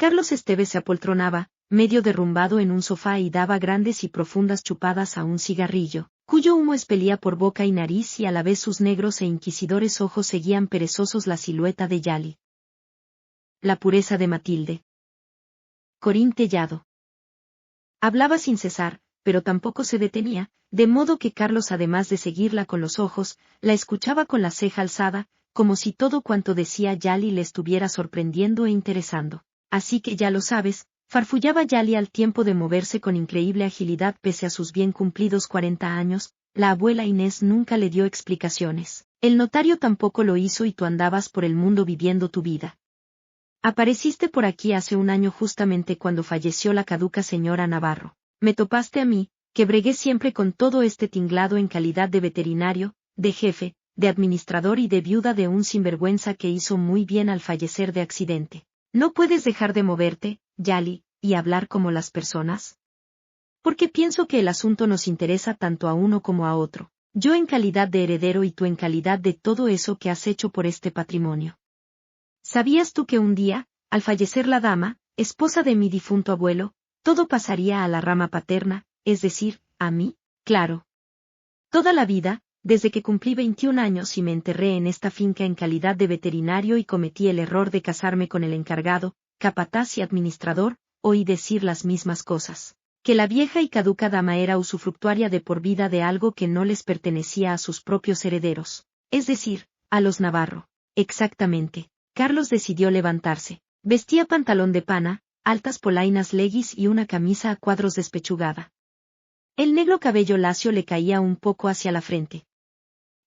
Carlos Esteves se apoltronaba, medio derrumbado en un sofá y daba grandes y profundas chupadas a un cigarrillo, cuyo humo expelía por boca y nariz y a la vez sus negros e inquisidores ojos seguían perezosos la silueta de Yali. La pureza de Matilde. Corín Tellado. Hablaba sin cesar, pero tampoco se detenía, de modo que Carlos, además de seguirla con los ojos, la escuchaba con la ceja alzada, como si todo cuanto decía Yali le estuviera sorprendiendo e interesando. Así que ya lo sabes, farfullaba Yali al tiempo de moverse con increíble agilidad pese a sus bien cumplidos 40 años, la abuela Inés nunca le dio explicaciones. El notario tampoco lo hizo y tú andabas por el mundo viviendo tu vida. Apareciste por aquí hace un año justamente cuando falleció la caduca señora Navarro. Me topaste a mí, que bregué siempre con todo este tinglado en calidad de veterinario, de jefe, de administrador y de viuda de un sinvergüenza que hizo muy bien al fallecer de accidente. ¿No puedes dejar de moverte, Yali, y hablar como las personas? Porque pienso que el asunto nos interesa tanto a uno como a otro. Yo en calidad de heredero y tú en calidad de todo eso que has hecho por este patrimonio. ¿Sabías tú que un día, al fallecer la dama, esposa de mi difunto abuelo, todo pasaría a la rama paterna, es decir, a mí? Claro. Toda la vida, desde que cumplí 21 años y me enterré en esta finca en calidad de veterinario y cometí el error de casarme con el encargado, capataz y administrador, oí decir las mismas cosas. Que la vieja y caduca dama era usufructuaria de por vida de algo que no les pertenecía a sus propios herederos. Es decir, a los Navarro. Exactamente. Carlos decidió levantarse. Vestía pantalón de pana, altas polainas leggis y una camisa a cuadros despechugada. El negro cabello lacio le caía un poco hacia la frente.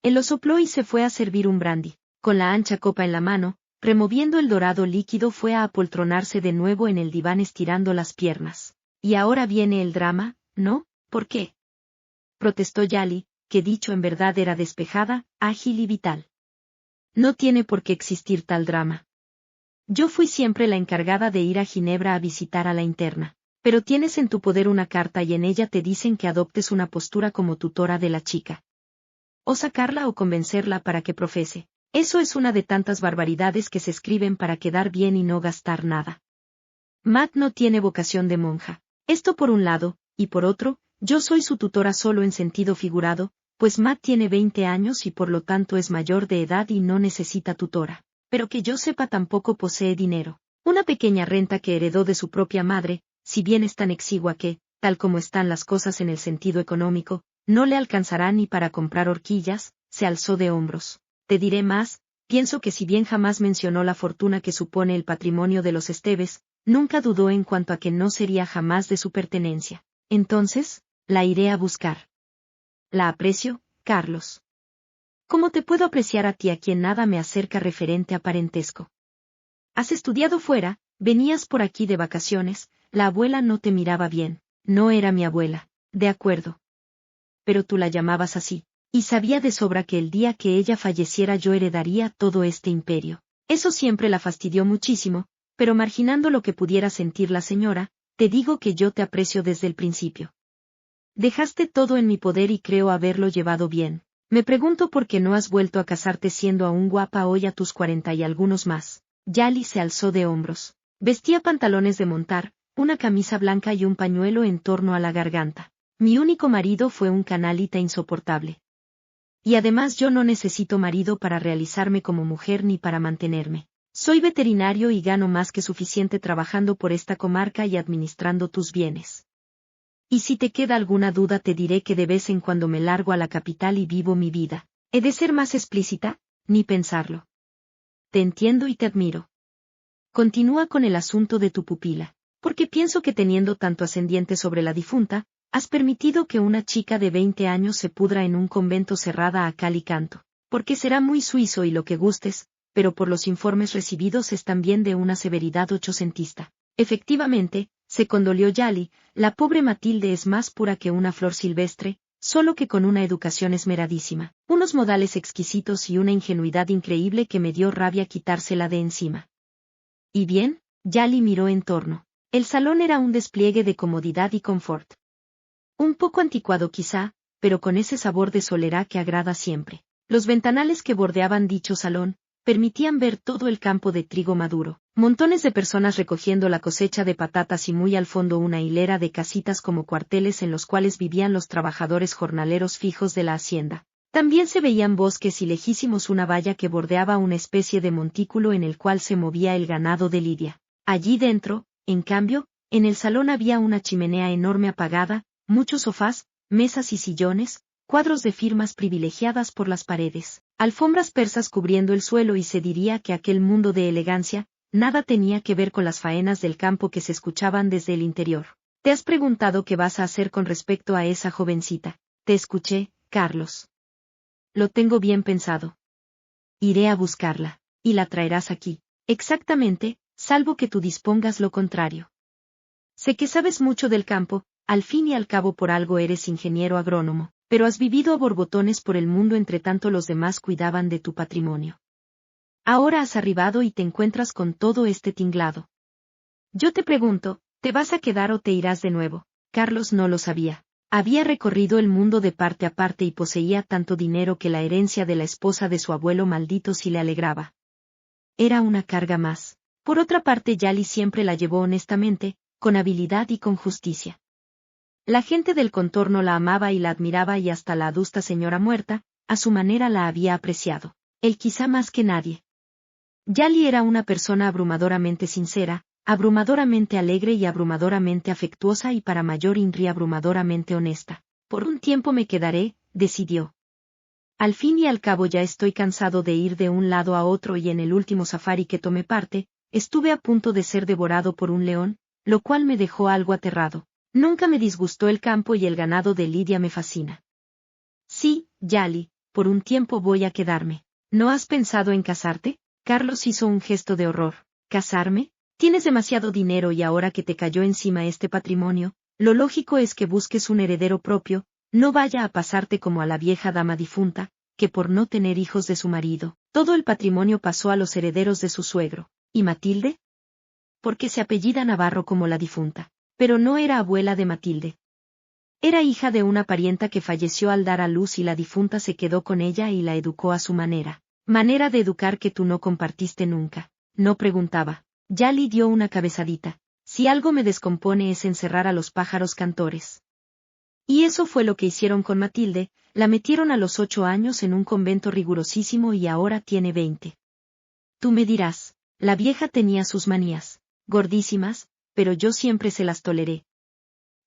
Él lo sopló y se fue a servir un brandy. Con la ancha copa en la mano, removiendo el dorado líquido fue a apoltronarse de nuevo en el diván estirando las piernas. Y ahora viene el drama, ¿no? ¿Por qué? Protestó Yali, que dicho en verdad era despejada, ágil y vital. No tiene por qué existir tal drama. Yo fui siempre la encargada de ir a Ginebra a visitar a la interna. Pero tienes en tu poder una carta y en ella te dicen que adoptes una postura como tutora de la chica. O sacarla o convencerla para que profese. Eso es una de tantas barbaridades que se escriben para quedar bien y no gastar nada. Matt no tiene vocación de monja. Esto por un lado, y por otro, yo soy su tutora solo en sentido figurado, pues Matt tiene 20 años y por lo tanto es mayor de edad y no necesita tutora. Pero que yo sepa tampoco posee dinero. Una pequeña renta que heredó de su propia madre, si bien es tan exigua que, tal como están las cosas en el sentido económico, no le alcanzará ni para comprar horquillas, se alzó de hombros. Te diré más, pienso que si bien jamás mencionó la fortuna que supone el patrimonio de los Esteves, nunca dudó en cuanto a que no sería jamás de su pertenencia. Entonces, la iré a buscar. La aprecio, Carlos. ¿Cómo te puedo apreciar a ti a quien nada me acerca referente a parentesco? Has estudiado fuera, venías por aquí de vacaciones, la abuela no te miraba bien. No era mi abuela, de acuerdo. Pero tú la llamabas así, y sabía de sobra que el día que ella falleciera yo heredaría todo este imperio. Eso siempre la fastidió muchísimo, pero marginando lo que pudiera sentir la señora, te digo que yo te aprecio desde el principio. Dejaste todo en mi poder y creo haberlo llevado bien. Me pregunto por qué no has vuelto a casarte siendo aún guapa hoy a tus 40 y algunos más. Yali se alzó de hombros. Vestía pantalones de montar, una camisa blanca y un pañuelo en torno a la garganta. Mi único marido fue un canalita insoportable. Y además yo no necesito marido para realizarme como mujer ni para mantenerme. Soy veterinario y gano más que suficiente trabajando por esta comarca y administrando tus bienes. Y si te queda alguna duda te diré que de vez en cuando me largo a la capital y vivo mi vida. ¿He de ser más explícita? Ni pensarlo. Te entiendo y te admiro. Continúa con el asunto de tu pupila, porque pienso que teniendo tanto ascendiente sobre la difunta, has permitido que una chica de 20 años se pudra en un convento cerrada a cal y canto, porque será muy suizo y lo que gustes, pero por los informes recibidos es también de una severidad ochocentista. Efectivamente, se condolió Yali, la pobre Matilde es más pura que una flor silvestre, solo que con una educación esmeradísima, unos modales exquisitos y una ingenuidad increíble que me dio rabia quitársela de encima. ¿Y bien? Yali miró en torno. El salón era un despliegue de comodidad y confort. Un poco anticuado quizá, pero con ese sabor de soledad que agrada siempre. Los ventanales que bordeaban dicho salón, permitían ver todo el campo de trigo maduro, Montones de personas recogiendo la cosecha de patatas y muy al fondo una hilera de casitas como cuarteles en los cuales vivían los trabajadores jornaleros fijos de la hacienda. También se veían bosques y lejísimos una valla que bordeaba una especie de montículo en el cual se movía el ganado de Lidia. Allí dentro, en cambio, en el salón había una chimenea enorme apagada, muchos sofás, mesas y sillones, cuadros de firmas privilegiadas por las paredes, alfombras persas cubriendo el suelo y se diría que aquel mundo de elegancia, nada tenía que ver con las faenas del campo que se escuchaban desde el interior. ¿Te has preguntado qué vas a hacer con respecto a esa jovencita? Te escuché, Carlos. Lo tengo bien pensado. Iré a buscarla, y la traerás aquí. Exactamente, salvo que tú dispongas lo contrario. Sé que sabes mucho del campo, al fin y al cabo por algo eres ingeniero agrónomo, pero has vivido a borbotones por el mundo entre tanto los demás cuidaban de tu patrimonio. Ahora has arribado y te encuentras con todo este tinglado. Yo te pregunto, ¿te vas a quedar o te irás de nuevo? Carlos no lo sabía. Había recorrido el mundo de parte a parte y poseía tanto dinero que la herencia de la esposa de su abuelo maldito sí le alegraba. Era una carga más. Por otra parte, Yali siempre la llevó honestamente, con habilidad y con justicia. La gente del contorno la amaba y la admiraba y hasta la adusta señora muerta, a su manera la había apreciado. Él quizá más que nadie. Yali era una persona abrumadoramente sincera, abrumadoramente alegre y abrumadoramente afectuosa y para mayor inri abrumadoramente honesta. Por un tiempo me quedaré, decidió. Al fin y al cabo ya estoy cansado de ir de un lado a otro y en el último safari que tomé parte, estuve a punto de ser devorado por un león, lo cual me dejó algo aterrado. Nunca me disgustó el campo y el ganado de Lidia me fascina. Sí, Yali, por un tiempo voy a quedarme. ¿No has pensado en casarte? Carlos hizo un gesto de horror. ¿Casarme? Tienes demasiado dinero y ahora que te cayó encima este patrimonio, lo lógico es que busques un heredero propio, no vaya a pasarte como a la vieja dama difunta, que por no tener hijos de su marido, todo el patrimonio pasó a los herederos de su suegro. ¿Y Matilde? Porque se apellida Navarro como la difunta. Pero no era abuela de Matilde. Era hija de una parienta que falleció al dar a luz y la difunta se quedó con ella y la educó a su manera. Manera de educar que tú no compartiste nunca. No preguntaba. Yali dio una cabezadita. Si algo me descompone es encerrar a los pájaros cantores. Y eso fue lo que hicieron con Matilde, la metieron a los 8 años en un convento rigurosísimo y ahora tiene 20. Tú me dirás, la vieja tenía sus manías, gordísimas, pero yo siempre se las toleré.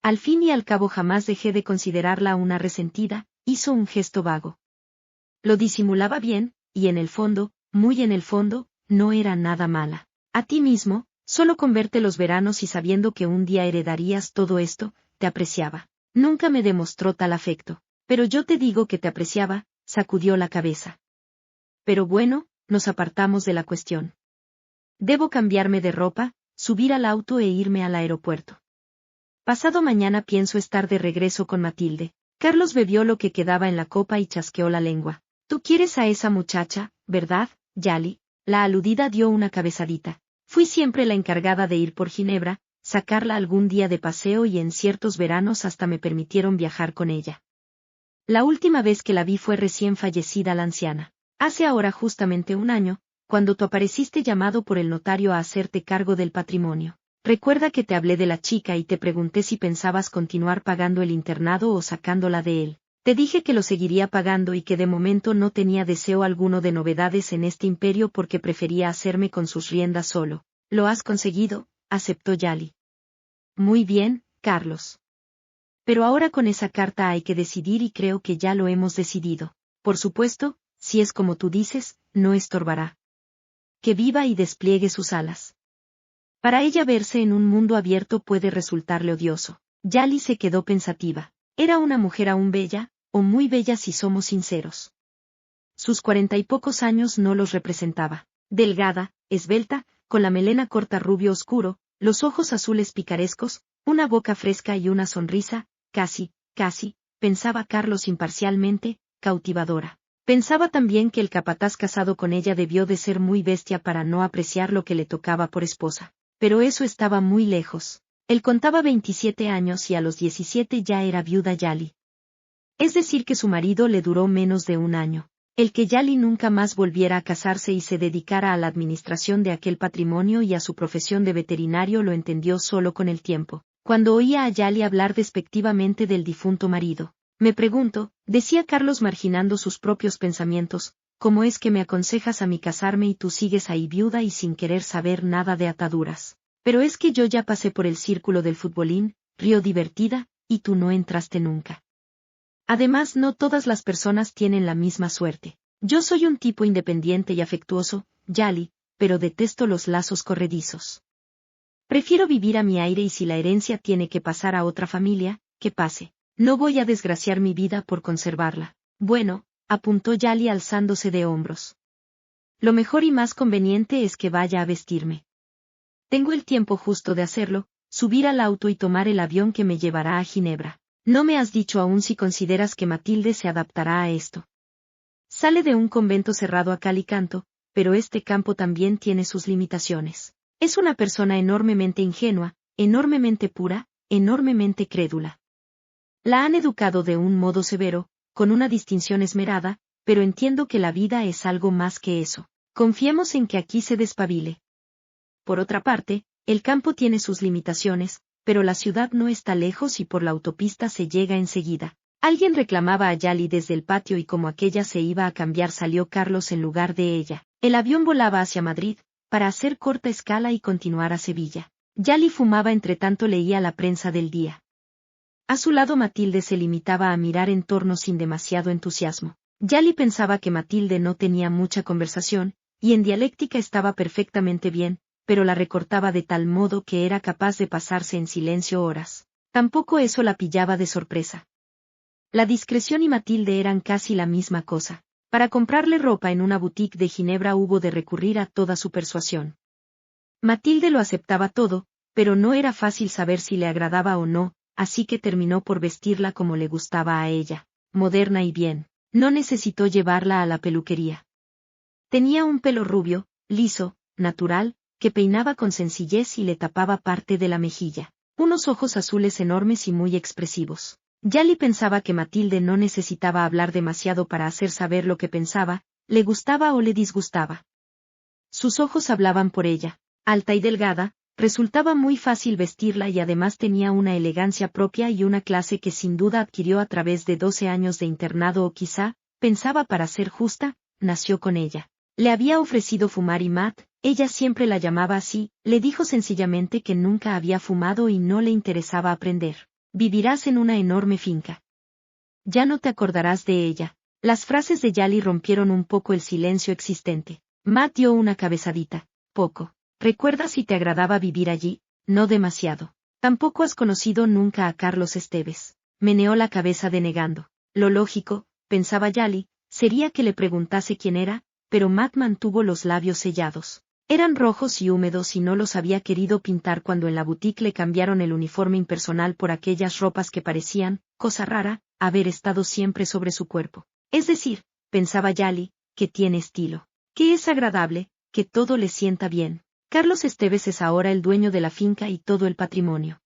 Al fin y al cabo jamás dejé de considerarla una resentida, hizo un gesto vago. Lo disimulaba bien, y en el fondo, muy en el fondo, no era nada mala. A ti mismo, solo con verte los veranos y sabiendo que un día heredarías todo esto, te apreciaba. Nunca me demostró tal afecto. Pero yo te digo que te apreciaba, sacudió la cabeza. Pero bueno, nos apartamos de la cuestión. Debo cambiarme de ropa, subir al auto e irme al aeropuerto. Pasado mañana pienso estar de regreso con Matilde. Carlos bebió lo que quedaba en la copa y chasqueó la lengua. Tú quieres a esa muchacha, ¿verdad, Yali? La aludida dio una cabezadita. Fui siempre la encargada de ir por Ginebra, sacarla algún día de paseo y en ciertos veranos hasta me permitieron viajar con ella. La última vez que la vi fue recién fallecida la anciana. Hace ahora justamente un año, cuando tú apareciste llamado por el notario a hacerte cargo del patrimonio. Recuerda que te hablé de la chica y te pregunté si pensabas continuar pagando el internado o sacándola de él. Te dije que lo seguiría pagando y que de momento no tenía deseo alguno de novedades en este imperio porque prefería hacerme con sus riendas solo. Lo has conseguido, aceptó Yali. Muy bien, Carlos. Pero ahora con esa carta hay que decidir y creo que ya lo hemos decidido. Por supuesto, si es como tú dices, no estorbará. Que viva y despliegue sus alas. Para ella verse en un mundo abierto puede resultarle odioso. Yali se quedó pensativa. Era una mujer aún bella, o muy bella si somos sinceros. Sus 40 y pocos años no los representaba. Delgada, esbelta, con la melena corta rubio oscuro, los ojos azules picarescos, una boca fresca y una sonrisa, casi, pensaba Carlos imparcialmente, cautivadora. Pensaba también que el capataz casado con ella debió de ser muy bestia para no apreciar lo que le tocaba por esposa. Pero eso estaba muy lejos. Él contaba 27 años y a los 17 ya era viuda Yali. Es decir que su marido le duró menos de un año. El que Yali nunca más volviera a casarse y se dedicara a la administración de aquel patrimonio y a su profesión de veterinario lo entendió solo con el tiempo, cuando oía a Yali hablar despectivamente del difunto marido. Me pregunto, decía Carlos marginando sus propios pensamientos, ¿cómo es que me aconsejas a mí casarme y tú sigues ahí viuda y sin querer saber nada de ataduras? Pero es que yo ya pasé por el círculo del futbolín, río divertida, y tú no entraste nunca. Además, no todas las personas tienen la misma suerte. Yo soy un tipo independiente y afectuoso, Yali, pero detesto los lazos corredizos. Prefiero vivir a mi aire y si la herencia tiene que pasar a otra familia, que pase. No voy a desgraciar mi vida por conservarla. Bueno, apuntó Yali alzándose de hombros. Lo mejor y más conveniente es que vaya a vestirme. Tengo el tiempo justo de hacerlo, subir al auto y tomar el avión que me llevará a Ginebra. No me has dicho aún si consideras que Matilde se adaptará a esto. Sale de un convento cerrado a cal y canto, pero este campo también tiene sus limitaciones. Es una persona enormemente ingenua, enormemente pura, enormemente crédula. La han educado de un modo severo, con una distinción esmerada, pero entiendo que la vida es algo más que eso. Confiemos en que aquí se despabile. Por otra parte, el campo tiene sus limitaciones, pero la ciudad no está lejos y por la autopista se llega enseguida. Alguien reclamaba a Yali desde el patio y como aquella se iba a cambiar salió Carlos en lugar de ella. El avión volaba hacia Madrid, para hacer corta escala y continuar a Sevilla. Yali fumaba entre tanto leía la prensa del día. A su lado Matilde se limitaba a mirar en torno sin demasiado entusiasmo. Yali pensaba que Matilde no tenía mucha conversación, y en dialéctica estaba perfectamente bien, pero la recortaba de tal modo que era capaz de pasarse en silencio horas. Tampoco eso la pillaba de sorpresa. La discreción y Matilde eran casi la misma cosa. Para comprarle ropa en una boutique de Ginebra hubo de recurrir a toda su persuasión. Matilde lo aceptaba todo, pero no era fácil saber si le agradaba o no, así que terminó por vestirla como le gustaba a ella, moderna y bien. No necesitó llevarla a la peluquería. Tenía un pelo rubio, liso, natural, que peinaba con sencillez y le tapaba parte de la mejilla. Unos ojos azules enormes y muy expresivos. Yali pensaba que Matilde no necesitaba hablar demasiado para hacer saber lo que pensaba, le gustaba o le disgustaba. Sus ojos hablaban por ella. Alta y delgada, resultaba muy fácil vestirla y además tenía una elegancia propia y una clase que sin duda adquirió a través de 12 años de internado o quizá, pensaba para ser justa, nació con ella. Le había ofrecido fumar y Matt, ella siempre la llamaba así, le dijo sencillamente que nunca había fumado y no le interesaba aprender. Vivirás en una enorme finca. Ya no te acordarás de ella. Las frases de Yali rompieron un poco el silencio existente. Matt dio una cabezadita. Poco. ¿Recuerdas si te agradaba vivir allí? No demasiado. Tampoco has conocido nunca a Carlos Esteves. Meneó la cabeza denegando. Lo lógico, pensaba Yali, sería que le preguntase quién era, pero Matt mantuvo los labios sellados. Eran rojos y húmedos y no los había querido pintar cuando en la boutique le cambiaron el uniforme impersonal por aquellas ropas que parecían, cosa rara, haber estado siempre sobre su cuerpo. Es decir, pensaba Yali, que tiene estilo, que es agradable, que todo le sienta bien. Carlos Esteves es ahora el dueño de la finca y todo el patrimonio.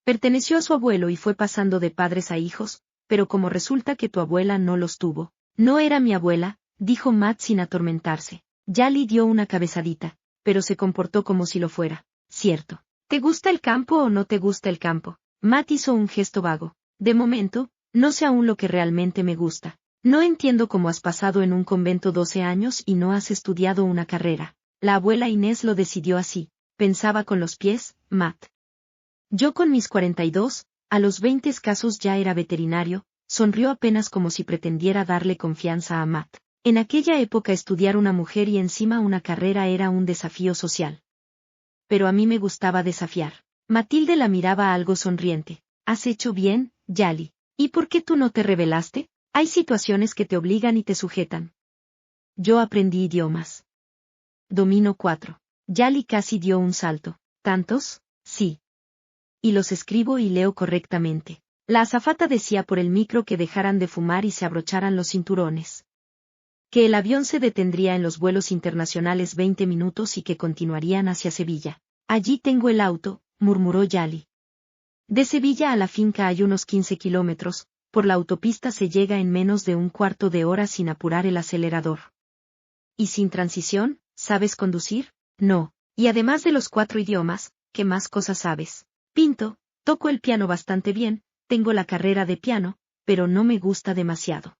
Perteneció a su abuelo y fue pasando de padres a hijos, pero como resulta que tu abuela no los tuvo. No era mi abuela, dijo Matt sin atormentarse. Yali dio una cabezadita, pero se comportó como si lo fuera. Cierto. ¿Te gusta el campo o no te gusta el campo? Matt hizo un gesto vago. De momento, no sé aún lo que realmente me gusta. No entiendo cómo has pasado en un convento 12 años y no has estudiado una carrera. La abuela Inés lo decidió así. Pensaba con los pies, Matt. Yo con mis 42, a los 20 escasos ya era veterinario, sonrió apenas como si pretendiera darle confianza a Matt. En aquella época estudiar una mujer y encima una carrera era un desafío social. Pero a mí me gustaba desafiar. Matilde la miraba algo sonriente. ¿Has hecho bien, Yali? ¿Y por qué tú no te rebelaste? Hay situaciones que te obligan y te sujetan. Yo aprendí idiomas. Domino 4. Yali casi dio un salto. ¿Tantos? Sí. Y los escribo y leo correctamente. La azafata decía por el micro que dejaran de fumar y se abrocharan los cinturones. Que el avión se detendría en los vuelos internacionales 20 minutos y que continuarían hacia Sevilla. Allí tengo el auto, murmuró Yali. De Sevilla a la finca hay unos 15 kilómetros, por la autopista se llega en menos de un cuarto de hora sin apurar el acelerador. ¿Y sin transición, sabes conducir? No. Y además de los 4 idiomas, ¿qué más cosas sabes? Pinto, toco el piano bastante bien, tengo la carrera de piano, pero no me gusta demasiado.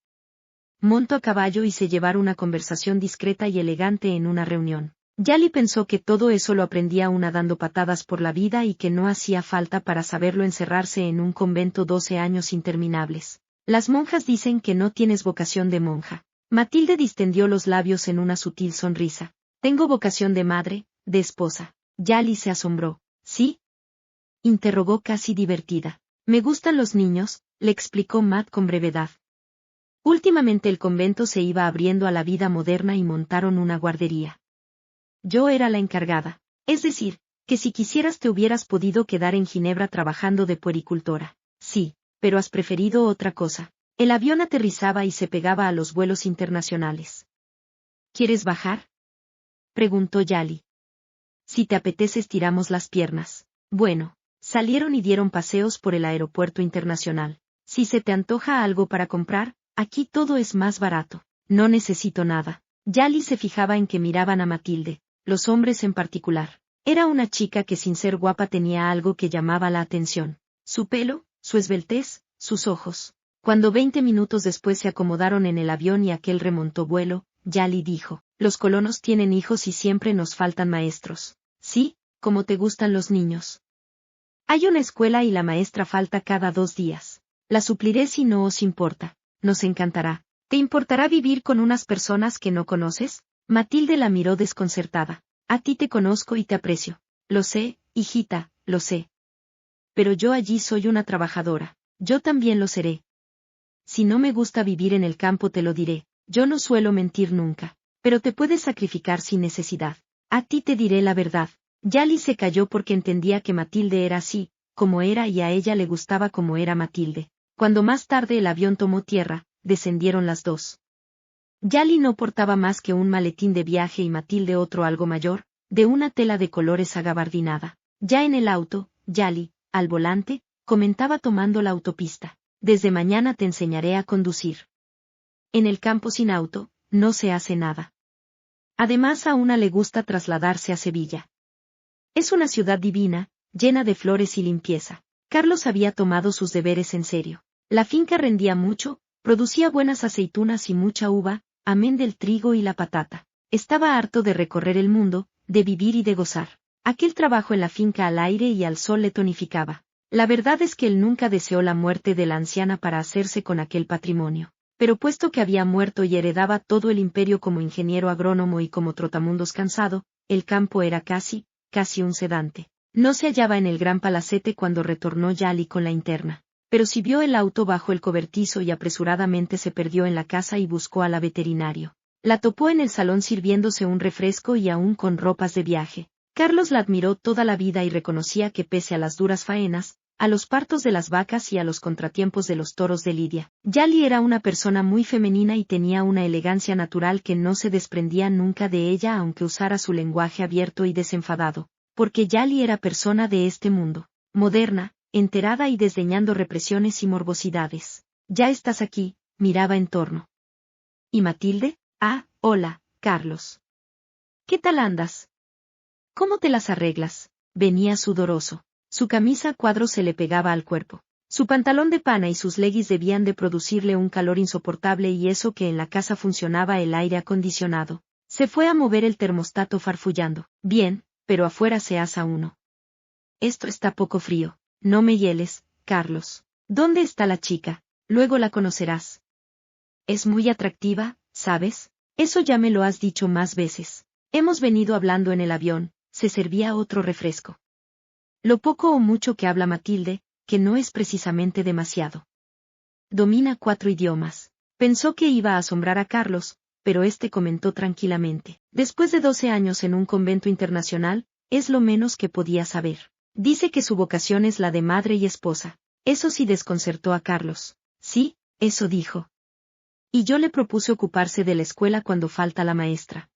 Monto a caballo y sé llevar una conversación discreta y elegante en una reunión. Yali pensó que todo eso lo aprendía una dando patadas por la vida y que no hacía falta para saberlo encerrarse en un convento 12 años interminables. Las monjas dicen que no tienes vocación de monja. Matilde distendió los labios en una sutil sonrisa. Tengo vocación de madre, de esposa. Yali se asombró. ¿Sí? Interrogó casi divertida. Me gustan los niños, le explicó Matt con brevedad. Últimamente el convento se iba abriendo a la vida moderna y montaron una guardería. Yo era la encargada. Es decir, que si quisieras te hubieras podido quedar en Ginebra trabajando de puericultora. Sí, pero has preferido otra cosa. El avión aterrizaba y se pegaba a los vuelos internacionales. ¿Quieres bajar? Preguntó Yali. Si te apetece estiramos las piernas. Bueno, salieron y dieron paseos por el aeropuerto internacional. Si se te antoja algo para comprar, aquí todo es más barato. No necesito nada. Yali se fijaba en que miraban a Matilde, los hombres en particular. Era una chica que sin ser guapa tenía algo que llamaba la atención. Su pelo, su esbeltez, sus ojos. Cuando 20 minutos después se acomodaron en el avión y aquel remontó vuelo, Yali dijo, los colonos tienen hijos y siempre nos faltan maestros. Sí, como te gustan los niños. Hay una escuela y la maestra falta cada 2 días. La supliré si no os importa. Nos encantará. ¿Te importará vivir con unas personas que no conoces? Matilde la miró desconcertada. A ti te conozco y te aprecio. Lo sé, hijita, lo sé. Pero yo allí soy una trabajadora. Yo también lo seré. Si no me gusta vivir en el campo te lo diré. Yo no suelo mentir nunca. Pero te puedes sacrificar sin necesidad. A ti te diré la verdad. Yali se calló porque entendía que Matilde era así, como era y a ella le gustaba como era Matilde. Cuando más tarde el avión tomó tierra, descendieron las dos. Yali no portaba más que un maletín de viaje y Matilde otro algo mayor, de una tela de colores agabardinada. Ya en el auto, Yali, al volante, comentaba tomando la autopista. Desde mañana te enseñaré a conducir. En el campo sin auto, no se hace nada. Además a una le gusta trasladarse a Sevilla. Es una ciudad divina, llena de flores y limpieza. Carlos había tomado sus deberes en serio. La finca rendía mucho, producía buenas aceitunas y mucha uva, amén del trigo y la patata. Estaba harto de recorrer el mundo, de vivir y de gozar. Aquel trabajo en la finca al aire y al sol le tonificaba. La verdad es que él nunca deseó la muerte de la anciana para hacerse con aquel patrimonio. Pero puesto que había muerto y heredaba todo el imperio como ingeniero agrónomo y como trotamundos cansado, el campo era casi un sedante. No se hallaba en el gran palacete cuando retornó Yali con la interna. Pero si vio el auto bajo el cobertizo y apresuradamente se perdió en la casa y buscó a la veterinario. La topó en el salón sirviéndose un refresco y aún con ropas de viaje. Carlos la admiró toda la vida y reconocía que pese a las duras faenas, a los partos de las vacas y a los contratiempos de los toros de lidia, Yali era una persona muy femenina y tenía una elegancia natural que no se desprendía nunca de ella aunque usara su lenguaje abierto y desenfadado, porque Yali era persona de este mundo, moderna, enterada y desdeñando represiones y morbosidades. Ya estás aquí, miraba en torno. ¿Y Matilde? Ah, hola, Carlos. ¿Qué tal andas? ¿Cómo te las arreglas? Venía sudoroso. Su camisa a cuadros se le pegaba al cuerpo. Su pantalón de pana y sus leggings debían de producirle un calor insoportable y eso que en la casa funcionaba el aire acondicionado. Se fue a mover el termostato farfullando. Bien, pero afuera se asa uno. Esto está poco frío. No me hieles, Carlos. ¿Dónde está la chica? Luego la conocerás. Es muy atractiva, ¿sabes? Eso ya me lo has dicho más veces. Hemos venido hablando en el avión, se servía otro refresco. Lo poco o mucho que habla Matilde, que no es precisamente demasiado. Domina 4 idiomas. Pensó que iba a asombrar a Carlos, pero este comentó tranquilamente. Después de 12 años en un convento internacional, es lo menos que podía saber. Dice que su vocación es la de madre y esposa. Eso sí desconcertó a Carlos. Sí, eso dijo. Y yo le propuse ocuparse de la escuela cuando falta la maestra.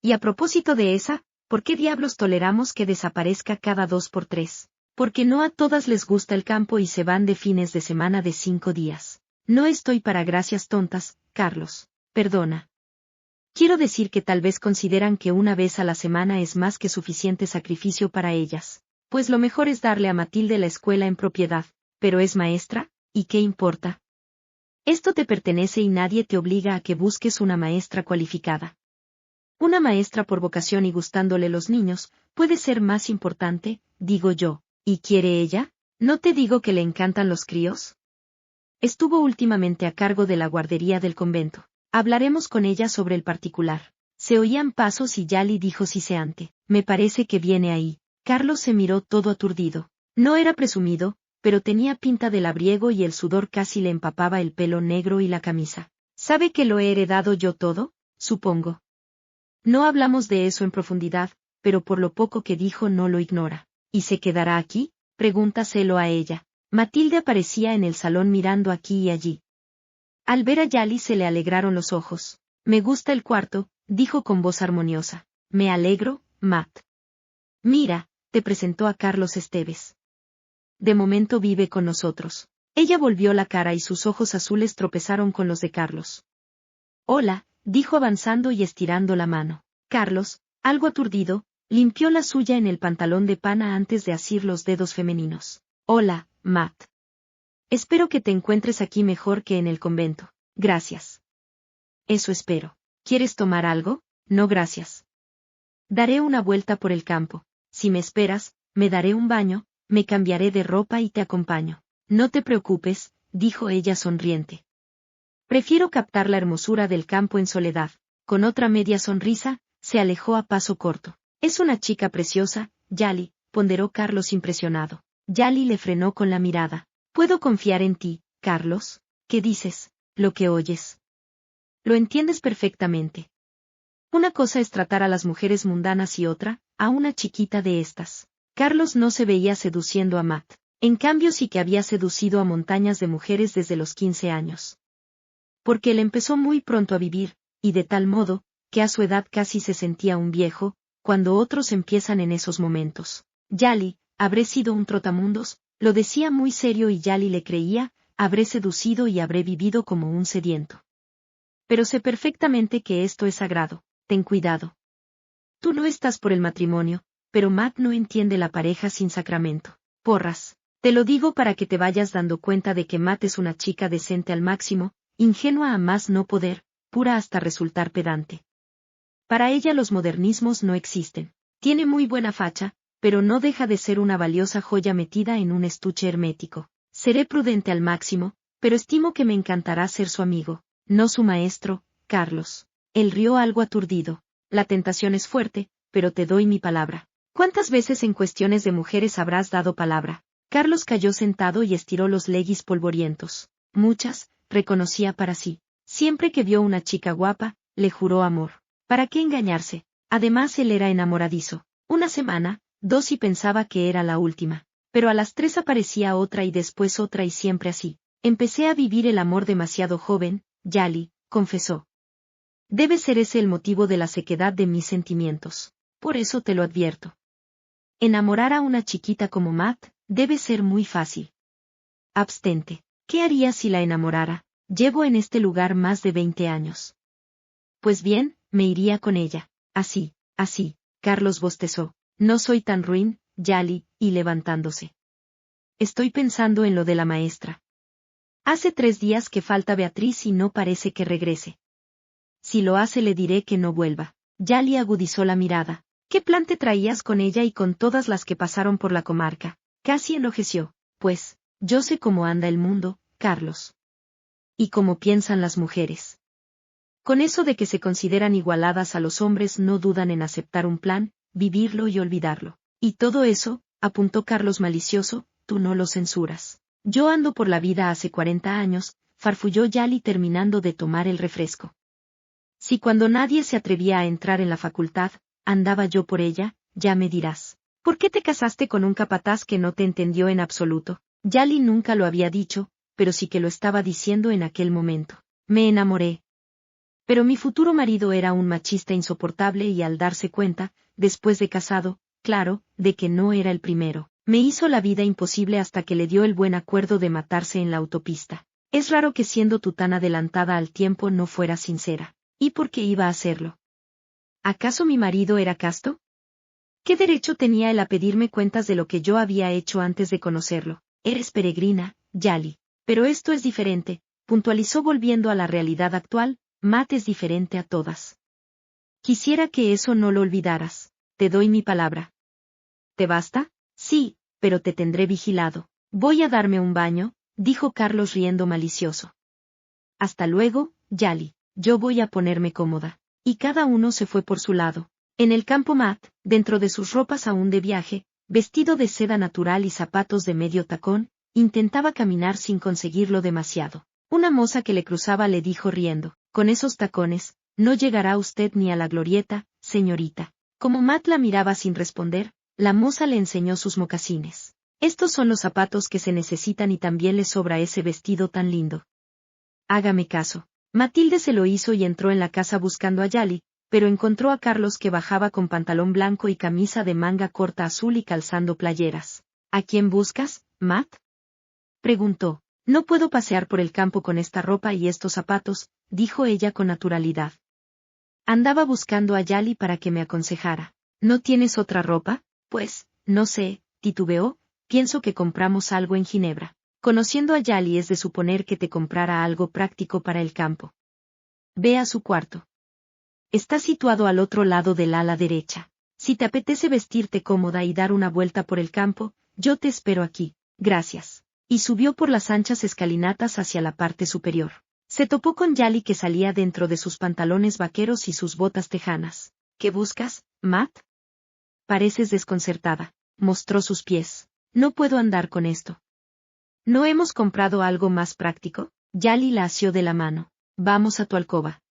Y a propósito de esa, ¿por qué diablos toleramos que desaparezca cada 2 por 3? Porque no a todas les gusta el campo y se van de fines de semana de 5 días. No estoy para gracias tontas, Carlos. Perdona. Quiero decir que tal vez consideran que una vez a la semana es más que suficiente sacrificio para ellas. Pues lo mejor es darle a Matilde la escuela en propiedad. Pero es maestra, ¿y qué importa? Esto te pertenece y nadie te obliga a que busques una maestra cualificada. Una maestra por vocación y gustándole los niños, puede ser más importante, digo yo. ¿Y quiere ella? ¿No te digo que le encantan los críos? Estuvo últimamente a cargo de la guardería del convento. Hablaremos con ella sobre el particular. Se oían pasos y Yali dijo siseante. Me parece que viene ahí. Carlos se miró todo aturdido. No era presumido, pero tenía pinta de labriego y el sudor casi le empapaba el pelo negro y la camisa. ¿Sabe que lo he heredado yo todo? Supongo. No hablamos de eso en profundidad, pero por lo poco que dijo no lo ignora. ¿Y se quedará aquí? Pregúntaselo a ella. Matilde aparecía en el salón mirando aquí y allí. Al ver a Yali se le alegraron los ojos. Me gusta el cuarto, dijo con voz armoniosa. Me alegro, Matt. Mira, te presentó a Carlos Esteves. De momento vive con nosotros. Ella volvió la cara y sus ojos azules tropezaron con los de Carlos. Hola, dijo avanzando y estirando la mano. Carlos, algo aturdido, limpió la suya en el pantalón de pana antes de asir los dedos femeninos. Hola, Matt. Espero que te encuentres aquí mejor que en el convento. Gracias. Eso espero. ¿Quieres tomar algo? No, gracias. Daré una vuelta por el campo. Si me esperas, me daré un baño, me cambiaré de ropa y te acompaño. No te preocupes, dijo ella sonriente. Prefiero captar la hermosura del campo en soledad. Con otra media sonrisa, se alejó a paso corto. Es una chica preciosa, Yali, ponderó Carlos impresionado. Yali le frenó con la mirada. ¿Puedo confiar en ti, Carlos? ¿Qué dices? Lo que oyes. Lo entiendes perfectamente. Una cosa es tratar a las mujeres mundanas y otra, a una chiquita de estas. Carlos no se veía seduciendo a Matt. En cambio sí que había seducido a montañas de mujeres desde los 15 años. Porque él empezó muy pronto a vivir, y de tal modo, que a su edad casi se sentía un viejo, cuando otros empiezan en esos momentos. Yali, habré sido un trotamundos, lo decía muy serio y Yali le creía, habré seducido y habré vivido como un sediento. Pero sé perfectamente que esto es sagrado, ten cuidado. Tú no estás por el matrimonio, pero Matt no entiende la pareja sin sacramento. Porras. Te lo digo para que te vayas dando cuenta de que Matt es una chica decente al máximo, ingenua a más no poder, pura hasta resultar pedante. Para ella los modernismos no existen. Tiene muy buena facha, pero no deja de ser una valiosa joya metida en un estuche hermético. Seré prudente al máximo, pero estimo que me encantará ser su amigo, no su maestro, Carlos. Él rió algo aturdido. La tentación es fuerte, pero te doy mi palabra. ¿Cuántas veces en cuestiones de mujeres habrás dado palabra? Carlos cayó sentado y estiró los leguis polvorientos. Muchas, reconocía para sí. Siempre que vio una chica guapa, le juró amor. ¿Para qué engañarse? Además él era enamoradizo. Una semana, dos y pensaba que era la última. Pero a las 3 aparecía otra y después otra y siempre así. Empecé a vivir el amor demasiado joven, Yali, confesó. Debe ser ese el motivo de la sequedad de mis sentimientos. Por eso te lo advierto. Enamorar a una chiquita como Matt, debe ser muy fácil. Abstente. ¿Qué haría si la enamorara? Llevo en este lugar más de 20 años. Pues bien, me iría con ella. Así, Carlos bostezó. No soy tan ruin, Yali, y levantándose. Estoy pensando en lo de la maestra. Hace 3 días que falta Beatriz y no parece que regrese. Si lo hace le diré que no vuelva. Yali agudizó la mirada. ¿Qué plan te traías con ella y con todas las que pasaron por la comarca? Casi enlojeció. Pues, yo sé cómo anda el mundo, Carlos. Y cómo piensan las mujeres. Con eso de que se consideran igualadas a los hombres no dudan en aceptar un plan, vivirlo y olvidarlo. Y todo eso, apuntó Carlos malicioso, tú no lo censuras. Yo ando por la vida hace 40 años, farfulló Yali terminando de tomar el refresco. Si cuando nadie se atrevía a entrar en la facultad, andaba yo por ella, ya me dirás. ¿Por qué te casaste con un capataz que no te entendió en absoluto? Yali nunca lo había dicho, pero sí que lo estaba diciendo en aquel momento. Me enamoré. Pero mi futuro marido era un machista insoportable y al darse cuenta, después de casado, claro, de que no era el primero, me hizo la vida imposible hasta que le dio el buen acuerdo de matarse en la autopista. Es raro que siendo tú tan adelantada al tiempo no fueras sincera. ¿Y por qué iba a hacerlo? ¿Acaso mi marido era casto? ¿Qué derecho tenía él a pedirme cuentas de lo que yo había hecho antes de conocerlo? Eres peregrina, Yali. Pero esto es diferente, puntualizó volviendo a la realidad actual, Matt es diferente a todas. Quisiera que eso no lo olvidaras. Te doy mi palabra. ¿Te basta? Sí, pero te tendré vigilado. Voy a darme un baño, dijo Carlos riendo malicioso. Hasta luego, Yali. Yo voy a ponerme cómoda. Y cada uno se fue por su lado. En el campo Matt, dentro de sus ropas aún de viaje, vestido de seda natural y zapatos de medio tacón, intentaba caminar sin conseguirlo demasiado. Una moza que le cruzaba le dijo riendo, con esos tacones, no llegará usted ni a la glorieta, señorita. Como Matt la miraba sin responder, la moza le enseñó sus mocasines. Estos son los zapatos que se necesitan y también le sobra ese vestido tan lindo. Hágame caso. Matilde se lo hizo y entró en la casa buscando a Yali, pero encontró a Carlos que bajaba con pantalón blanco y camisa de manga corta azul y calzando playeras. ¿A quién buscas, Matt? Preguntó. No puedo pasear por el campo con esta ropa y estos zapatos, dijo ella con naturalidad. Andaba buscando a Yali para que me aconsejara. ¿No tienes otra ropa? Pues, no sé, titubeó, pienso que compramos algo en Ginebra. Conociendo a Yali es de suponer que te comprara algo práctico para el campo. Ve a su cuarto. Está situado al otro lado del ala derecha. Si te apetece vestirte cómoda y dar una vuelta por el campo, yo te espero aquí. Gracias. Y subió por las anchas escalinatas hacia la parte superior. Se topó con Yali que salía dentro de sus pantalones vaqueros y sus botas tejanas. ¿Qué buscas, Matt? Pareces desconcertada. Mostró sus pies. No puedo andar con esto. ¿No hemos comprado algo más práctico? Yali la asió de la mano. Vamos a tu alcoba.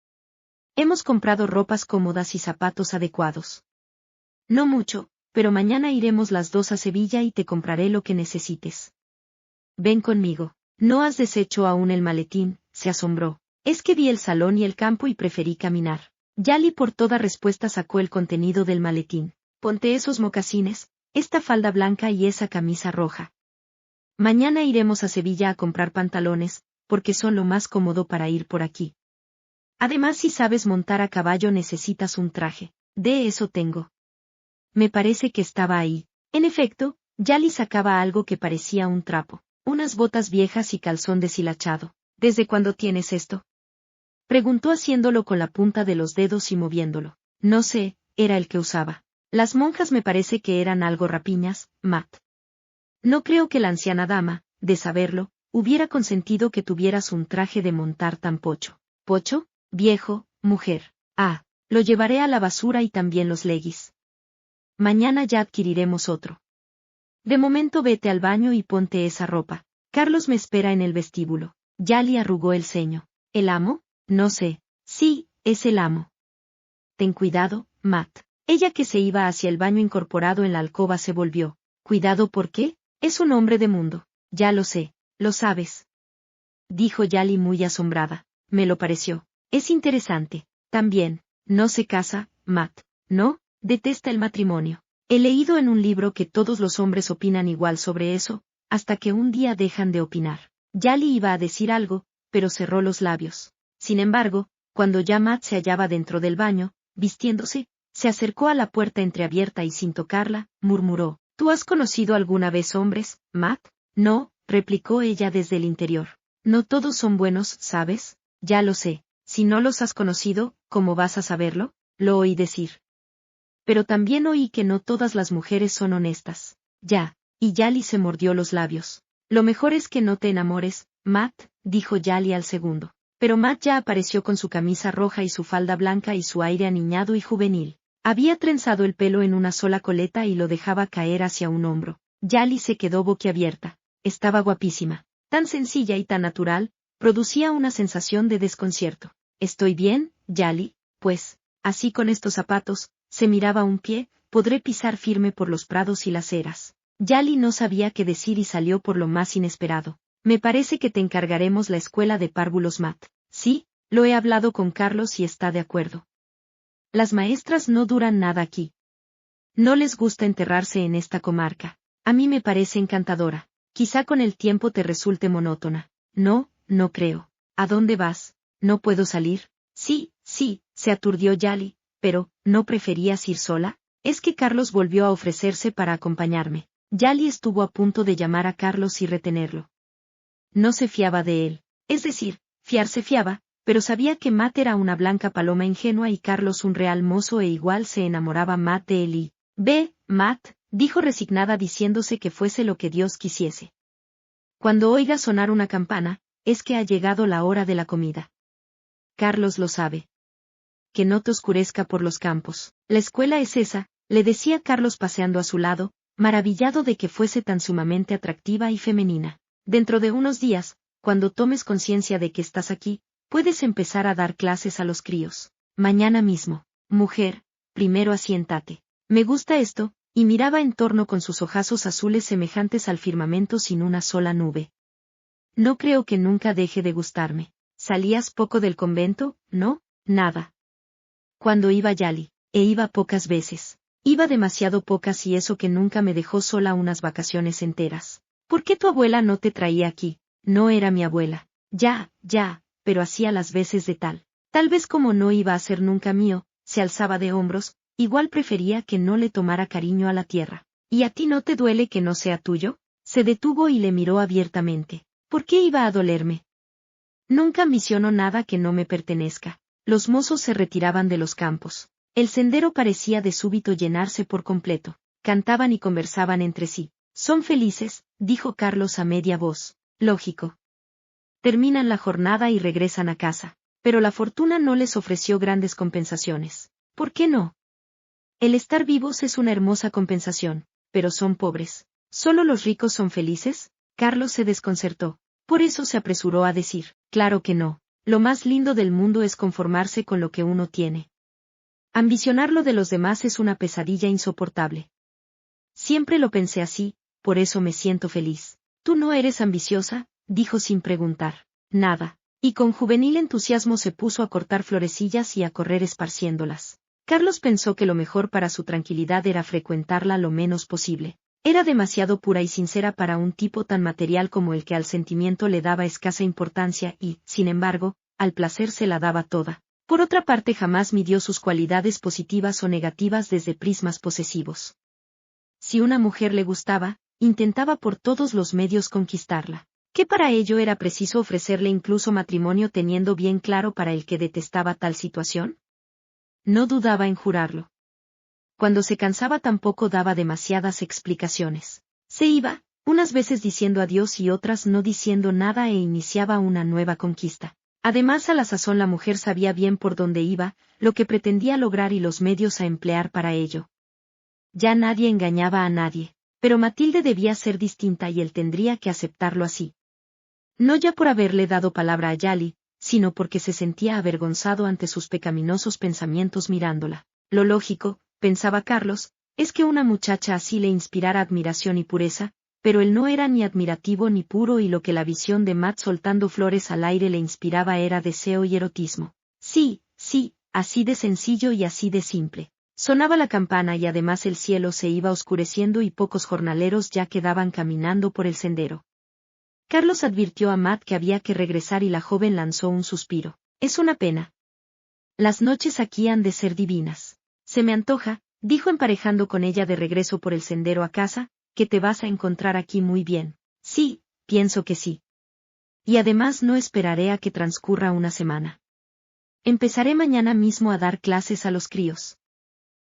Hemos comprado ropas cómodas y zapatos adecuados. No mucho, pero mañana iremos las dos a Sevilla y te compraré lo que necesites. Ven conmigo. ¿No has deshecho aún el maletín? Se asombró. Es que vi el salón y el campo y preferí caminar. Yali por toda respuesta sacó el contenido del maletín. Ponte esos mocasines, esta falda blanca y esa camisa roja. Mañana iremos a Sevilla a comprar pantalones, porque son lo más cómodo para ir por aquí. Además, si sabes montar a caballo necesitas un traje. De eso tengo. Me parece que estaba ahí. En efecto, Yali sacaba algo que parecía un trapo, unas botas viejas y calzón deshilachado. ¿Desde cuándo tienes esto? Preguntó haciéndolo con la punta de los dedos y moviéndolo. No sé, era el que usaba. Las monjas me parece que eran algo rapiñas, Matt. No creo que la anciana dama, de saberlo, hubiera consentido que tuvieras un traje de montar tan pocho. ¿Pocho? Viejo, mujer. Ah, lo llevaré a la basura y también los leggings. Mañana ya adquiriremos otro. De momento vete al baño y ponte esa ropa. Carlos me espera en el vestíbulo. Yali arrugó el ceño. ¿El amo? No sé. Sí, es el amo. Ten cuidado, Matt. Ella que se iba hacia el baño incorporado en la alcoba se volvió. ¿Cuidado por qué? Es un hombre de mundo. Ya lo sé, lo sabes. Dijo Yali muy asombrada. Me lo pareció. Es interesante. También, no se casa, Matt. ¿No? Detesta el matrimonio. He leído en un libro que todos los hombres opinan igual sobre eso, hasta que un día dejan de opinar. Yali iba a decir algo, pero cerró los labios. Sin embargo, cuando ya Matt se hallaba dentro del baño, vistiéndose, se acercó a la puerta entreabierta y sin tocarla, murmuró. ¿Tú has conocido alguna vez hombres, Matt? No, replicó ella desde el interior. No todos son buenos, ¿sabes? Ya lo sé. Si no los has conocido, ¿cómo vas a saberlo? Lo oí decir. Pero también oí que no todas las mujeres son honestas. Ya, y Yali se mordió los labios. Lo mejor es que no te enamores, Matt, dijo Yali al segundo. Pero Matt ya apareció con su camisa roja y su falda blanca y su aire aniñado y juvenil. Había trenzado el pelo en una sola coleta y lo dejaba caer hacia un hombro. Yali se quedó boquiabierta. Estaba guapísima. Tan sencilla y tan natural, producía una sensación de desconcierto. ¿Estoy bien, Yali? Pues, así con estos zapatos, se miraba un pie, podré pisar firme por los prados y las eras. Yali no sabía qué decir y salió por lo más inesperado. Me parece que te encargaremos la escuela de párvulos Matt. Sí, lo he hablado con Carlos y está de acuerdo. Las maestras no duran nada aquí. No les gusta enterrarse en esta comarca. A mí me parece encantadora. Quizá con el tiempo te resulte monótona. No, no creo. ¿A dónde vas? ¿No puedo salir? Sí, se aturdió Yali, pero, ¿no preferías ir sola? Es que Carlos volvió a ofrecerse para acompañarme. Yali estuvo a punto de llamar a Carlos y retenerlo. No se fiaba de él. Es decir, fiarse fiaba, pero sabía que Matt era una blanca paloma ingenua y Carlos un real mozo e igual se enamoraba Matt de él y... Ve, Matt, dijo resignada diciéndose que fuese lo que Dios quisiese. Cuando oiga sonar una campana, es que ha llegado la hora de la comida. Carlos lo sabe. Que no te oscurezca por los campos. La escuela es esa, le decía Carlos paseando a su lado, maravillado de que fuese tan sumamente atractiva y femenina. Dentro de unos días, cuando tomes conciencia de que estás aquí, puedes empezar a dar clases a los críos. Mañana mismo. Mujer, primero asiéntate. Me gusta esto, y miraba en torno con sus ojazos azules semejantes al firmamento sin una sola nube. No creo que nunca deje de gustarme. ¿Salías poco del convento? No, nada. Cuando iba Yali, iba pocas veces. Iba demasiado pocas y eso que nunca me dejó sola unas vacaciones enteras. ¿Por qué tu abuela no te traía aquí? No era mi abuela. Ya, pero hacía las veces de tal. Tal vez como no iba a ser nunca mío, se alzaba de hombros, igual prefería que no le tomara cariño a la tierra. ¿Y a ti no te duele que no sea tuyo? Se detuvo y le miró abiertamente. ¿Por qué iba a dolerme? Nunca ambiciono nada que no me pertenezca. Los mozos se retiraban de los campos. El sendero parecía de súbito llenarse por completo. Cantaban y conversaban entre sí. Son felices, dijo Carlos a media voz. Lógico. Terminan la jornada y regresan a casa. Pero la fortuna no les ofreció grandes compensaciones. ¿Por qué no? El estar vivos es una hermosa compensación, pero son pobres. ¿Solo los ricos son felices? Carlos se desconcertó. Por eso se apresuró a decir, claro que no. Lo más lindo del mundo es conformarse con lo que uno tiene. Ambicionar lo de los demás es una pesadilla insoportable. Siempre lo pensé así, por eso me siento feliz. ¿Tú no eres ambiciosa?, dijo sin preguntar nada, y con juvenil entusiasmo se puso a cortar florecillas y a correr esparciéndolas. Carlos pensó que lo mejor para su tranquilidad era frecuentarla lo menos posible. Era demasiado pura y sincera para un tipo tan material como el que al sentimiento le daba escasa importancia y, sin embargo, al placer se la daba toda. Por otra parte jamás midió sus cualidades positivas o negativas desde prismas posesivos. Si una mujer le gustaba, intentaba por todos los medios conquistarla. Que para ello era preciso ofrecerle incluso matrimonio teniendo bien claro para el que detestaba tal situación. No dudaba en jurarlo. Cuando se cansaba tampoco daba demasiadas explicaciones. Se iba, unas veces diciendo adiós y otras no diciendo nada e iniciaba una nueva conquista. Además a la sazón la mujer sabía bien por dónde iba, lo que pretendía lograr y los medios a emplear para ello. Ya nadie engañaba a nadie, pero Matilde debía ser distinta y él tendría que aceptarlo así. No ya por haberle dado palabra a Yali, sino porque se sentía avergonzado ante sus pecaminosos pensamientos mirándola. Lo lógico, pensaba Carlos, es que una muchacha así le inspirara admiración y pureza, pero él no era ni admirativo ni puro y lo que la visión de Matt soltando flores al aire le inspiraba era deseo y erotismo. Sí, así de sencillo y así de simple. Sonaba la campana y además el cielo se iba oscureciendo y pocos jornaleros ya quedaban caminando por el sendero. Carlos advirtió a Matt que había que regresar y la joven lanzó un suspiro. Es una pena. Las noches aquí han de ser divinas. Se me antoja, dijo emparejando con ella de regreso por el sendero a casa, que te vas a encontrar aquí muy bien. Sí, pienso que sí. Y además no esperaré a que transcurra una semana. Empezaré mañana mismo a dar clases a los críos.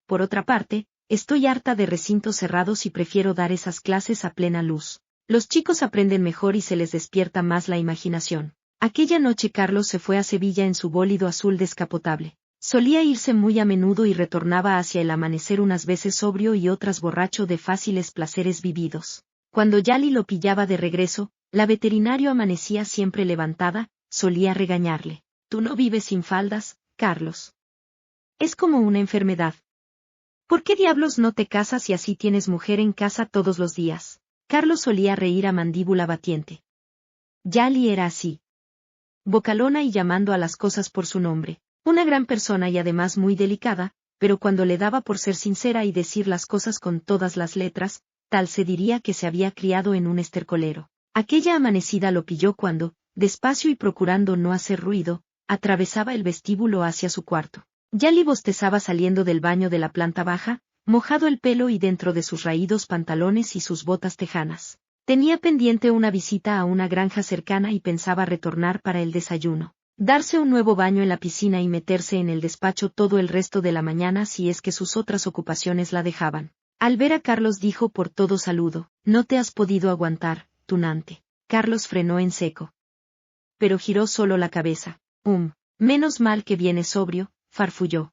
Por otra parte, estoy harta de recintos cerrados y prefiero dar esas clases a plena luz. Los chicos aprenden mejor y se les despierta más la imaginación. Aquella noche Carlos se fue a Sevilla en su bólido azul descapotable. Solía irse muy a menudo y retornaba hacia el amanecer unas veces sobrio y otras borracho de fáciles placeres vividos. Cuando Yali lo pillaba de regreso, la veterinario amanecía siempre levantada, solía regañarle. Tú no vives sin faldas, Carlos. Es como una enfermedad. ¿Por qué diablos no te casas y así tienes mujer en casa todos los días? Carlos solía reír a mandíbula batiente. Yali era así. Bocalona y llamando a las cosas por su nombre. Una gran persona y además muy delicada, pero cuando le daba por ser sincera y decir las cosas con todas las letras, tal se diría que se había criado en un estercolero. Aquella amanecida lo pilló cuando, despacio y procurando no hacer ruido, atravesaba el vestíbulo hacia su cuarto. Yali bostezaba saliendo del baño de la planta baja, mojado el pelo y dentro de sus raídos pantalones y sus botas tejanas. Tenía pendiente una visita a una granja cercana y pensaba retornar para el desayuno, darse un nuevo baño en la piscina y meterse en el despacho todo el resto de la mañana si es que sus otras ocupaciones la dejaban. Al ver a Carlos dijo por todo saludo, «No te has podido aguantar, tunante». Carlos frenó en seco. Pero giró solo la cabeza. Menos mal que vienes sobrio», farfulló.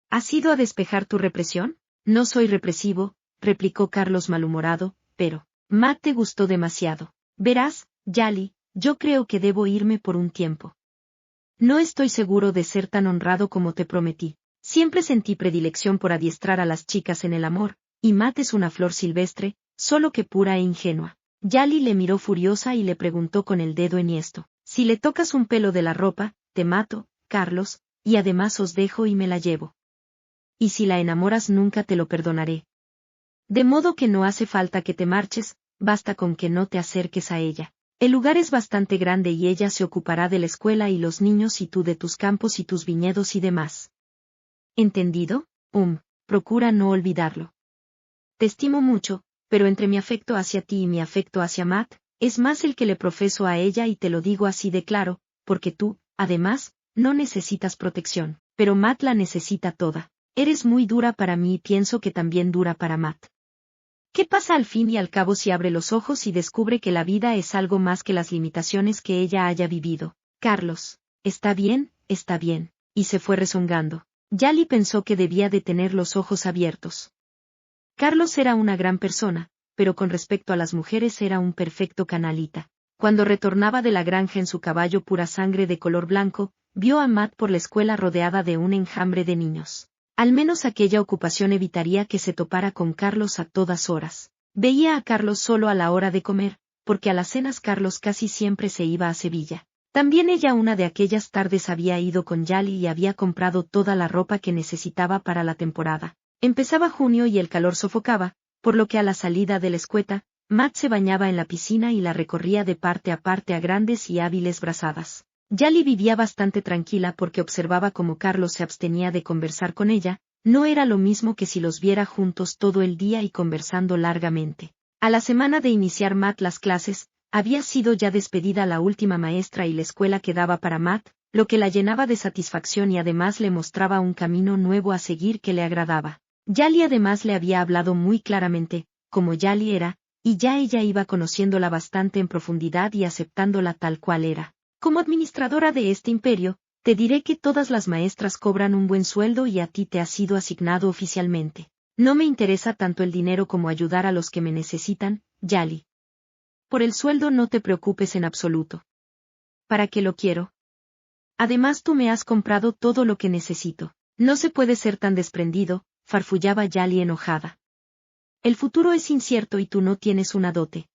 «¿Has ido a despejar tu represión?» «No soy represivo», replicó Carlos malhumorado, «pero Matt te gustó demasiado. Verás, Yali, yo creo que debo irme por un tiempo. No estoy seguro de ser tan honrado como te prometí. Siempre sentí predilección por adiestrar a las chicas en el amor, y Matt es una flor silvestre, solo que pura e ingenua». Yali le miró furiosa y le preguntó con el dedo enhiesto, «Si le tocas un pelo de la ropa, te mato, Carlos, y además os dejo y me la llevo. Y si la enamoras nunca te lo perdonaré. De modo que no hace falta que te marches, basta con que no te acerques a ella. El lugar es bastante grande y ella se ocupará de la escuela y los niños y tú de tus campos y tus viñedos y demás. ¿Entendido? Procura no olvidarlo. Te estimo mucho, pero entre mi afecto hacia ti y mi afecto hacia Matt, es más el que le profeso a ella y te lo digo así de claro, porque tú, además, no necesitas protección, pero Matt la necesita toda. Eres muy dura para mí y pienso que también dura para Matt. ¿Qué pasa al fin y al cabo si abre los ojos y descubre que la vida es algo más que las limitaciones que ella haya vivido? Carlos, está bien, y se fue rezongando. Yali pensó que debía de tener los ojos abiertos. Carlos era una gran persona, pero con respecto a las mujeres era un perfecto canalita. Cuando retornaba de la granja en su caballo pura sangre de color blanco, vio a Matt por la escuela rodeada de un enjambre de niños. Al menos aquella ocupación evitaría que se topara con Carlos a todas horas. Veía a Carlos solo a la hora de comer, porque a las cenas Carlos casi siempre se iba a Sevilla. También ella una de aquellas tardes había ido con Yali y había comprado toda la ropa que necesitaba para la temporada. Empezaba junio y el calor sofocaba, por lo que a la salida de la escueta, Matt se bañaba en la piscina y la recorría de parte a grandes y hábiles brazadas. Yali vivía bastante tranquila porque observaba cómo Carlos se abstenía de conversar con ella, no era lo mismo que si los viera juntos todo el día y conversando largamente. A la semana de iniciar Matt las clases, había sido ya despedida la última maestra y la escuela quedaba para Matt, lo que la llenaba de satisfacción y además le mostraba un camino nuevo a seguir que le agradaba. Yali además le había hablado muy claramente, como Yali era, y ya ella iba conociéndola bastante en profundidad y aceptándola tal cual era. Como administradora de este imperio, te diré que todas las maestras cobran un buen sueldo y a ti te ha sido asignado oficialmente. No me interesa tanto el dinero como ayudar a los que me necesitan, Yali. Por el sueldo no te preocupes en absoluto. ¿Para qué lo quiero? Además tú me has comprado todo lo que necesito. No se puede ser tan desprendido, farfullaba Yali enojada. El futuro es incierto y tú no tienes una dote.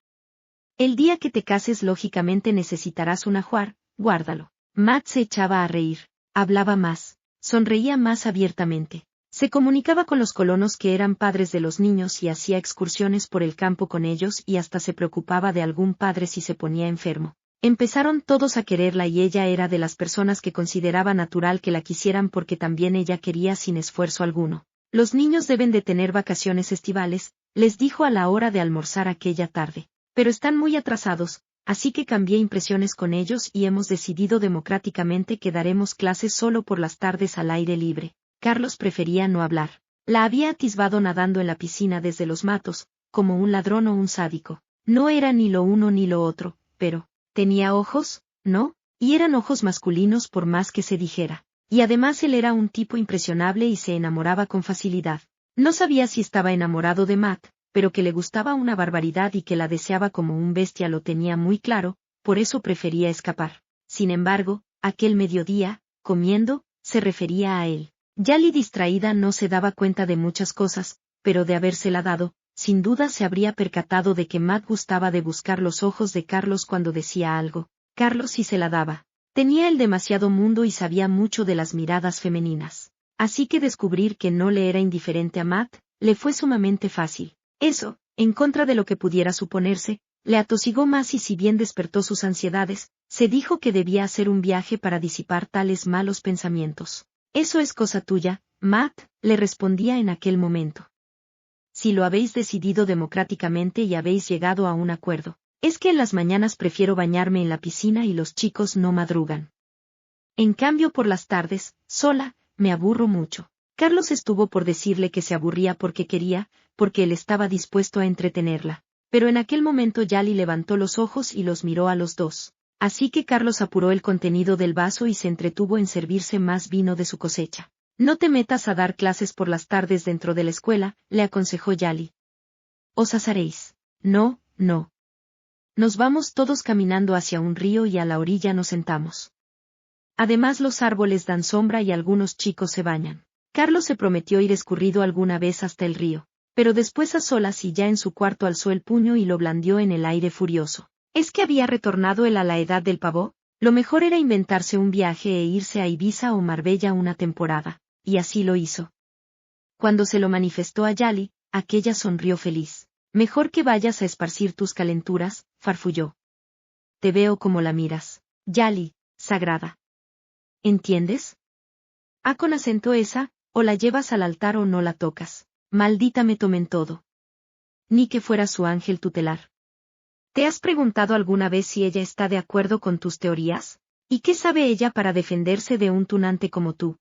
El día que te cases lógicamente necesitarás un ajuar, guárdalo. Matt se echaba a reír, hablaba más, sonreía más abiertamente. Se comunicaba con los colonos que eran padres de los niños y hacía excursiones por el campo con ellos y hasta se preocupaba de algún padre si se ponía enfermo. Empezaron todos a quererla y ella era de las personas que consideraba natural que la quisieran porque también ella quería sin esfuerzo alguno. Los niños deben de tener vacaciones estivales, les dijo a la hora de almorzar aquella tarde. Pero están muy atrasados, así que cambié impresiones con ellos y hemos decidido democráticamente que daremos clases solo por las tardes al aire libre. Carlos prefería no hablar. La había atisbado nadando en la piscina desde los matos, como un ladrón o un sádico. No era ni lo uno ni lo otro, pero, ¿tenía ojos? ¿No? Y eran ojos masculinos por más que se dijera. Y además él era un tipo impresionable y se enamoraba con facilidad. No sabía si estaba enamorado de Matt, pero que le gustaba una barbaridad y que la deseaba como un bestia lo tenía muy claro, por eso prefería escapar. Sin embargo, aquel mediodía, comiendo, se refería a él. Yali distraída no se daba cuenta de muchas cosas, pero de habérsela dado, sin duda se habría percatado de que Matt gustaba de buscar los ojos de Carlos cuando decía algo. Carlos sí se la daba. Tenía el demasiado mundo y sabía mucho de las miradas femeninas. Así que descubrir que no le era indiferente a Matt, le fue sumamente fácil. Eso, en contra de lo que pudiera suponerse, le atosigó más y si bien despertó sus ansiedades, Se dijo que debía hacer un viaje para disipar tales malos pensamientos. Eso es cosa tuya, Matt, le respondía en aquel momento. Si lo habéis decidido democráticamente y habéis llegado a un acuerdo. Es que en las mañanas prefiero bañarme en la piscina y los chicos no madrugan. En cambio por las tardes, sola, me aburro mucho. Carlos estuvo por decirle que se aburría porque quería, porque él estaba dispuesto a entretenerla. Pero en aquel momento Yali levantó los ojos y los miró a los dos. Así que Carlos apuró el contenido del vaso y se entretuvo en servirse más vino de su cosecha. No te metas a dar clases por las tardes dentro de la escuela, le aconsejó Yali. Os asaréis. No, no. Nos vamos todos caminando hacia un río y a la orilla nos sentamos. Además los árboles dan sombra y algunos chicos se bañan. Carlos se prometió ir escurrido alguna vez hasta el río, pero después a solas y ya en su cuarto alzó el puño y lo blandió en el aire furioso. ¿Es que había retornado él a la edad del pavó? Lo mejor era inventarse un viaje e irse a Ibiza o Marbella una temporada, y así lo hizo. Cuando se lo manifestó a Yali, aquella sonrió feliz. Mejor que vayas a esparcir tus calenturas, farfulló. Te veo como la miras. Yali, sagrada. ¿Entiendes? Con acento esa, o la llevas al altar o no la tocas. Maldita me tomen todo. Ni que fuera su ángel tutelar. ¿Te has preguntado alguna vez si ella está de acuerdo con tus teorías? ¿Y qué sabe ella para defenderse de un tunante como tú?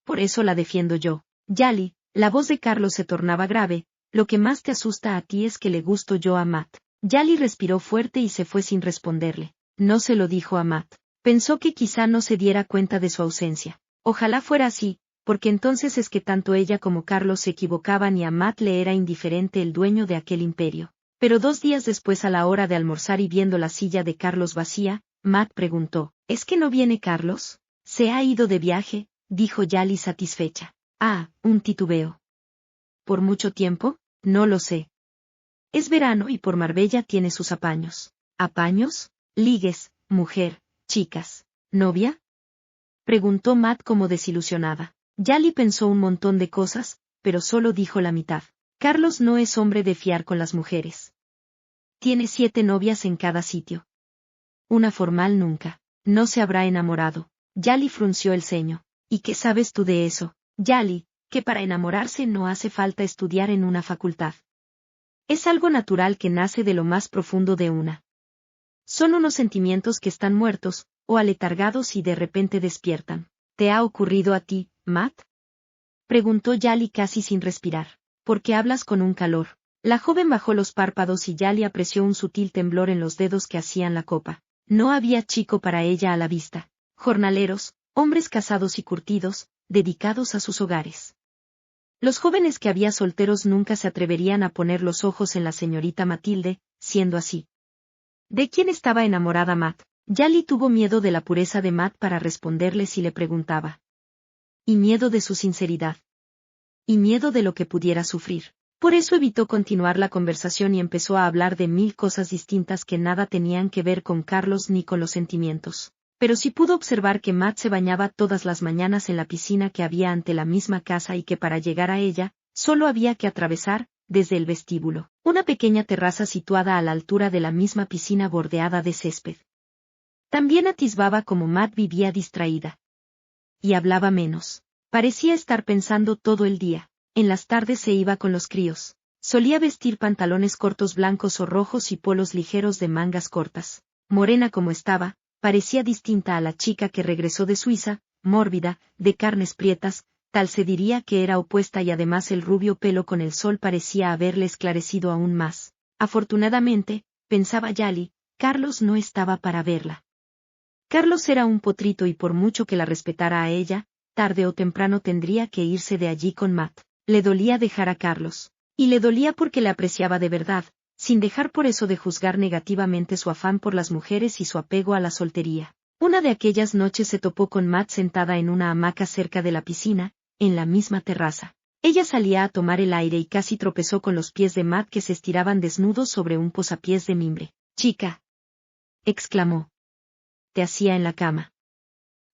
Por eso la defiendo yo. Yali, la voz de Carlos se tornaba grave. Lo que más te asusta a ti es que le gusto yo a Matt. Yali respiró fuerte y se fue sin responderle. No se lo dijo a Matt. Pensó que quizá no se diera cuenta de su ausencia. Ojalá fuera así, porque entonces es que tanto ella como Carlos se equivocaban y a Matt le era indiferente el dueño de aquel imperio. Pero 2 días después a la hora de almorzar y viendo la silla de Carlos vacía, Matt preguntó, ¿es que no viene Carlos? Se ha ido de viaje, dijo Yali satisfecha. Un titubeo. ¿Por mucho tiempo? No lo sé. Es verano y por Marbella tiene sus apaños. ¿Apaños? Ligues, mujer, chicas, ¿novia? Preguntó Matt como desilusionada. Yali pensó un montón de cosas, pero solo dijo la mitad. Carlos no es hombre de fiar con las mujeres. Tiene 7 novias en cada sitio. Una formal nunca. No se habrá enamorado. Yali frunció el ceño. ¿Y qué sabes tú de eso, Yali? Que para enamorarse no hace falta estudiar en una facultad. Es algo natural que nace de lo más profundo de una. Son unos sentimientos que están muertos, o aletargados y de repente despiertan. ¿Te ha ocurrido a ti, Matt? Preguntó Yali casi sin respirar. ¿Por qué hablas con un calor? La joven bajó los párpados y Yali apreció un sutil temblor en los dedos que hacían la copa. No había chico para ella a la vista. Jornaleros, hombres casados y curtidos, dedicados a sus hogares. Los jóvenes que había solteros nunca se atreverían a poner los ojos en la señorita Matilde, siendo así. ¿De quién estaba enamorada Matt? Yali tuvo miedo de la pureza de Matt para responderle si le preguntaba. Y miedo de su sinceridad. Y miedo de lo que pudiera sufrir. Por eso evitó continuar la conversación y empezó a hablar de 1000 cosas distintas que nada tenían que ver con Carlos ni con los sentimientos. Pero sí pudo observar que Matt se bañaba todas las mañanas en la piscina que había ante la misma casa y que para llegar a ella, solo había que atravesar, desde el vestíbulo, una pequeña terraza situada a la altura de la misma piscina bordeada de césped. También atisbaba como Matt vivía distraída. Y hablaba menos. Parecía estar pensando todo el día. En las tardes se iba con los críos. Solía vestir pantalones cortos blancos o rojos y polos ligeros de mangas cortas. Morena como estaba, parecía distinta a la chica que regresó de Suiza, mórbida, de carnes prietas, tal se diría que era opuesta y además el rubio pelo con el sol parecía haberle esclarecido aún más. Afortunadamente, pensaba Yali, Carlos no estaba para verla. Carlos era un potrito y por mucho que la respetara a ella, tarde o temprano tendría que irse de allí con Matt. Le dolía dejar a Carlos. Y le dolía porque le apreciaba de verdad, sin dejar por eso de juzgar negativamente su afán por las mujeres y su apego a la soltería. Una de aquellas noches se topó con Matt sentada en una hamaca cerca de la piscina, en la misma terraza. Ella salía a tomar el aire y casi tropezó con los pies de Matt que se estiraban desnudos sobre un posapiés de mimbre. «Chica», exclamó. «Te hacía en la cama».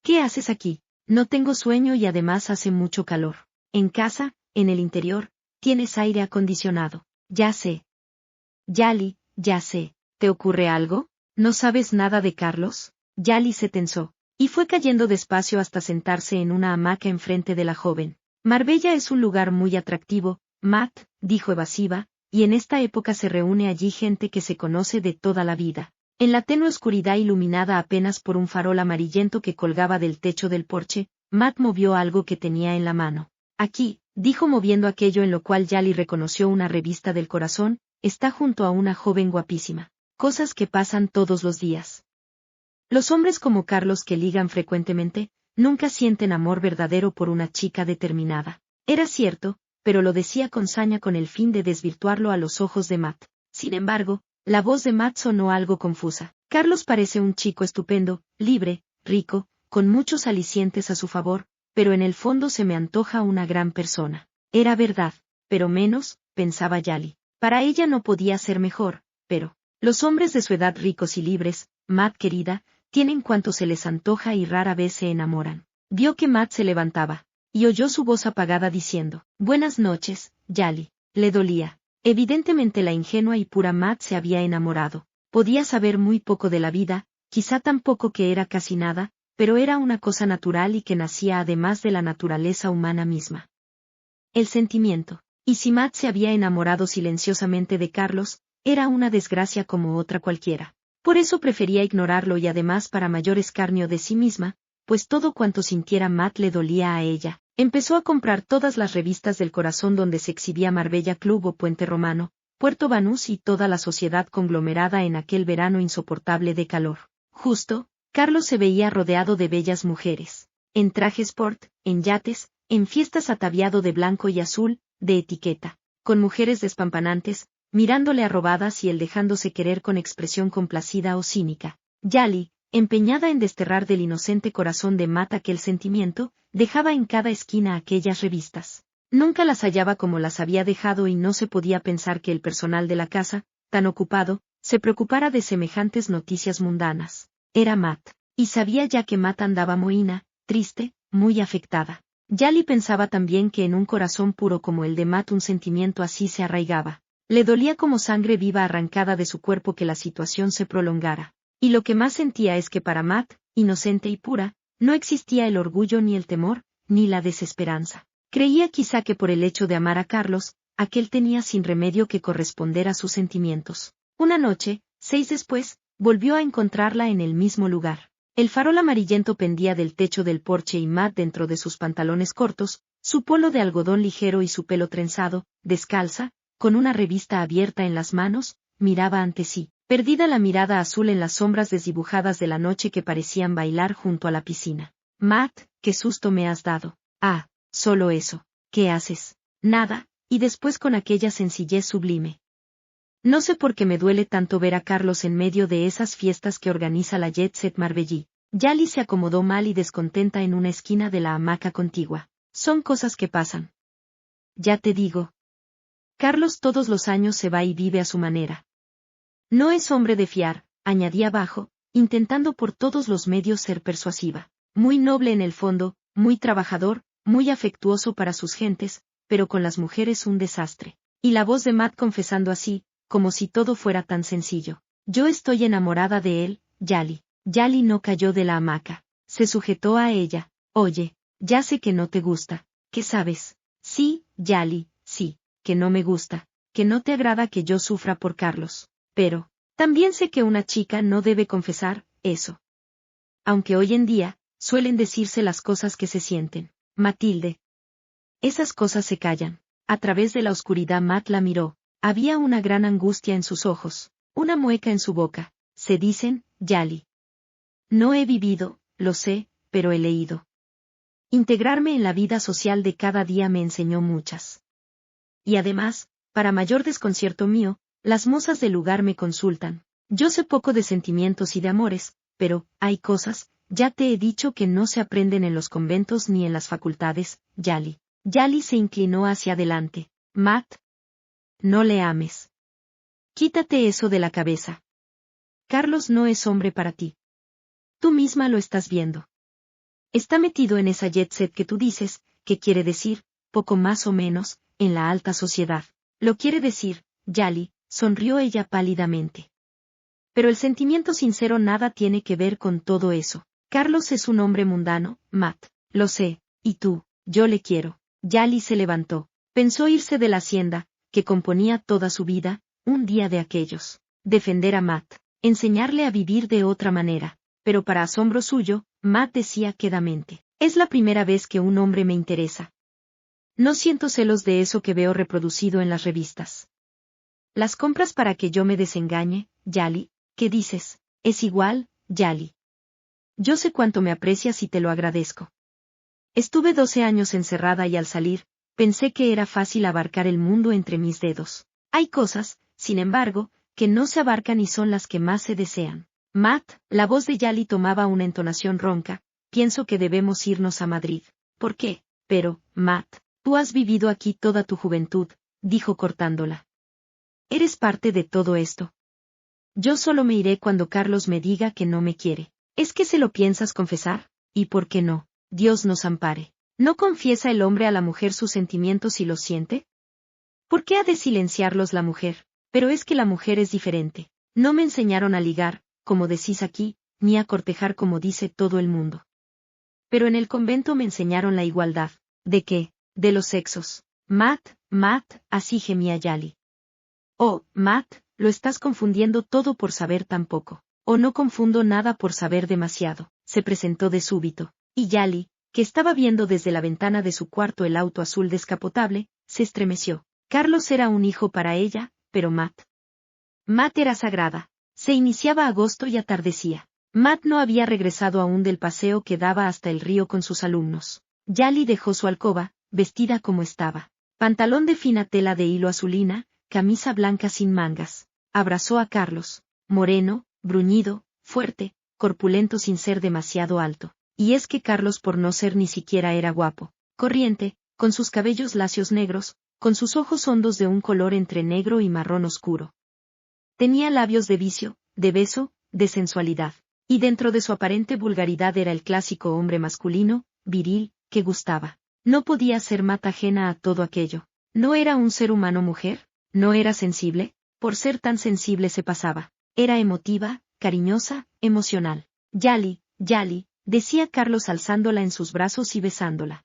«¿Qué haces aquí?» «No tengo sueño y además hace mucho calor». «En casa, en el interior, tienes aire acondicionado». «Ya sé». «Yali, ya sé. ¿Te ocurre algo?» ¿No sabes nada de Carlos? Yali se tensó, y fue cayendo despacio hasta sentarse en una hamaca enfrente de la joven. Marbella es un lugar muy atractivo, Matt, dijo evasiva, y en esta época se reúne allí gente que se conoce de toda la vida. En la tenue oscuridad iluminada apenas por un farol amarillento que colgaba del techo del porche, Matt movió algo que tenía en la mano. Aquí, dijo moviendo aquello en lo cual Yali reconoció una revista del corazón, está junto a una joven guapísima. Cosas que pasan todos los días. Los hombres como Carlos que ligan frecuentemente, nunca sienten amor verdadero por una chica determinada. Era cierto, pero lo decía con saña con el fin de desvirtuarlo a los ojos de Matt. Sin embargo, la voz de Matt sonó algo confusa. Carlos parece un chico estupendo, libre, rico, con muchos alicientes a su favor, pero en el fondo se me antoja una gran persona. Era verdad, pero menos, pensaba Yali. Para ella no podía ser mejor, pero los hombres de su edad ricos y libres, Matt querida, tienen cuanto se les antoja y rara vez se enamoran. Vio que Matt se levantaba, y oyó su voz apagada diciendo, «Buenas noches, Yali». Le dolía. Evidentemente la ingenua y pura Matt se había enamorado. Podía saber muy poco de la vida, quizá tan poco que era casi nada, pero era una cosa natural y que nacía además de la naturaleza humana misma. El sentimiento. Y si Matt se había enamorado silenciosamente de Carlos, era una desgracia como otra cualquiera. Por eso prefería ignorarlo y además para mayor escarnio de sí misma, pues todo cuanto sintiera Matt le dolía a ella. Empezó a comprar todas las revistas del corazón donde se exhibía Marbella Club o Puente Romano, Puerto Banús y toda la sociedad conglomerada en aquel verano insoportable de calor. Justo, Carlos se veía rodeado de bellas mujeres. En traje sport, en yates, en fiestas ataviado de blanco y azul, de etiqueta, con mujeres despampanantes, mirándole arrobadas y él dejándose querer con expresión complacida o cínica. Yali, empeñada en desterrar del inocente corazón de Matt aquel sentimiento, dejaba en cada esquina aquellas revistas. Nunca las hallaba como las había dejado y no se podía pensar que el personal de la casa, tan ocupado, se preocupara de semejantes noticias mundanas. Era Matt, y sabía ya que Matt andaba mohina, triste, muy afectada. Yali pensaba también que en un corazón puro como el de Matt un sentimiento así se arraigaba. Le dolía como sangre viva arrancada de su cuerpo que la situación se prolongara. Y lo que más sentía es que para Matt, inocente y pura, no existía el orgullo ni el temor, ni la desesperanza. Creía quizá que por el hecho de amar a Carlos, aquel tenía sin remedio que corresponder a sus sentimientos. Una noche, 6 después, volvió a encontrarla en el mismo lugar. El farol amarillento pendía del techo del porche y Matt dentro de sus pantalones cortos, su polo de algodón ligero y su pelo trenzado, descalza, con una revista abierta en las manos, miraba ante sí, perdida la mirada azul en las sombras desdibujadas de la noche que parecían bailar junto a la piscina. Matt, qué susto me has dado. Ah, solo eso. ¿Qué haces? Nada, y después con aquella sencillez sublime. No sé por qué me duele tanto ver a Carlos en medio de esas fiestas que organiza la Jet Set Marbellí. Yali se acomodó mal y descontenta en una esquina de la hamaca contigua. Son cosas que pasan. Ya te digo. Carlos todos los años se va y vive a su manera. No es hombre de fiar, añadía abajo, intentando por todos los medios ser persuasiva. Muy noble en el fondo, muy trabajador, muy afectuoso para sus gentes, pero con las mujeres un desastre. Y la voz de Matt confesando así, como si todo fuera tan sencillo. Yo estoy enamorada de él, Yali. Yali no cayó de la hamaca. Se sujetó a ella. Oye, ya sé que no te gusta. ¿Qué sabes? Sí, Yali, sí, que no me gusta, que no te agrada que yo sufra por Carlos. Pero, también sé que una chica no debe confesar eso. Aunque hoy en día, suelen decirse las cosas que se sienten. Matilde. Esas cosas se callan. A través de la oscuridad Matt la miró. Había una gran angustia en sus ojos, una mueca en su boca. Se dicen, Yali. No he vivido, lo sé, pero he leído. Integrarme en la vida social de cada día me enseñó muchas. Y además, para mayor desconcierto mío, las mozas del lugar me consultan. Yo sé poco de sentimientos y de amores, pero, hay cosas, ya te he dicho que no se aprenden en los conventos ni en las facultades, Yali. Yali se inclinó hacia adelante. Matt. No le ames. Quítate eso de la cabeza. Carlos no es hombre para ti. Tú misma lo estás viendo. Está metido en esa jet set que tú dices, que quiere decir, poco más o menos, en la alta sociedad. Lo quiere decir, Yali, sonrió ella pálidamente. Pero el sentimiento sincero nada tiene que ver con todo eso. Carlos es un hombre mundano, Matt. Lo sé, y tú, yo le quiero. Yali se levantó. Pensó irse de la hacienda, que componía toda su vida, un día de aquellos. Defender a Matt. Enseñarle a vivir de otra manera. Pero para asombro suyo, Matt decía quedamente. Es la primera vez que un hombre me interesa. No siento celos de eso que veo reproducido en las revistas. Las compras para que yo me desengañe, Yali, ¿qué dices? Es igual, Yali. Yo sé cuánto me aprecias y te lo agradezco. Estuve 12 años encerrada y al salir, pensé que era fácil abarcar el mundo entre mis dedos. Hay cosas, sin embargo, que no se abarcan y son las que más se desean. Matt, la voz de Yali tomaba una entonación ronca, pienso que debemos irnos a Madrid. ¿Por qué? Pero, Matt, tú has vivido aquí toda tu juventud, dijo cortándola. ¿Eres parte de todo esto? Yo solo me iré cuando Carlos me diga que no me quiere. ¿Es que se lo piensas confesar? ¿Y por qué no? Dios nos ampare. ¿No confiesa el hombre a la mujer sus sentimientos si los siente? ¿Por qué ha de silenciarlos la mujer? Pero es que la mujer es diferente. No me enseñaron a ligar, como decís aquí, ni a cortejar como dice todo el mundo. Pero en el convento me enseñaron la igualdad. ¿De qué? De los sexos. Matt, así gemía Yali. Oh, Matt, lo estás confundiendo todo por saber tan poco. O no confundo nada por saber demasiado. Se presentó de súbito. Y Yali, que estaba viendo desde la ventana de su cuarto el auto azul descapotable, se estremeció. Carlos era un hijo para ella, pero Matt era sagrada. Se iniciaba agosto y atardecía. Matt no había regresado aún del paseo que daba hasta el río con sus alumnos. Yali dejó su alcoba, vestida como estaba. Pantalón de fina tela de hilo azulina, camisa blanca sin mangas. Abrazó a Carlos, moreno, bruñido, fuerte, corpulento sin ser demasiado alto. Y es que Carlos por no ser ni siquiera era guapo, corriente, con sus cabellos lacios negros, con sus ojos hondos de un color entre negro y marrón oscuro. Tenía labios de vicio, de beso, de sensualidad. Y dentro de su aparente vulgaridad era el clásico hombre masculino, viril, que gustaba. No podía ser Matt ajena a todo aquello. ¿No era un ser humano mujer? ¿No era sensible? Por ser tan sensible se pasaba. Era emotiva, cariñosa, emocional. Yali, decía Carlos alzándola en sus brazos y besándola.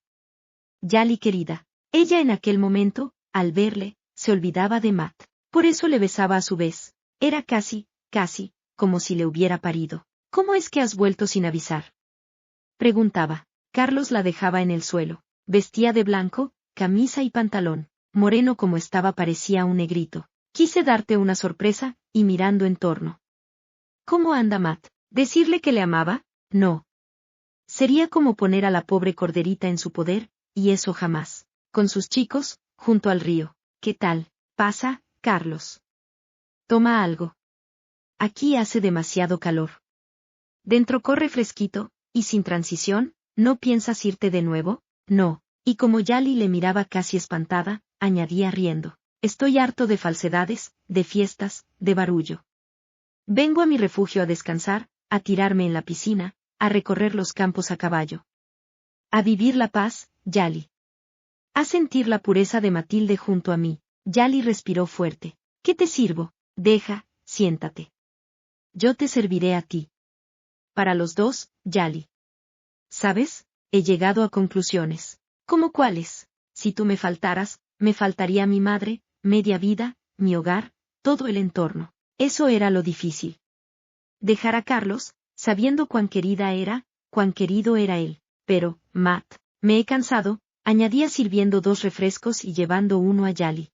Yali querida. Ella en aquel momento, al verle, se olvidaba de Matt. Por eso le besaba a su vez. Era casi, como si le hubiera parido. ¿Cómo es que has vuelto sin avisar? Preguntaba. Carlos la dejaba en el suelo. Vestía de blanco, camisa y pantalón. Moreno como estaba parecía un negrito. Quise darte una sorpresa, y mirando en torno. ¿Cómo anda Matt? ¿Decirle que le amaba? No. Sería como poner a la pobre corderita en su poder, y eso jamás. Con sus chicos, junto al río. ¿Qué tal? Pasa, Carlos. Toma algo. Aquí hace demasiado calor. Dentro corre fresquito, y sin transición, ¿no piensas irte de nuevo? No. Y como Yali le miraba casi espantada, añadía riendo. Estoy harto de falsedades, de fiestas, de barullo. Vengo a mi refugio a descansar, a tirarme en la piscina, a recorrer los campos a caballo. A vivir la paz, Yali. A sentir la pureza de Matilde junto a mí. Yali respiró fuerte. ¿Qué te sirvo? Deja, siéntate. Yo te serviré a ti. Para los dos, Yali. ¿Sabes? He llegado a conclusiones. ¿Cómo cuáles? Si tú me faltaras, me faltaría mi madre, media vida, mi hogar, todo el entorno. Eso era lo difícil. Dejar a Carlos, sabiendo cuán querida era, cuán querido era él. Pero, Matt, me he cansado, añadía sirviendo 2 refrescos y llevando uno a Yali.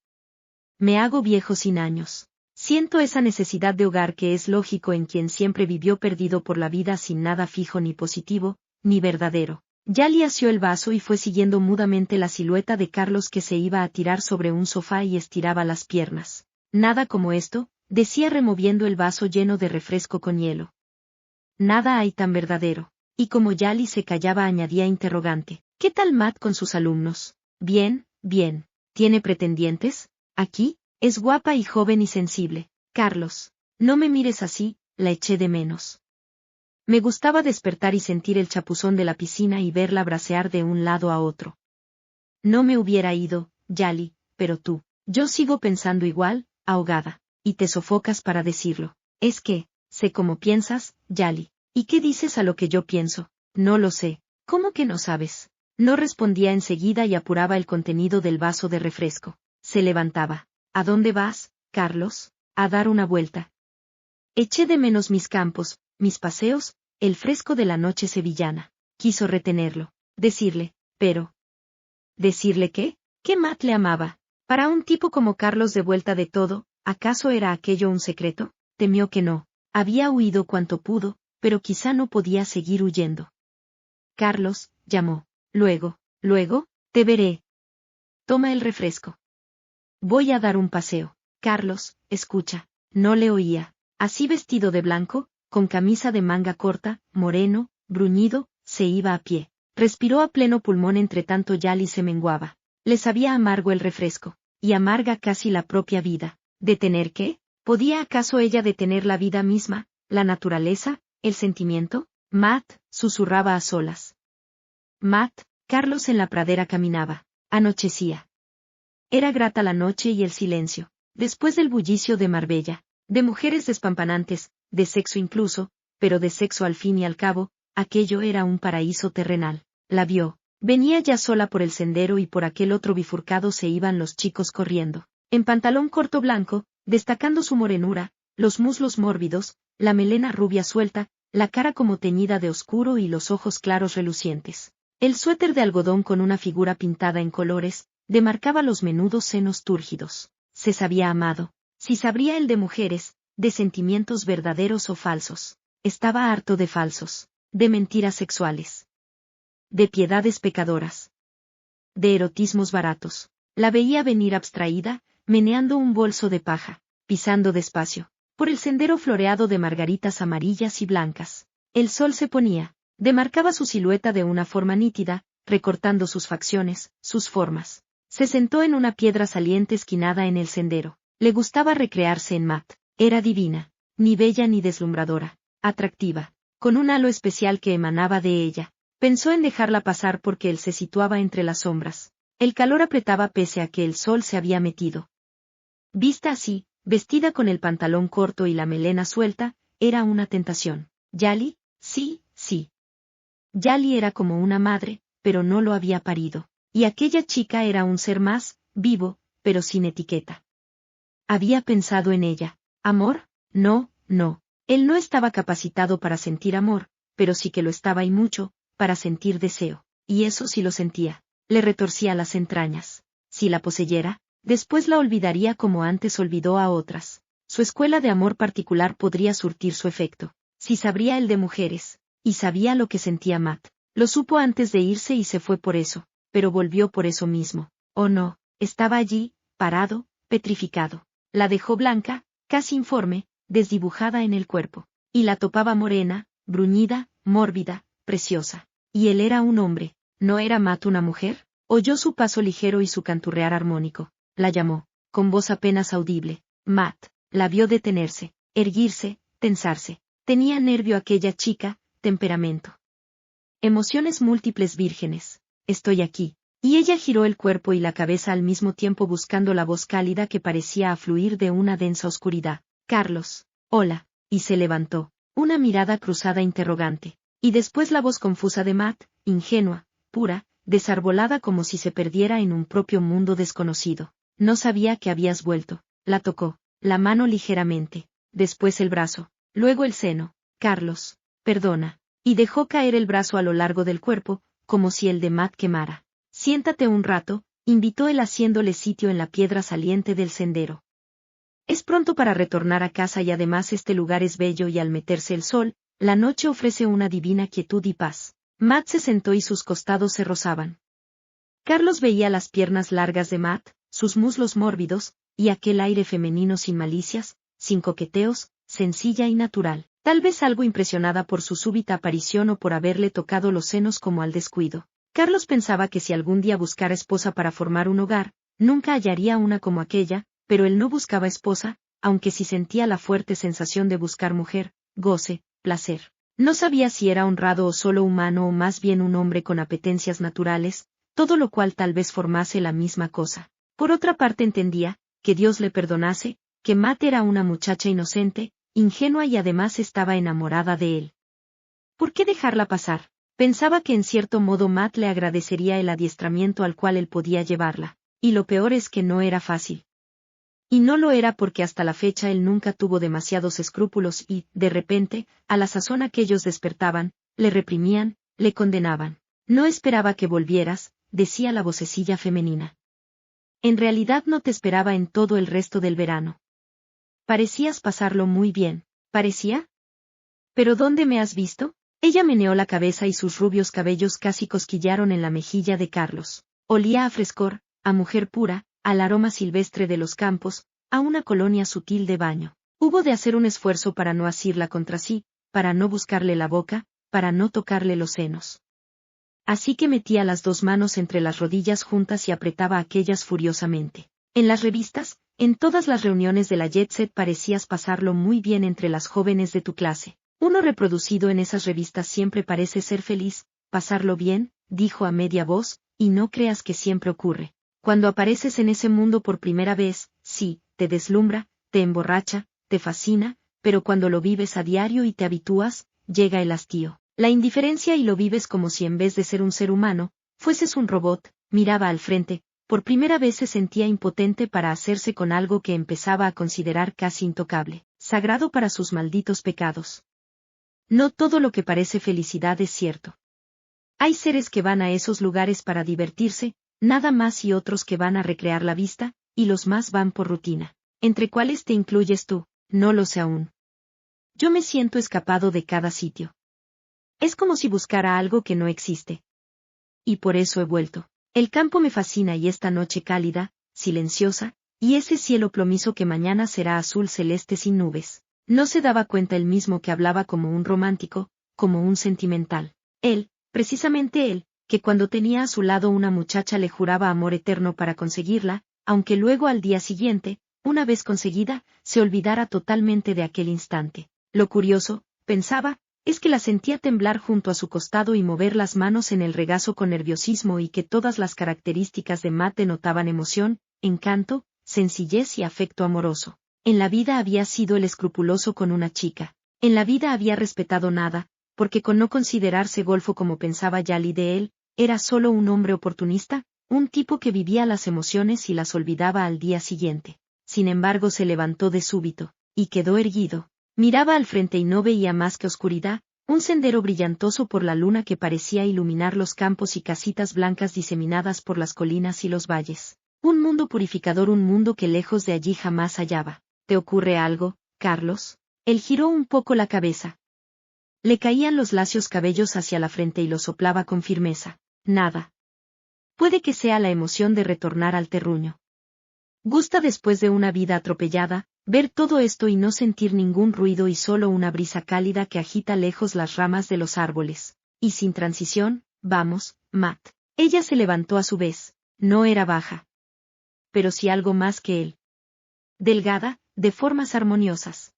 Me hago viejo sin años. Siento esa necesidad de hogar que es lógico en quien siempre vivió perdido por la vida sin nada fijo ni positivo, ni verdadero. Yali asió el vaso y fue siguiendo mudamente la silueta de Carlos que se iba a tirar sobre un sofá y estiraba las piernas. Nada como esto, decía removiendo el vaso lleno de refresco con hielo. Nada hay tan verdadero. Y como Yali se callaba añadía interrogante. ¿Qué tal Matt con sus alumnos? Bien. ¿Tiene pretendientes? ¿Aquí? Es guapa y joven y sensible. Carlos, no me mires así, la eché de menos. Me gustaba despertar y sentir el chapuzón de la piscina y verla bracear de un lado a otro. No me hubiera ido, Yali, pero tú. Yo sigo pensando igual, ahogada. Y te sofocas para decirlo. Es que, Sé cómo piensas, Yali. ¿Y qué dices a lo que yo pienso? No lo sé. ¿Cómo que no sabes? No respondía enseguida y apuraba el contenido del vaso de refresco. Se levantaba. ¿A dónde vas, Carlos? A dar una vuelta. Eché de menos mis campos, mis paseos, el fresco de la noche sevillana. Quiso retenerlo. Decirle, pero... ¿Decirle qué? Que Matt le amaba. Para un tipo como Carlos de vuelta de todo, ¿acaso era aquello un secreto? Temió que no. Había huido cuanto pudo, pero quizá no podía seguir huyendo. Carlos, llamó. Luego, te veré. Toma el refresco. Voy a dar un paseo. Carlos, escucha. No le oía. Así vestido de blanco, con camisa de manga corta, moreno, bruñido, se iba a pie. Respiró a pleno pulmón entre tanto Yali se menguaba. Le sabía amargo el refresco, y amarga casi la propia vida. ¿Detener qué? ¿Podía acaso ella detener la vida misma, la naturaleza, el sentimiento? Matt, susurraba a solas. Matt, Carlos en la pradera caminaba. Anochecía. Era grata la noche y el silencio. Después del bullicio de Marbella, de mujeres despampanantes, de sexo incluso, pero de sexo al fin y al cabo, aquello era un paraíso terrenal. La vio. Venía ya sola por el sendero y por aquel otro bifurcado se iban los chicos corriendo. En pantalón corto blanco, destacando su morenura, los muslos mórbidos, la melena rubia suelta, la cara como teñida de oscuro y los ojos claros relucientes. El suéter de algodón con una figura pintada en colores, demarcaba los menudos senos túrgidos. Se sabía amado. Si sabría el de mujeres, de sentimientos verdaderos o falsos. Estaba harto de falsos, de mentiras sexuales, de piedades pecadoras, de erotismos baratos. La veía venir abstraída, meneando un bolso de paja, pisando despacio, por el sendero floreado de margaritas amarillas y blancas. El sol se ponía, demarcaba su silueta de una forma nítida, recortando sus facciones, sus formas. Se sentó en una piedra saliente esquinada en el sendero. Le gustaba recrearse en Matt. Era divina, ni bella ni deslumbradora, atractiva, con un halo especial que emanaba de ella. Pensó en dejarla pasar porque él se situaba entre las sombras. El calor apretaba pese a que el sol se había metido. Vista así, vestida con el pantalón corto y la melena suelta, era una tentación. ¿Yali? Sí. Yali era como una madre, pero no lo había parido. Y aquella chica era un ser más, vivo, pero sin etiqueta. Había pensado en ella. ¿Amor? No. Él no estaba capacitado para sentir amor, pero sí que lo estaba y mucho, para sentir deseo. Y eso sí lo sentía. Le retorcía las entrañas. Si la poseyera, después la olvidaría como antes olvidó a otras. Su escuela de amor particular podría surtir su efecto. Si sabría el de mujeres. Y sabía lo que sentía Matt. Lo supo antes de irse y se fue por eso. Pero volvió por eso mismo. Oh no, estaba allí, parado, petrificado. La dejó blanca, casi informe, desdibujada en el cuerpo. Y la topaba morena, bruñida, mórbida, preciosa. Y él era un hombre. ¿No era Matt una mujer? Oyó su paso ligero y su canturrear armónico. La llamó, con voz apenas audible. Matt. La vio detenerse, erguirse, tensarse. Tenía nervio aquella chica, temperamento. Emociones múltiples vírgenes. Estoy aquí. Y ella giró el cuerpo y la cabeza al mismo tiempo buscando la voz cálida que parecía afluir de una densa oscuridad. Carlos. Hola. Y se levantó. Una mirada cruzada interrogante. Y después la voz confusa de Matt, ingenua, pura, desarbolada como si se perdiera en un propio mundo desconocido. No sabía que habías vuelto. La tocó, la mano ligeramente, después el brazo, luego el seno. Carlos. Perdona. Y dejó caer el brazo a lo largo del cuerpo, como si el de Matt quemara. Siéntate un rato, invitó él haciéndole sitio en la piedra saliente del sendero. Es pronto para retornar a casa y además este lugar es bello y al meterse el sol, la noche ofrece una divina quietud y paz. Matt se sentó y sus costados se rozaban. Carlos veía las piernas largas de Matt, sus muslos mórbidos, y aquel aire femenino sin malicias, sin coqueteos, sencilla y natural. Tal vez algo impresionada por su súbita aparición o por haberle tocado los senos como al descuido. Carlos pensaba que si algún día buscara esposa para formar un hogar, nunca hallaría una como aquella, pero él no buscaba esposa, aunque sí sentía la fuerte sensación de buscar mujer, goce, placer. No sabía si era honrado o solo humano o más bien un hombre con apetencias naturales, todo lo cual tal vez formase la misma cosa. Por otra parte entendía, que Dios le perdonase, que Matt era una muchacha inocente, ingenua y además estaba enamorada de él. ¿Por qué dejarla pasar? Pensaba que en cierto modo Matt le agradecería el adiestramiento al cual él podía llevarla, y lo peor es que no era fácil. Y no lo era porque hasta la fecha él nunca tuvo demasiados escrúpulos y, de repente, a la sazón aquellos despertaban, le reprimían, le condenaban. No esperaba que volvieras, decía la vocecilla femenina. En realidad no te esperaba en todo el resto del verano. Parecías pasarlo muy bien. ¿Parecía? ¿Pero dónde me has visto? Ella meneó la cabeza y sus rubios cabellos casi cosquillaron en la mejilla de Carlos. Olía a frescor, a mujer pura, al aroma silvestre de los campos, a una colonia sutil de baño. Hubo de hacer un esfuerzo para no asirla contra sí, para no buscarle la boca, para no tocarle los senos. Así que metía las dos manos entre las rodillas juntas y apretaba aquellas furiosamente. En las revistas, en todas las reuniones de la Jet Set parecías pasarlo muy bien entre las jóvenes de tu clase. Uno reproducido en esas revistas siempre parece ser feliz, pasarlo bien, dijo a media voz, y no creas que siempre ocurre. Cuando apareces en ese mundo por primera vez, sí, te deslumbra, te emborracha, te fascina, pero cuando lo vives a diario y te habitúas, llega el hastío, la indiferencia y lo vives como si en vez de ser un ser humano, fueses un robot. Miraba al frente, por primera vez se sentía impotente para hacerse con algo que empezaba a considerar casi intocable, sagrado para sus malditos pecados. No todo lo que parece felicidad es cierto. Hay seres que van a esos lugares para divertirse, nada más y otros que van a recrear la vista, y los más van por rutina. ¿Entre cuáles te incluyes tú? No lo sé aún. Yo me siento escapado de cada sitio. Es como si buscara algo que no existe. Y por eso he vuelto. El campo me fascina y esta noche cálida, silenciosa, y ese cielo plomizo que mañana será azul celeste sin nubes. No se daba cuenta él mismo que hablaba como un romántico, como un sentimental. Él, precisamente él, que cuando tenía a su lado una muchacha le juraba amor eterno para conseguirla, aunque luego al día siguiente, una vez conseguida, se olvidara totalmente de aquel instante. Lo curioso, pensaba, es que la sentía temblar junto a su costado y mover las manos en el regazo con nerviosismo y que todas las características de Matt denotaban emoción, encanto, sencillez y afecto amoroso. En la vida había sido el escrupuloso con una chica. En la vida había respetado nada, porque con no considerarse golfo como pensaba Yali de él, era solo un hombre oportunista, un tipo que vivía las emociones y las olvidaba al día siguiente. Sin embargo se levantó de súbito, y quedó erguido. Miraba al frente y no veía más que oscuridad, un sendero brillantoso por la luna que parecía iluminar los campos y casitas blancas diseminadas por las colinas y los valles. Un mundo purificador, un mundo que lejos de allí jamás hallaba. ¿Te ocurre algo, Carlos? Él giró un poco la cabeza. Le caían los lacios cabellos hacia la frente y lo soplaba con firmeza. Nada. Puede que sea la emoción de retornar al terruño. Gusta después de una vida atropellada, ver todo esto y no sentir ningún ruido y solo una brisa cálida que agita lejos las ramas de los árboles. Y sin transición, vamos, Matt. Ella se levantó a su vez. No era baja. Pero sí algo más que él. Delgada, de formas armoniosas.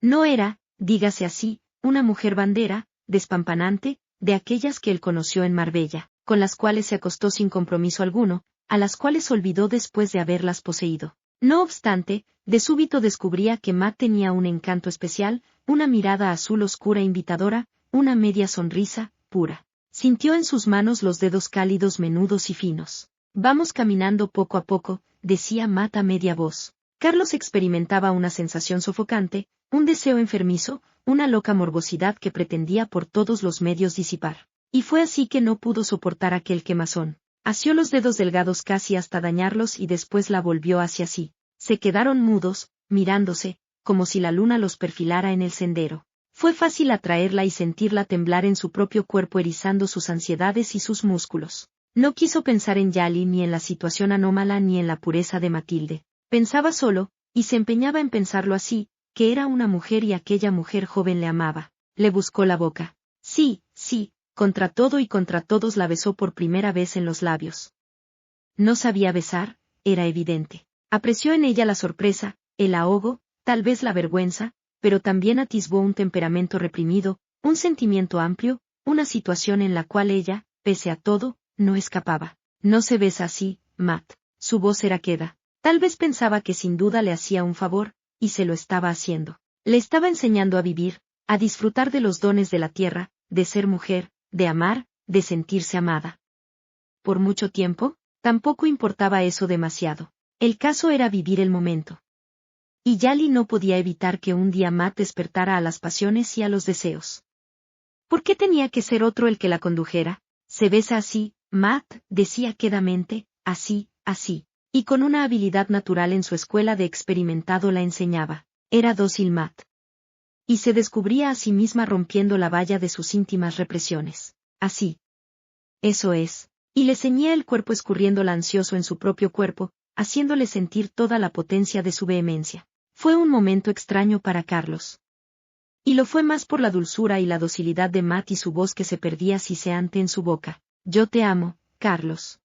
No era, dígase así, una mujer bandera, despampanante, de aquellas que él conoció en Marbella, con las cuales se acostó sin compromiso alguno, a las cuales olvidó después de haberlas poseído. No obstante, de súbito descubría que Matt tenía un encanto especial, una mirada azul oscura invitadora, una media sonrisa, pura. Sintió en sus manos los dedos cálidos, menudos y finos. Vamos caminando poco a poco, decía Matt a media voz. Carlos experimentaba una sensación sofocante, un deseo enfermizo, una loca morbosidad que pretendía por todos los medios disipar. Y fue así que no pudo soportar aquel quemazón. Asió los dedos delgados casi hasta dañarlos y después la volvió hacia sí. Se quedaron mudos, mirándose, como si la luna los perfilara en el sendero. Fue fácil atraerla y sentirla temblar en su propio cuerpo erizando sus ansiedades y sus músculos. No quiso pensar en Yali ni en la situación anómala ni en la pureza de Matilde. Pensaba solo, y se empeñaba en pensarlo así, que era una mujer y aquella mujer joven le amaba. Le buscó la boca. Sí, sí, contra todo y contra todos la besó por primera vez en los labios. No sabía besar, era evidente. Apreció en ella la sorpresa, el ahogo, tal vez la vergüenza, pero también atisbó un temperamento reprimido, un sentimiento amplio, una situación en la cual ella, pese a todo, no escapaba. No se besa así, Matt. Su voz era queda. Tal vez pensaba que sin duda le hacía un favor, y se lo estaba haciendo. Le estaba enseñando a vivir, a disfrutar de los dones de la tierra, de ser mujer, de amar, de sentirse amada. Por mucho tiempo, tampoco importaba eso demasiado. El caso era vivir el momento. Y Yali no podía evitar que un día Matt despertara a las pasiones y a los deseos. ¿Por qué tenía que ser otro el que la condujera? Se besa así, Matt, decía quedamente, así, así. Y con una habilidad natural en su escuela de experimentado la enseñaba. Era dócil Matt. Y se descubría a sí misma rompiendo la valla de sus íntimas represiones. Así. Eso es. Y le ceñía el cuerpo escurriéndola ansioso en su propio cuerpo, haciéndole sentir toda la potencia de su vehemencia. Fue un momento extraño para Carlos. Y lo fue más por la dulzura y la docilidad de Matt y su voz que se perdía siseante en su boca. Yo te amo, Carlos.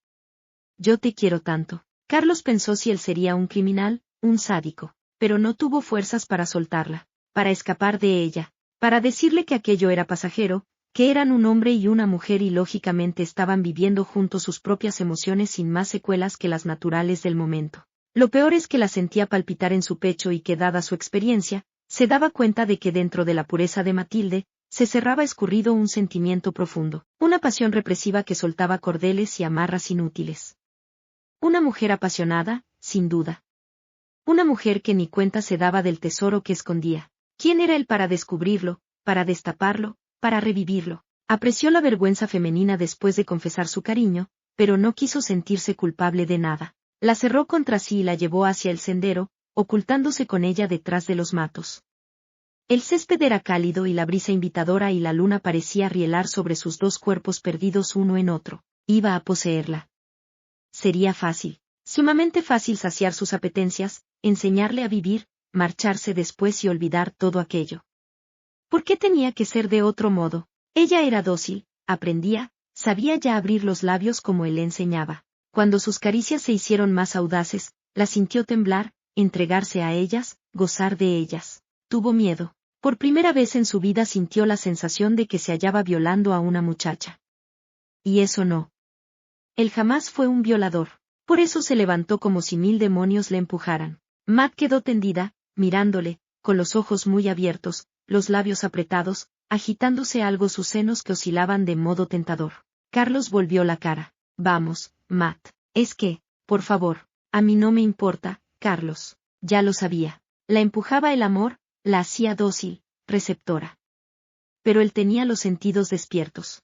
Yo te quiero tanto. Carlos pensó si él sería un criminal, un sádico, pero no tuvo fuerzas para soltarla, para escapar de ella, para decirle que aquello era pasajero, que eran un hombre y una mujer y lógicamente estaban viviendo juntos sus propias emociones sin más secuelas que las naturales del momento. Lo peor es que la sentía palpitar en su pecho y que, dada su experiencia, se daba cuenta de que dentro de la pureza de Matilde, se cerraba escurrido un sentimiento profundo, una pasión represiva que soltaba cordeles y amarras inútiles. Una mujer apasionada, sin duda. Una mujer que ni cuenta se daba del tesoro que escondía. ¿Quién era él para descubrirlo, para destaparlo, para revivirlo? Apreció la vergüenza femenina después de confesar su cariño, pero no quiso sentirse culpable de nada. La cerró contra sí y la llevó hacia el sendero, ocultándose con ella detrás de los matos. El césped era cálido y la brisa invitadora y la luna parecía rielar sobre sus dos cuerpos perdidos uno en otro. Iba a poseerla. Sería fácil, sumamente fácil saciar sus apetencias, enseñarle a vivir, marcharse después y olvidar todo aquello. ¿Por qué tenía que ser de otro modo? Ella era dócil, aprendía, sabía ya abrir los labios como él le enseñaba. Cuando sus caricias se hicieron más audaces, la sintió temblar, entregarse a ellas, gozar de ellas. Tuvo miedo. Por primera vez en su vida sintió la sensación de que se hallaba violando a una muchacha. Y eso no. Él jamás fue un violador. Por eso se levantó como si 1000 demonios le empujaran. Matt quedó tendida, mirándole, con los ojos muy abiertos, los labios apretados, agitándose algo sus senos que oscilaban de modo tentador. Carlos volvió la cara. Vamos, Matt. Es que, por favor, a mí no me importa, Carlos. Ya lo sabía. La empujaba el amor, la hacía dócil, receptora. Pero él tenía los sentidos despiertos.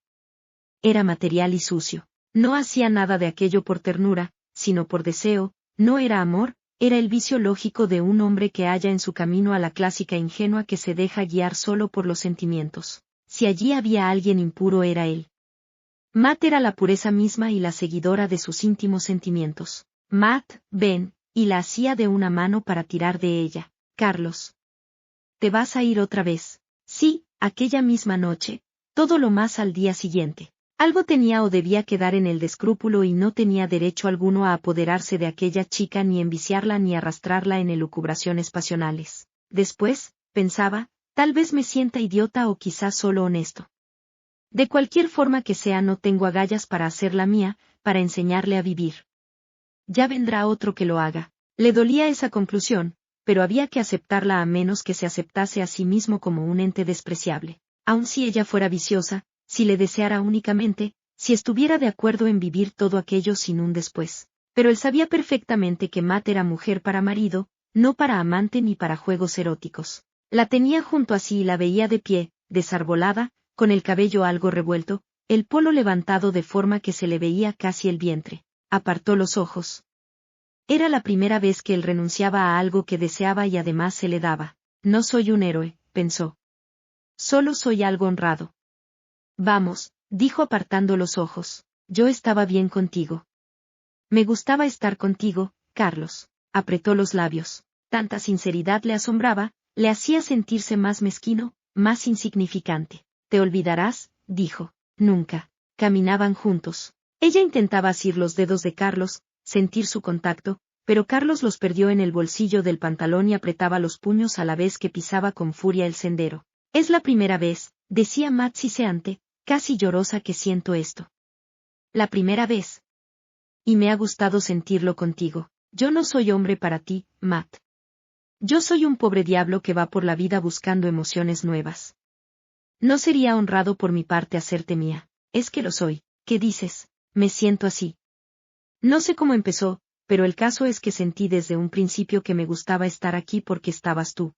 Era material y sucio. No hacía nada de aquello por ternura, sino por deseo, no era amor, era el vicio lógico de un hombre que halla en su camino a la clásica ingenua que se deja guiar solo por los sentimientos. Si allí había alguien impuro era él. Matt era la pureza misma y la seguidora de sus íntimos sentimientos. Matt, ven, y la hacía de una mano para tirar de ella. Carlos. ¿Te vas a ir otra vez? Sí, aquella misma noche, todo lo más al día siguiente. Algo tenía o debía quedar en el descrúpulo y no tenía derecho alguno a apoderarse de aquella chica ni enviciarla ni arrastrarla en elucubraciones pasionales. Después, pensaba, tal vez me sienta idiota o quizás solo honesto. De cualquier forma que sea no tengo agallas para hacerla mía, para enseñarle a vivir. Ya vendrá otro que lo haga. Le dolía esa conclusión, pero había que aceptarla a menos que se aceptase a sí mismo como un ente despreciable. Aun si ella fuera viciosa, si le deseara únicamente, si estuviera de acuerdo en vivir todo aquello sin un después. Pero él sabía perfectamente que Matt era mujer para marido, no para amante ni para juegos eróticos. La tenía junto a sí y la veía de pie, desarbolada, con el cabello algo revuelto, el polo levantado de forma que se le veía casi el vientre. Apartó los ojos. Era la primera vez que él renunciaba a algo que deseaba y además se le daba. No soy un héroe, pensó. Solo soy algo honrado. Vamos, dijo apartando los ojos. Yo estaba bien contigo. Me gustaba estar contigo, Carlos. Apretó los labios. Tanta sinceridad le asombraba, le hacía sentirse más mezquino, más insignificante. Te olvidarás, dijo. Nunca. Caminaban juntos. Ella intentaba asir los dedos de Carlos, sentir su contacto, pero Carlos los perdió en el bolsillo del pantalón y apretaba los puños a la vez que pisaba con furia el sendero. Es la primera vez, decía Matt siseante, casi llorosa, que siento esto. La primera vez. Y me ha gustado sentirlo contigo. Yo no soy hombre para ti, Matt. Yo soy un pobre diablo que va por la vida buscando emociones nuevas. No sería honrado por mi parte hacerte mía. Es que lo soy. ¿Qué dices? Me siento así. No sé cómo empezó, pero el caso es que sentí desde un principio que me gustaba estar aquí porque estabas tú.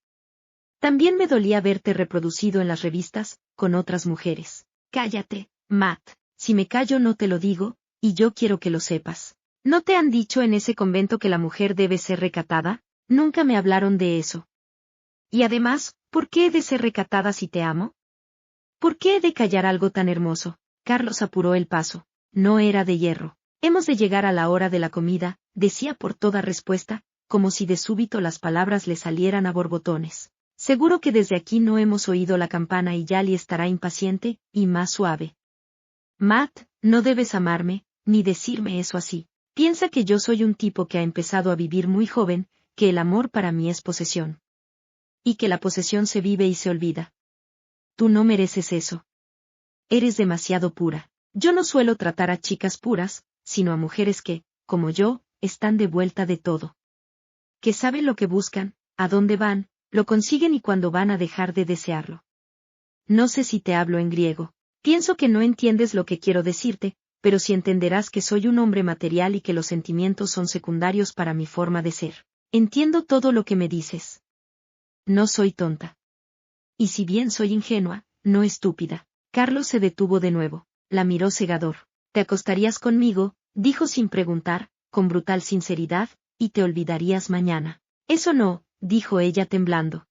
También me dolía verte reproducido en las revistas, con otras mujeres. Cállate, Matt. Si me callo no te lo digo, y yo quiero que lo sepas. ¿No te han dicho en ese convento que la mujer debe ser recatada? Nunca me hablaron de eso. Y además, ¿por qué he de ser recatada si te amo? ¿Por qué he de callar algo tan hermoso? Carlos apuró el paso. No era de hierro. Hemos de llegar a la hora de la comida, decía por toda respuesta, como si de súbito las palabras le salieran a borbotones. Seguro que desde aquí no hemos oído la campana y Yali estará impaciente, y más suave. Matt, no debes amarme, ni decirme eso así. Piensa que yo soy un tipo que ha empezado a vivir muy joven, que el amor para mí es posesión. Y que la posesión se vive y se olvida. Tú no mereces eso. Eres demasiado pura. Yo no suelo tratar a chicas puras, sino a mujeres que, como yo, están de vuelta de todo. Que saben lo que buscan, a dónde van, lo consiguen y cuándo van a dejar de desearlo. No sé si te hablo en griego. Pienso que no entiendes lo que quiero decirte, pero sí entenderás que soy un hombre material y que los sentimientos son secundarios para mi forma de ser. Entiendo todo lo que me dices. No soy tonta. Y si bien soy ingenua, no estúpida. Carlos se detuvo de nuevo. La miró cegador. Te acostarías conmigo, dijo sin preguntar, con brutal sinceridad, y te olvidarías mañana. Eso no, dijo ella temblando.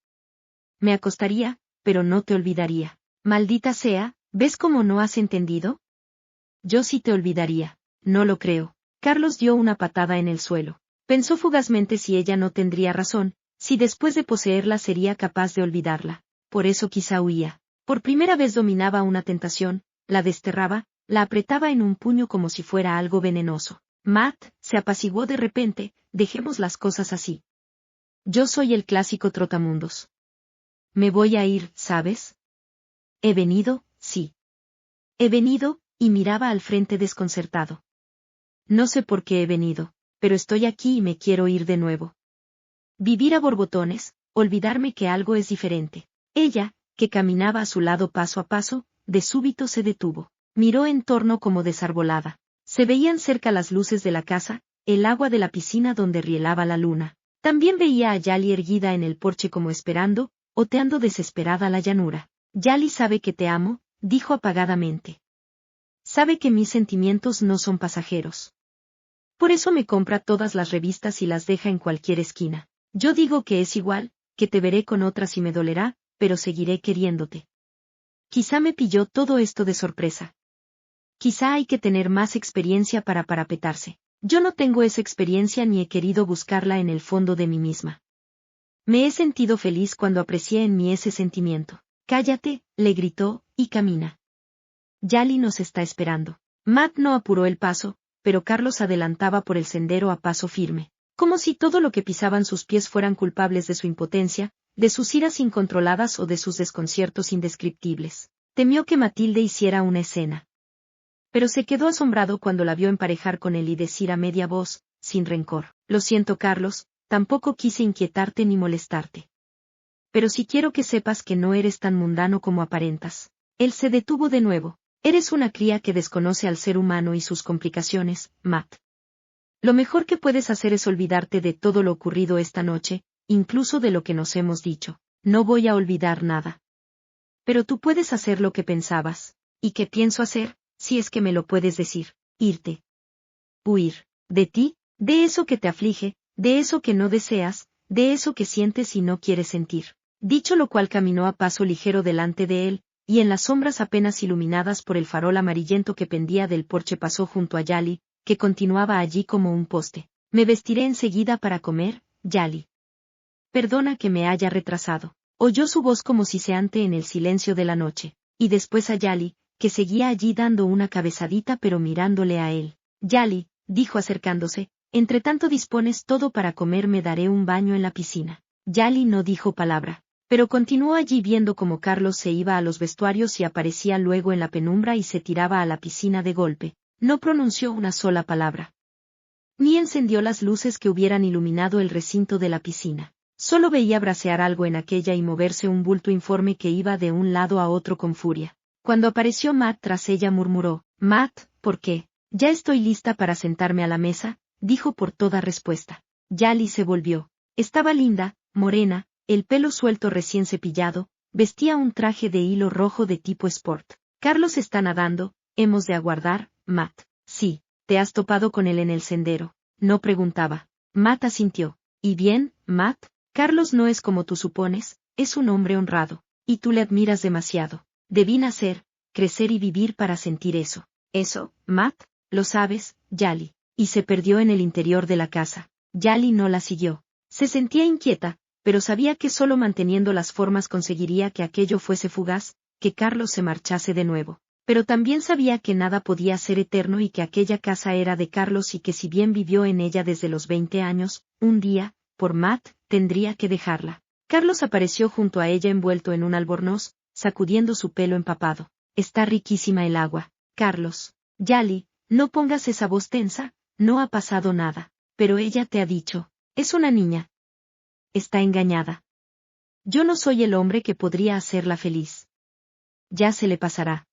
Me acostaría, pero no te olvidaría. Maldita sea, ¿ves cómo no has entendido? Yo sí te olvidaría. No lo creo. Carlos dio una patada en el suelo. Pensó fugazmente si ella no tendría razón, si después de poseerla sería capaz de olvidarla. Por eso quizá huía. Por primera vez dominaba una tentación, la desterraba, la apretaba en un puño como si fuera algo venenoso. Matt, se apaciguó de repente, dejemos las cosas así. Yo soy el clásico trotamundos. Me voy a ir, ¿sabes? He venido, sí. He venido, y miraba al frente desconcertado. No sé por qué he venido, pero estoy aquí y me quiero ir de nuevo. Vivir a borbotones, olvidarme que algo es diferente. Ella, que caminaba a su lado paso a paso, de súbito se detuvo. Miró en torno como desarbolada. Se veían cerca las luces de la casa, el agua de la piscina donde rielaba la luna. También veía a Yali erguida en el porche como esperando, oteando desesperada la llanura. Yali sabe que te amo, dijo apagadamente. Sabe que mis sentimientos no son pasajeros. Por eso me compra todas las revistas y las deja en cualquier esquina. Yo digo que es igual, que te veré con otras y me dolerá, pero seguiré queriéndote. Quizá me pilló todo esto de sorpresa. Quizá hay que tener más experiencia para parapetarse. Yo no tengo esa experiencia ni he querido buscarla en el fondo de mí misma. Me he sentido feliz cuando aprecié en mí ese sentimiento. Cállate, le gritó, y camina. Yali nos está esperando. Matt no apuró el paso, pero Carlos adelantaba por el sendero a paso firme, como si todo lo que pisaban sus pies fueran culpables de su impotencia, de sus iras incontroladas o de sus desconciertos indescriptibles. Temió que Matilde hiciera una escena. Pero se quedó asombrado cuando la vio emparejar con él y decir a media voz, sin rencor: Lo siento, Carlos, tampoco quise inquietarte ni molestarte. Pero sí quiero que sepas que no eres tan mundano como aparentas. Él se detuvo de nuevo. Eres una cría que desconoce al ser humano y sus complicaciones, Matt. Lo mejor que puedes hacer es olvidarte de todo lo ocurrido esta noche, incluso de lo que nos hemos dicho. No voy a olvidar nada. Pero tú puedes hacer lo que pensabas. ¿Y qué pienso hacer, si es que me lo puedes decir? Irte. Huir. ¿De ti? De eso que te aflige, de eso que no deseas, de eso que sientes y no quieres sentir. Dicho lo cual caminó a paso ligero delante de él, y en las sombras apenas iluminadas por el farol amarillento que pendía del porche pasó junto a Yali, que continuaba allí como un poste. Me vestiré enseguida para comer, Yali. Perdona que me haya retrasado. Oyó su voz como siseante en el silencio de la noche, y después a Yali, que seguía allí dando una cabezadita pero mirándole a él. Yali, dijo acercándose, entre tanto dispones todo para comer, me daré un baño en la piscina. Yali no dijo palabra. Pero continuó allí viendo cómo Carlos se iba a los vestuarios y aparecía luego en la penumbra y se tiraba a la piscina de golpe. No pronunció una sola palabra. Ni encendió las luces que hubieran iluminado el recinto de la piscina. Solo veía bracear algo en aquella y moverse un bulto informe que iba de un lado a otro con furia. Cuando apareció Matt tras ella murmuró, «Matt, ¿por qué? Ya estoy lista para sentarme a la mesa», dijo por toda respuesta. Yali se volvió. Estaba linda, morena, el pelo suelto recién cepillado, vestía un traje de hilo rojo de tipo sport. «Carlos está nadando, hemos de aguardar, Matt». «Sí, ¿te has topado con él en el sendero?», no preguntaba. Matt asintió. «¿Y bien, Matt? Carlos no es como tú supones, es un hombre honrado, y tú le admiras demasiado. Debí nacer, crecer y vivir para sentir eso». «Eso, Matt, lo sabes, Yali». Y se perdió en el interior de la casa. Yali no la siguió. Se sentía inquieta, pero sabía que solo manteniendo las formas conseguiría que aquello fuese fugaz, que Carlos se marchase de nuevo. Pero también sabía que nada podía ser eterno y que aquella casa era de Carlos y que si bien vivió en ella desde los 20 años, un día, por Matt, tendría que dejarla. Carlos apareció junto a ella envuelto en un albornoz, sacudiendo su pelo empapado. «Está riquísima el agua, Carlos». «Yali, no pongas esa voz tensa, no ha pasado nada». «Pero ella te ha dicho, es una niña». «Está engañada. Yo no soy el hombre que podría hacerla feliz». «Ya se le pasará.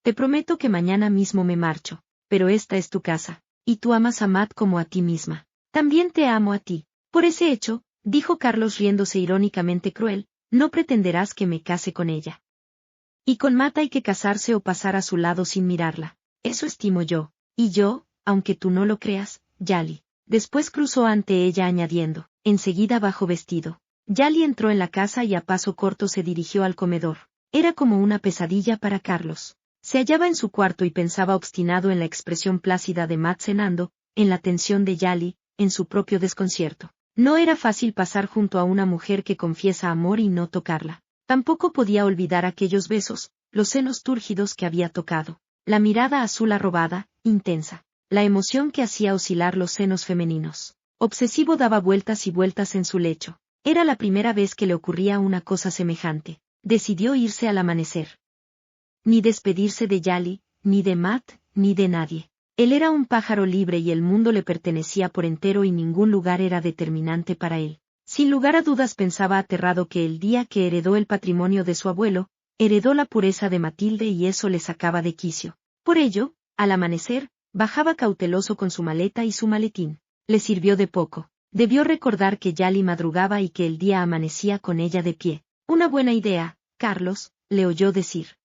Te prometo que mañana mismo me marcho, pero esta es tu casa, y tú amas a Matt como a ti misma. También te amo a ti. Por ese hecho», dijo Carlos riéndose irónicamente cruel, «no pretenderás que me case con ella. Y con Matt hay que casarse o pasar a su lado sin mirarla. Eso estimo yo. Y yo, aunque tú no lo creas, Yali». Después cruzó ante ella añadiendo, «enseguida bajo vestido». Yali entró en la casa y a paso corto se dirigió al comedor. Era como una pesadilla para Carlos. Se hallaba en su cuarto y pensaba obstinado en la expresión plácida de Matt cenando, en la tensión de Yali, en su propio desconcierto. No era fácil pasar junto a una mujer que confiesa amor y no tocarla. Tampoco podía olvidar aquellos besos, los senos túrgidos que había tocado, la mirada azul arrobada, intensa, la emoción que hacía oscilar los senos femeninos. Obsesivo daba vueltas y vueltas en su lecho. Era la primera vez que le ocurría una cosa semejante. Decidió irse al amanecer. Ni despedirse de Yali, ni de Matt, ni de nadie. Él era un pájaro libre y el mundo le pertenecía por entero y ningún lugar era determinante para él. Sin lugar a dudas pensaba aterrado que el día que heredó el patrimonio de su abuelo, heredó la pureza de Matilde y eso le sacaba de quicio. Por ello, al amanecer, bajaba cauteloso con su maleta y su maletín. Le sirvió de poco. Debió recordar que Yali madrugaba y que el día amanecía con ella de pie. «Una buena idea, Carlos», le oyó decir.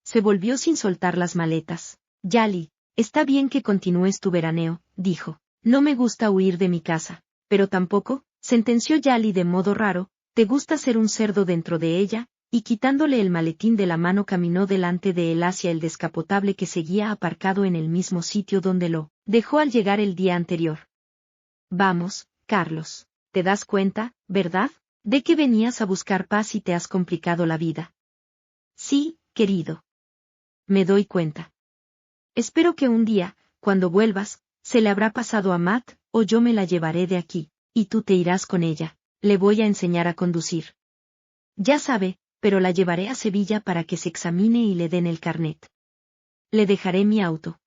Se volvió sin soltar las maletas. «Yali, está bien que continúes tu veraneo», dijo. «No me gusta huir de mi casa, pero tampoco», sentenció Yali de modo raro, «te gusta ser un cerdo dentro de ella», y quitándole el maletín de la mano caminó delante de él hacia el descapotable que seguía aparcado en el mismo sitio donde lo dejó al llegar el día anterior. «Vamos, Carlos, te das cuenta, ¿verdad? De que venías a buscar paz y te has complicado la vida». «Sí, querido. Me doy cuenta. Espero que un día, cuando vuelvas, se le habrá pasado a Matt, o yo me la llevaré de aquí, y tú te irás con ella. Le voy a enseñar a conducir. Ya sabe, pero la llevaré a Sevilla para que se examine y le den el carnet. Le dejaré mi auto.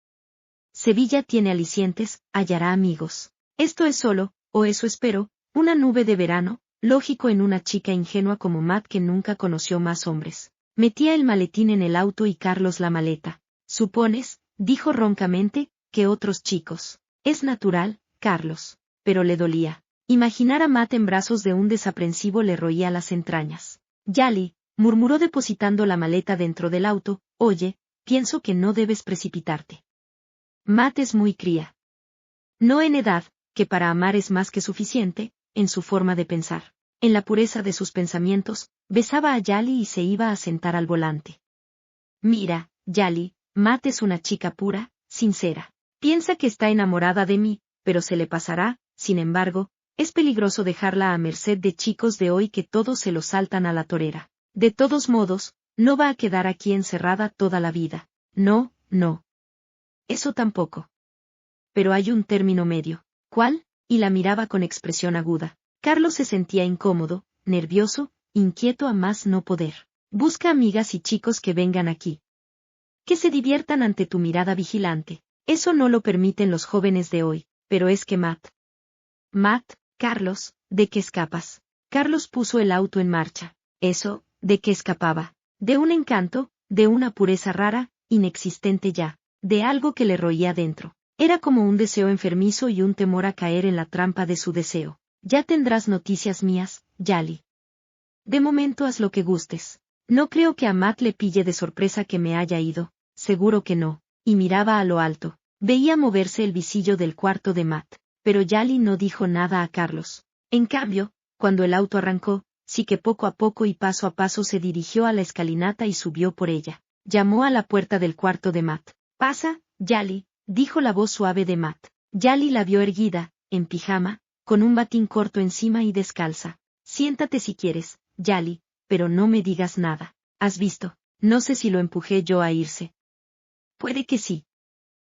Sevilla tiene alicientes, hallará amigos. Esto es solo, o eso espero, una nube de verano, lógico en una chica ingenua como Matt que nunca conoció más hombres». Metía el maletín en el auto y Carlos la maleta. «¿Supones», dijo roncamente, «que otros chicos?» «Es natural, Carlos». Pero le dolía. Imaginar a Matt en brazos de un desaprensivo le roía las entrañas. «Yali», murmuró depositando la maleta dentro del auto, «oye, pienso que no debes precipitarte. Matt es muy cría. No en edad, que para amar es más que suficiente, en su forma de pensar. En la pureza de sus pensamientos, besaba a Yali y se iba a sentar al volante. «Mira, Yali, Matt es una chica pura, sincera. Piensa que está enamorada de mí, pero se le pasará, sin embargo, es peligroso dejarla a merced de chicos de hoy que todos se lo saltan a la torera. De todos modos, no va a quedar aquí encerrada toda la vida. No, no. Eso tampoco. Pero hay un término medio». «¿Cuál?», y la miraba con expresión aguda. Carlos se sentía incómodo, nervioso, inquieto a más no poder. «Busca amigas y chicos que vengan aquí. Que se diviertan ante tu mirada vigilante. Eso no lo permiten los jóvenes de hoy, pero es que Matt, Carlos, ¿de qué escapas? Carlos puso el auto en marcha. Eso, ¿de qué escapaba? De un encanto, de una pureza rara, inexistente ya, de algo que le roía dentro. Era como un deseo enfermizo y un temor a caer en la trampa de su deseo. Ya tendrás noticias mías, Yali. De momento haz lo que gustes. No creo que a Matt le pille de sorpresa que me haya ido, seguro que no. Y miraba a lo alto. Veía moverse el visillo del cuarto de Matt, pero Yali no dijo nada a Carlos. En cambio, cuando el auto arrancó, sí que poco a poco y paso a paso se dirigió a la escalinata y subió por ella. Llamó a la puerta del cuarto de Matt. «Pasa, Yali», dijo la voz suave de Matt. Yali la vio erguida, en pijama, con un batín corto encima y descalza. «Siéntate si quieres, Yali, pero no me digas nada. ¿Has visto? No sé si lo empujé yo a irse». «Puede que sí.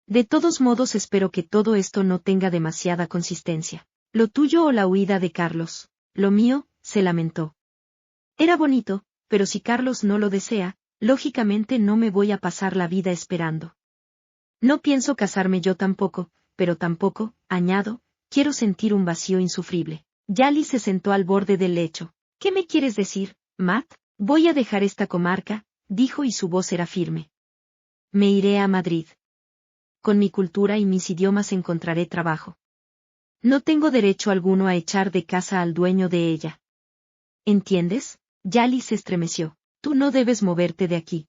De todos modos espero que todo esto no tenga demasiada consistencia. Lo tuyo o la huida de Carlos». «Lo mío», se lamentó. «Era bonito, pero si Carlos no lo desea, lógicamente no me voy a pasar la vida esperando. No pienso casarme yo tampoco, pero tampoco, añado, quiero sentir un vacío insufrible». Yali se sentó al borde del lecho. «¿Qué me quieres decir, Matt?» «Voy a dejar esta comarca», dijo y su voz era firme. «Me iré a Madrid. Con mi cultura y mis idiomas encontraré trabajo. No tengo derecho alguno a echar de casa al dueño de ella. ¿Entiendes?» Yali se estremeció. «Tú no debes moverte de aquí.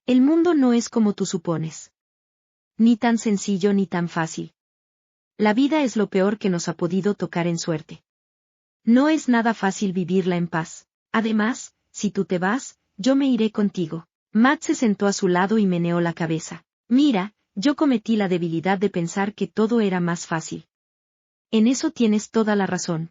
El mundo no es como tú supones. Ni tan sencillo ni tan fácil. La vida es lo peor que nos ha podido tocar en suerte. No es nada fácil vivirla en paz. Además, si tú te vas, yo me iré contigo». Matt se sentó a su lado y meneó la cabeza. «Mira, yo cometí la debilidad de pensar que todo era más fácil. En eso tienes toda la razón.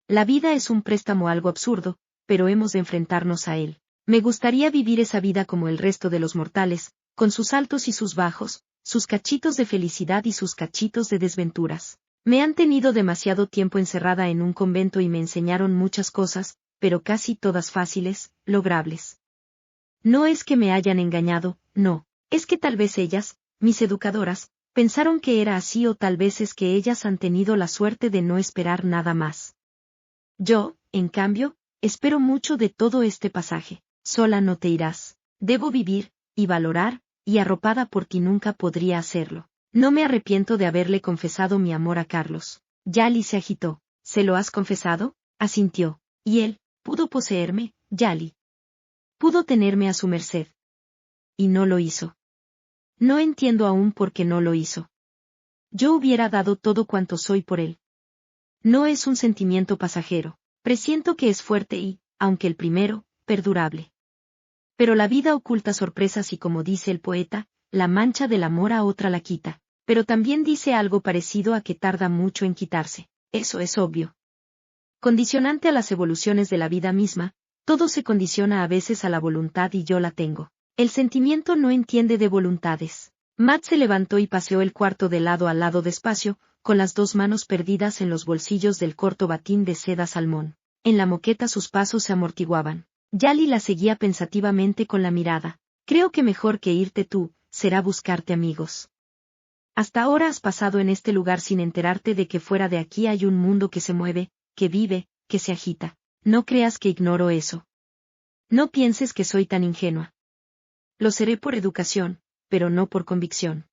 La vida es un préstamo algo absurdo, pero hemos de enfrentarnos a él. Me gustaría vivir esa vida como el resto de los mortales, con sus altos y sus bajos, sus cachitos de felicidad y sus cachitos de desventuras. Me han tenido demasiado tiempo encerrada en un convento y me enseñaron muchas cosas, pero casi todas fáciles, logrables. No es que me hayan engañado, no, es que tal vez ellas, mis educadoras, pensaron que era así o tal vez es que ellas han tenido la suerte de no esperar nada más. Yo, en cambio, espero mucho de todo este pasaje. Sola no te irás. Debo vivir, y valorar, y arropada por ti nunca podría hacerlo. No me arrepiento de haberle confesado mi amor a Carlos». Yali se agitó. «¿Se lo has confesado?». Asintió. «¿Y él, pudo poseerme, Yali? Pudo tenerme a su merced. Y no lo hizo. No entiendo aún por qué no lo hizo. Yo hubiera dado todo cuanto soy por él. No es un sentimiento pasajero. Presiento que es fuerte y, aunque el primero, perdurable. Pero la vida oculta sorpresas y como dice el poeta, la mancha del amor a otra la quita. Pero también dice algo parecido a que tarda mucho en quitarse. Eso es obvio. Condicionante a las evoluciones de la vida misma, todo se condiciona a veces a la voluntad y yo la tengo. El sentimiento no entiende de voluntades». Matt se levantó y paseó el cuarto de lado a lado despacio, con las dos manos perdidas en los bolsillos del corto batín de seda salmón. En la moqueta sus pasos se amortiguaban. Yali la seguía pensativamente con la mirada. «Creo que mejor que irte tú, será buscarte amigos. Hasta ahora has pasado en este lugar sin enterarte de que fuera de aquí hay un mundo que se mueve, que vive, que se agita. No creas que ignoro eso. No pienses que soy tan ingenua. Lo seré por educación, pero no por convicción.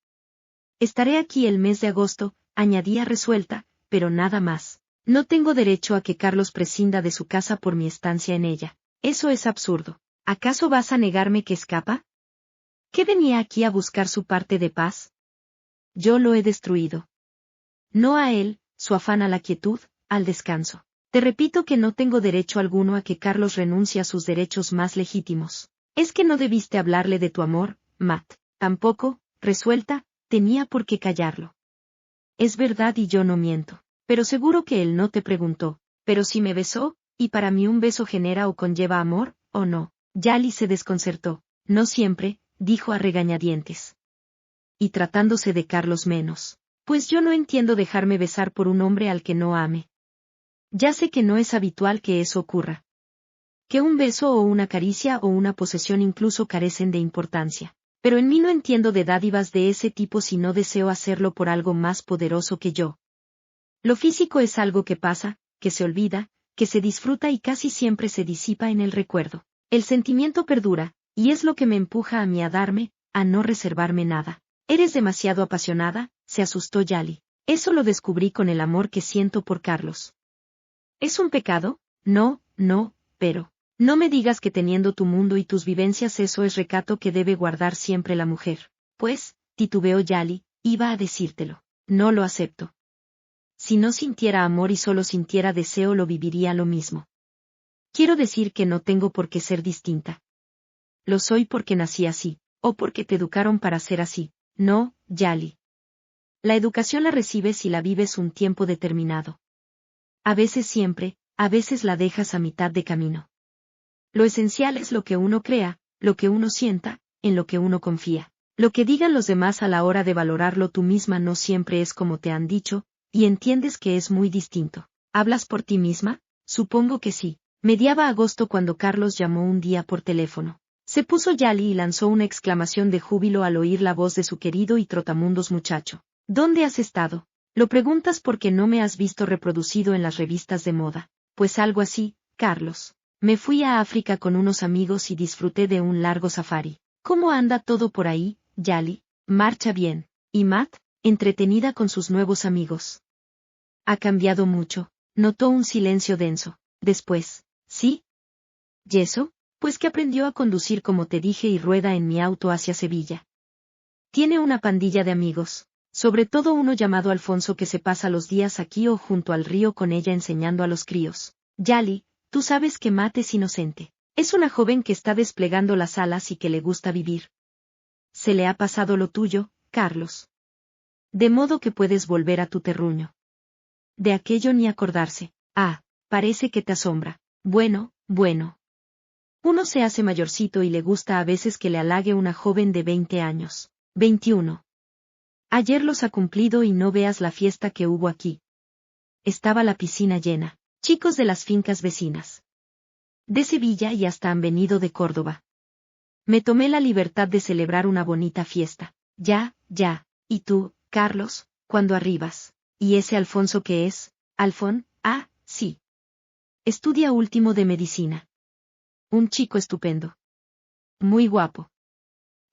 Estaré aquí el mes de agosto», añadía resuelta, «pero nada más. No tengo derecho a que Carlos prescinda de su casa por mi estancia en ella. Eso es absurdo. ¿Acaso vas a negarme que escapa? ¿Qué venía aquí a buscar su parte de paz? Yo lo he destruido. No a él, su afán a la quietud, al descanso. Te repito que no tengo derecho alguno a que Carlos renuncie a sus derechos más legítimos. Es que no debiste hablarle de tu amor, Matt. Tampoco, resuelta, tenía por qué callarlo. Es verdad y yo no miento. Pero seguro que él no te preguntó. Pero si me besó, y para mí un beso genera o conlleva amor, ¿o no? Yali se desconcertó. «No siempre», dijo a regañadientes. «Y tratándose de Carlos menos. Pues yo no entiendo dejarme besar por un hombre al que no ame. Ya sé que no es habitual que eso ocurra. Que un beso o una caricia o una posesión incluso carecen de importancia. Pero en mí no entiendo de dádivas de ese tipo si no deseo hacerlo por algo más poderoso que yo. Lo físico es algo que pasa, que se olvida, que se disfruta y casi siempre se disipa en el recuerdo. El sentimiento perdura, y es lo que me empuja a mí a darme, a no reservarme nada. Eres demasiado apasionada, se asustó Yali. Eso lo descubrí con el amor que siento por Carlos. ¿Es un pecado? No, no, pero... No me digas que teniendo tu mundo y tus vivencias eso es recato que debe guardar siempre la mujer. Pues, titubeó Yali, iba a decírtelo. No lo acepto. Si no sintiera amor y solo sintiera deseo lo viviría lo mismo. Quiero decir que no tengo por qué ser distinta. Lo soy porque nací así, o porque te educaron para ser así. No, Yali. La educación la recibes y la vives un tiempo determinado. A veces siempre, a veces la dejas a mitad de camino. Lo esencial es lo que uno crea, lo que uno sienta, en lo que uno confía. Lo que digan los demás a la hora de valorarlo tú misma no siempre es como te han dicho, y entiendes que es muy distinto. ¿Hablas por ti misma? Supongo que sí. Mediaba agosto cuando Carlos llamó un día por teléfono. Se puso Yali y lanzó una exclamación de júbilo al oír la voz de su querido y trotamundos muchacho. ¿Dónde has estado? Lo preguntas porque no me has visto reproducido en las revistas de moda. Pues algo así, Carlos. Me fui a África con unos amigos y disfruté de un largo safari. ¿Cómo anda todo por ahí, Yali? Marcha bien. ¿Y Matt? Entretenida con sus nuevos amigos. Ha cambiado mucho. Notó un silencio denso. Después, ¿sí? ¿Y eso? Pues que aprendió a conducir como te dije y rueda en mi auto hacia Sevilla. Tiene una pandilla de amigos, sobre todo uno llamado Alfonso que se pasa los días aquí o junto al río con ella enseñando a los críos. Yali, tú sabes que Matt es inocente. Es una joven que está desplegando las alas y que le gusta vivir. Se le ha pasado lo tuyo, Carlos. De modo que puedes volver a tu terruño. De aquello ni acordarse. Ah, parece que te asombra. Bueno, bueno. Uno se hace mayorcito y le gusta a veces que le halague una joven de 20 años. 21. Ayer los ha cumplido y no veas la fiesta que hubo aquí. Estaba la piscina llena. Chicos de las fincas vecinas. De Sevilla y hasta han venido de Córdoba. Me tomé la libertad de celebrar una bonita fiesta. Ya, ya. ¿Y tú, Carlos, cuándo arribas? ¿Y ese Alfonso qué es? ¿Alfón? Ah, sí. Estudia último de medicina. Un chico estupendo. Muy guapo.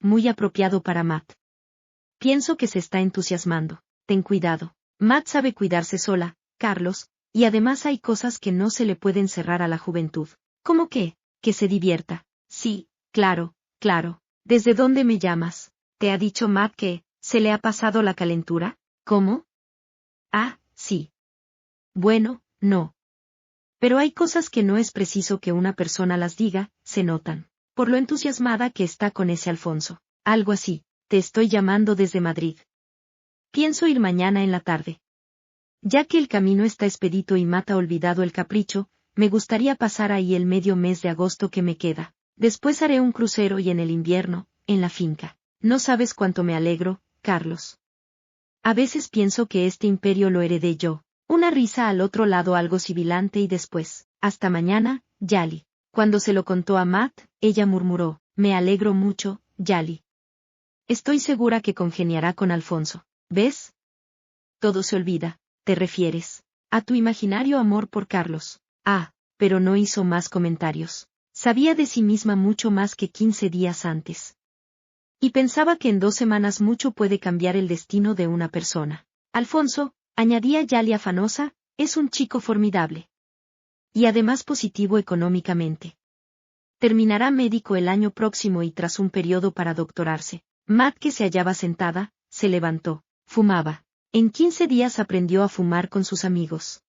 Muy apropiado para Matt. Pienso que se está entusiasmando. Ten cuidado. Matt sabe cuidarse sola, Carlos, y además hay cosas que no se le pueden cerrar a la juventud. ¿Cómo qué? Que se divierta. Sí, claro, claro. ¿Desde dónde me llamas? ¿Te ha dicho Matt que se le ha pasado la calentura? ¿Cómo? Ah, sí. Bueno, no. Pero hay cosas que no es preciso que una persona las diga, se notan. Por lo entusiasmada que está con ese Alfonso. Algo así. Te estoy llamando desde Madrid. Pienso ir mañana en la tarde. Ya que el camino está expedito y Matt ha olvidado el capricho, me gustaría pasar ahí el medio mes de agosto que me queda. Después haré un crucero y en el invierno, en la finca. No sabes cuánto me alegro, Carlos. A veces pienso que este imperio lo heredé yo. Una risa al otro lado algo sibilante y después, hasta mañana, Yali. Cuando se lo contó a Matt, ella murmuró, me alegro mucho, Yali. Estoy segura que congeniará con Alfonso. ¿Ves? Todo se olvida, ¿te refieres? A tu imaginario amor por Carlos. Ah, pero no hizo más comentarios. Sabía de sí misma mucho más que 15 días antes. Y pensaba que en 2 semanas mucho puede cambiar el destino de una persona. Alfonso, añadía Yali afanosa, es un chico formidable. Y además positivo económicamente. Terminará médico el año próximo y tras un periodo para doctorarse. Matt, que se hallaba sentada, se levantó. Fumaba. En 15 días aprendió a fumar con sus amigos.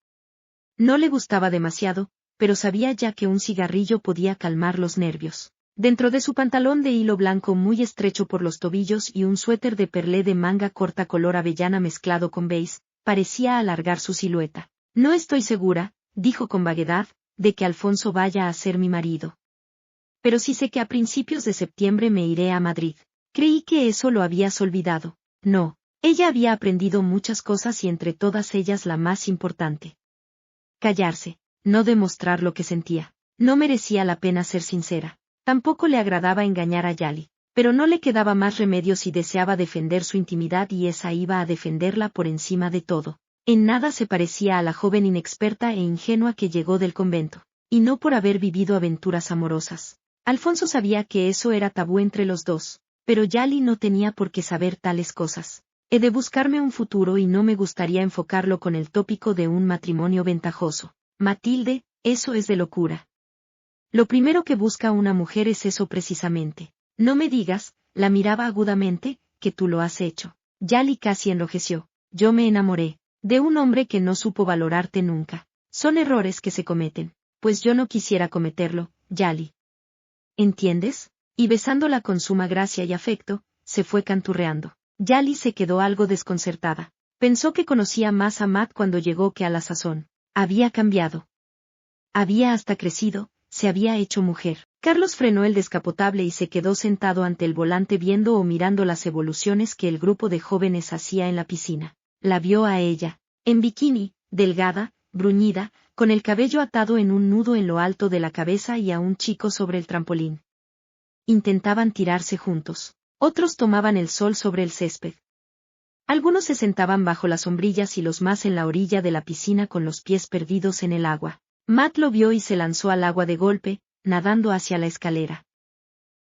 No le gustaba demasiado, pero sabía ya que un cigarrillo podía calmar los nervios. Dentro de su pantalón de hilo blanco muy estrecho por los tobillos y un suéter de perlé de manga corta color avellana mezclado con beige, parecía alargar su silueta. No estoy segura, dijo con vaguedad, de que Alfonso vaya a ser mi marido. Pero sí sé que a principios de septiembre me iré a Madrid. Creí que eso lo habías olvidado. No, ella había aprendido muchas cosas y entre todas ellas la más importante. Callarse, no demostrar lo que sentía. No merecía la pena ser sincera. Tampoco le agradaba engañar a Yali, pero no le quedaba más remedio si deseaba defender su intimidad y esa iba a defenderla por encima de todo. En nada se parecía a la joven inexperta e ingenua que llegó del convento, y no por haber vivido aventuras amorosas. Alfonso sabía que eso era tabú entre los dos, pero Yali no tenía por qué saber tales cosas. He de buscarme un futuro y no me gustaría enfocarlo con el tópico de un matrimonio ventajoso. Matilde, eso es de locura. Lo primero que busca una mujer es eso precisamente. No me digas, la miraba agudamente, que tú lo has hecho. Yali casi enrojeció. Yo me enamoré de un hombre que no supo valorarte nunca. Son errores que se cometen, pues yo no quisiera cometerlo, Yali. ¿Entiendes? Y besándola con suma gracia y afecto, se fue canturreando. Yali se quedó algo desconcertada. Pensó que conocía más a Matt cuando llegó que a la sazón. Había cambiado. Había hasta crecido, se había hecho mujer. Carlos frenó el descapotable y se quedó sentado ante el volante viendo o mirando las evoluciones que el grupo de jóvenes hacía en la piscina. La vio a ella, en bikini, delgada, bruñida, con el cabello atado en un nudo en lo alto de la cabeza y a un chico sobre el trampolín. Intentaban tirarse juntos. Otros tomaban el sol sobre el césped. Algunos se sentaban bajo las sombrillas y los más en la orilla de la piscina con los pies perdidos en el agua. Matt lo vio y se lanzó al agua de golpe, nadando hacia la escalera.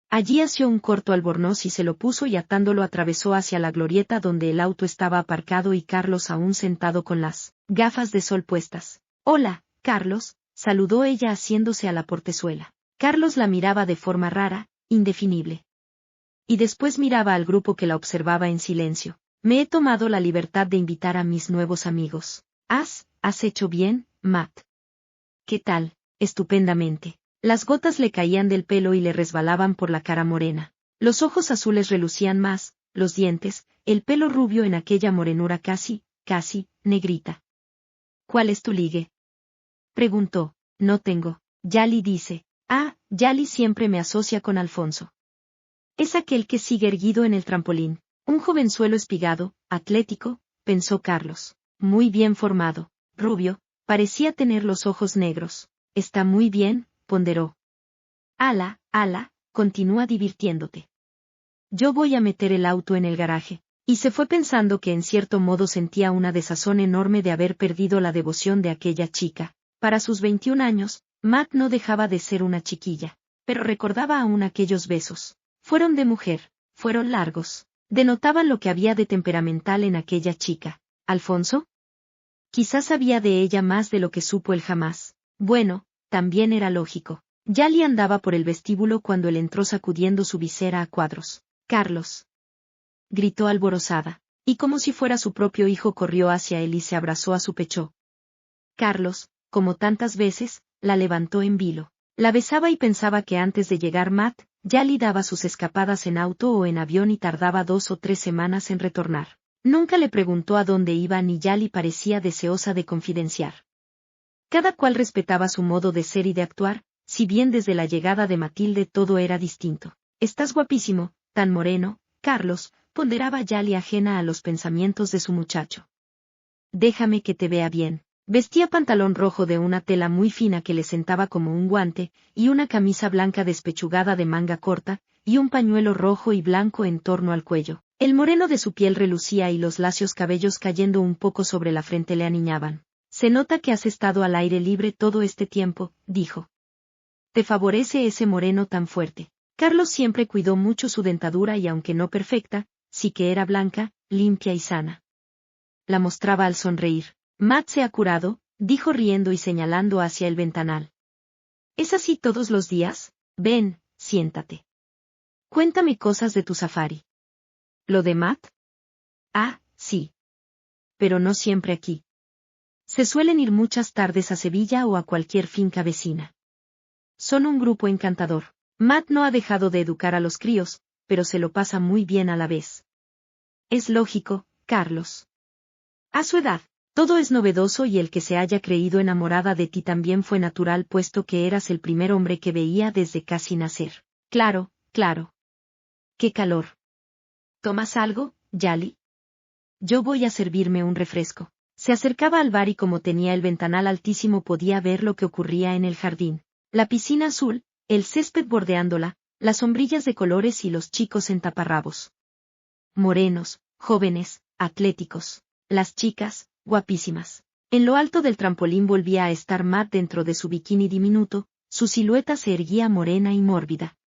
Allí asió un corto albornoz y se lo puso y atándolo atravesó hacia la glorieta donde el auto estaba aparcado y Carlos aún sentado con las gafas de sol puestas. Hola, Carlos, saludó ella haciéndose a la portezuela. Carlos la miraba de forma rara, indefinible. Y después miraba al grupo que la observaba en silencio. Me he tomado la libertad de invitar a mis nuevos amigos. ¿Has hecho bien, Matt? ¿Qué tal? Estupendamente. Las gotas le caían del pelo y le resbalaban por la cara morena. Los ojos azules relucían más, los dientes, el pelo rubio en aquella morenura casi, negrita. ¿Cuál es tu ligue? Preguntó. No tengo. Yali dice. Yali siempre me asocia con Alfonso. Es aquel que sigue erguido en el trampolín. Un jovenzuelo espigado, atlético, pensó Carlos. Muy bien formado, rubio, parecía tener los ojos negros. Está muy bien, ponderó. Ala, continúa divirtiéndote. Yo voy a meter el auto en el garaje. Y se fue pensando que en cierto modo sentía una desazón enorme de haber perdido la devoción de aquella chica. Para sus 21 años, Matt no dejaba de ser una chiquilla. Pero recordaba aún aquellos besos. Fueron de mujer, fueron largos. Denotaban lo que había de temperamental en aquella chica. ¿Alfonso? Quizás sabía de ella más de lo que supo él jamás. Bueno, también era lógico. Yali andaba por el vestíbulo cuando él entró sacudiendo su visera a cuadros. Carlos. Gritó alborozada, y como si fuera su propio hijo corrió hacia él y se abrazó a su pecho. Carlos, como tantas veces, la levantó en vilo. La besaba y pensaba que antes de llegar Matt, Yali daba sus escapadas en auto o en avión y tardaba 2 o 3 semanas en retornar. Nunca le preguntó a dónde iba ni Yali parecía deseosa de confidenciar. Cada cual respetaba su modo de ser y de actuar, si bien desde la llegada de Matilde todo era distinto. Estás guapísimo, tan moreno, Carlos, ponderaba Yali ajena a los pensamientos de su muchacho. Déjame que te vea bien. Vestía pantalón rojo de una tela muy fina que le sentaba como un guante, y una camisa blanca despechugada de manga corta, y un pañuelo rojo y blanco en torno al cuello. El moreno de su piel relucía y los lacios cabellos cayendo un poco sobre la frente le aniñaban. Se nota que has estado al aire libre todo este tiempo, dijo. Te favorece ese moreno tan fuerte. Carlos siempre cuidó mucho su dentadura y aunque no perfecta, sí que era blanca, limpia y sana. La mostraba al sonreír. Matt se ha curado, dijo riendo y señalando hacia el ventanal. ¿Es así todos los días? Ven, siéntate. Cuéntame cosas de tu safari. ¿Lo de Matt? Sí. Pero no siempre aquí. Se suelen ir muchas tardes a Sevilla o a cualquier finca vecina. Son un grupo encantador. Matt no ha dejado de educar a los críos, pero se lo pasa muy bien a la vez. Es lógico, Carlos. A su edad. Todo es novedoso y el que se haya creído enamorada de ti también fue natural puesto que eras el primer hombre que veía desde casi nacer. Claro. ¡Qué calor! ¿Tomas algo, Yali? Yo voy a servirme un refresco. Se acercaba al bar y como tenía el ventanal altísimo podía ver lo que ocurría en el jardín. La piscina azul, el césped bordeándola, las sombrillas de colores y los chicos en taparrabos. Morenos, jóvenes, atléticos. Las chicas, guapísimas. En lo alto del trampolín volvía a estar Matt dentro de su bikini diminuto, su silueta se erguía morena y mórbida.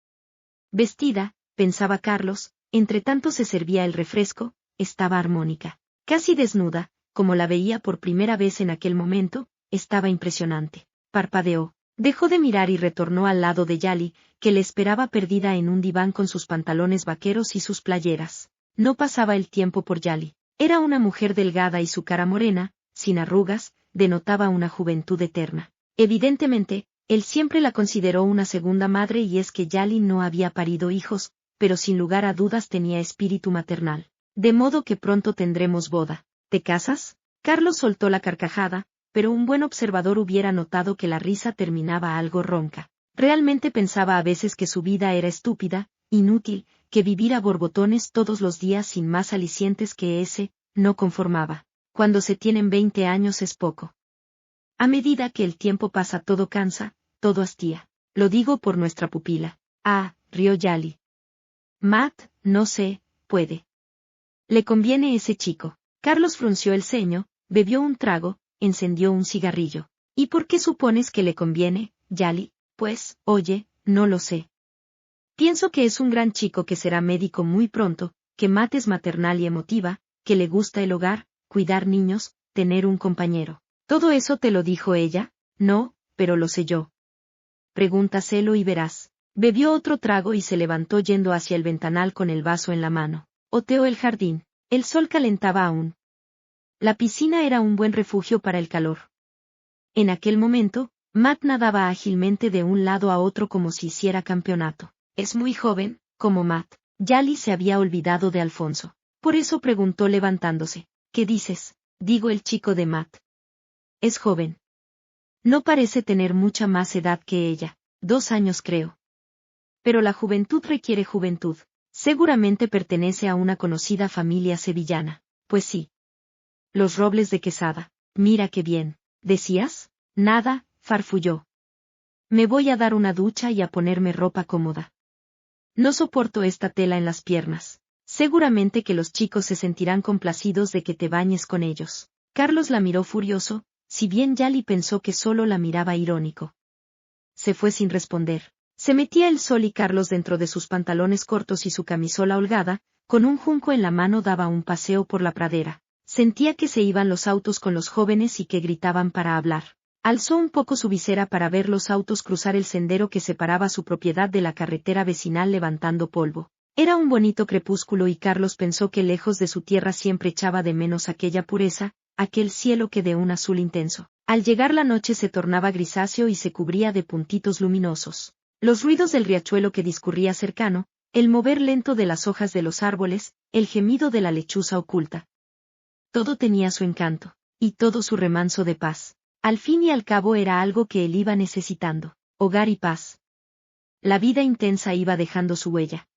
Vestida, pensaba Carlos, entre tanto se servía el refresco, estaba armónica. Casi desnuda, como la veía por primera vez en aquel momento, estaba impresionante. Parpadeó, dejó de mirar y retornó al lado de Yali, que le esperaba perdida en un diván con sus pantalones vaqueros y sus playeras. No pasaba el tiempo por Yali. Era una mujer delgada y su cara morena, sin arrugas, denotaba una juventud eterna. Evidentemente, él siempre la consideró una segunda madre y es que Yali no había parido hijos, pero sin lugar a dudas tenía espíritu maternal. De modo que pronto tendremos boda. ¿Te casas? Carlos soltó la carcajada, pero un buen observador hubiera notado que la risa terminaba algo ronca. Realmente pensaba a veces que su vida era estúpida, inútil, que vivir a borbotones todos los días sin más alicientes que ese, no conformaba. Cuando se tienen 20 años es poco. A medida que el tiempo pasa todo cansa, todo hastía. Lo digo por nuestra pupila. Ah, rió Yali. Matt, no sé, puede. Le conviene ese chico. Carlos frunció el ceño, bebió un trago, encendió un cigarrillo. ¿Y por qué supones que le conviene, Yali? Pues, oye, no lo sé. Pienso que es un gran chico que será médico muy pronto, que Matt es maternal y emotiva, que le gusta el hogar, cuidar niños, tener un compañero. ¿Todo eso te lo dijo ella? No, pero lo sé yo. Pregúntaselo y verás. Bebió otro trago y se levantó yendo hacia el ventanal con el vaso en la mano. Oteó el jardín. El sol calentaba aún. La piscina era un buen refugio para el calor. En aquel momento, Matt nadaba ágilmente de un lado a otro como si hiciera campeonato. Es muy joven, como Matt. Yali se había olvidado de Alfonso. Por eso preguntó levantándose. ¿Qué dices? Digo el chico de Matt. Es joven. No parece tener mucha más edad que ella. 2 años creo. Pero la juventud requiere juventud. Seguramente pertenece a una conocida familia sevillana. Pues sí. Los Robles de Quesada. Mira qué bien. ¿Decías? Nada, farfulló. Me voy a dar una ducha y a ponerme ropa cómoda. No soporto esta tela en las piernas. Seguramente que los chicos se sentirán complacidos de que te bañes con ellos. Carlos la miró furioso, si bien Yali pensó que solo la miraba irónico. Se fue sin responder. Se metía el sol y Carlos dentro de sus pantalones cortos y su camisola holgada, con un junco en la mano daba un paseo por la pradera. Sentía que se iban los autos con los jóvenes y que gritaban para hablar. Alzó un poco su visera para ver los autos cruzar el sendero que separaba su propiedad de la carretera vecinal levantando polvo. Era un bonito crepúsculo y Carlos pensó que lejos de su tierra siempre echaba de menos aquella pureza, aquel cielo que de un azul intenso. Al llegar la noche se tornaba grisáceo y se cubría de puntitos luminosos. Los ruidos del riachuelo que discurría cercano, el mover lento de las hojas de los árboles, el gemido de la lechuza oculta. Todo tenía su encanto, y todo su remanso de paz. Al fin y al cabo era algo que él iba necesitando, hogar y paz. La vida intensa iba dejando su huella.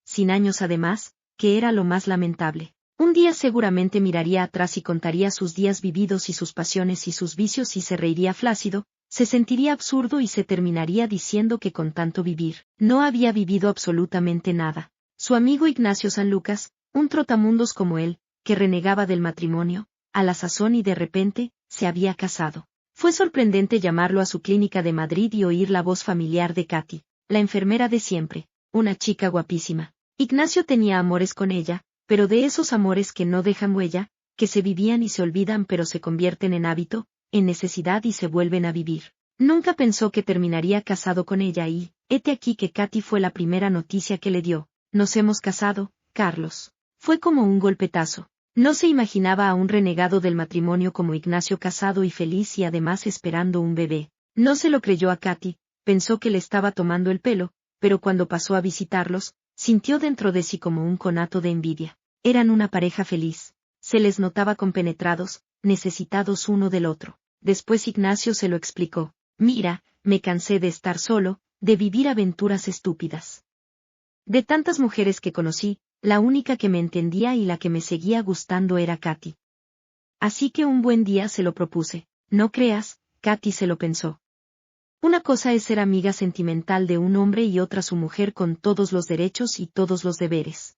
Sin años además, que era lo más lamentable. Un día seguramente miraría atrás y contaría sus días vividos y sus pasiones y sus vicios y se reiría flácido, se sentiría absurdo y se terminaría diciendo que con tanto vivir, no había vivido absolutamente nada. Su amigo Ignacio Sanlúcar, un trotamundos como él, que renegaba del matrimonio, a la sazón y de repente, se había casado. Fue sorprendente llamarlo a su clínica de Madrid y oír la voz familiar de Katy, la enfermera de siempre, una chica guapísima. Ignacio tenía amores con ella, pero de esos amores que no dejan huella, que se vivían y se olvidan pero se convierten en hábito, en necesidad y se vuelven a vivir. Nunca pensó que terminaría casado con ella y, hete aquí que Katy fue la primera noticia que le dio. Nos hemos casado, Carlos. Fue como un golpetazo. No se imaginaba a un renegado del matrimonio como Ignacio casado y feliz y además esperando un bebé. No se lo creyó a Katy, pensó que le estaba tomando el pelo, pero cuando pasó a visitarlos, sintió dentro de sí como un conato de envidia. Eran una pareja feliz. Se les notaba compenetrados, necesitados uno del otro. Después Ignacio se lo explicó. Mira, me cansé de estar solo, de vivir aventuras estúpidas. De tantas mujeres que conocí, la única que me entendía y la que me seguía gustando era Katy. Así que un buen día se lo propuse. No creas, Katy se lo pensó. Una cosa es ser amiga sentimental de un hombre y otra su mujer con todos los derechos y todos los deberes.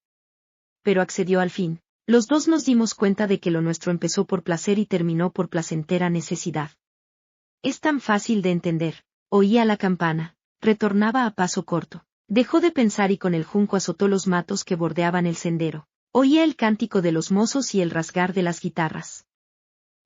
Pero accedió al fin. Los dos nos dimos cuenta de que lo nuestro empezó por placer y terminó por placentera necesidad. Es tan fácil de entender. Oía la campana. Retornaba a paso corto. Dejó de pensar y con el junco azotó los matos que bordeaban el sendero. Oía el cántico de los mozos y el rasgar de las guitarras.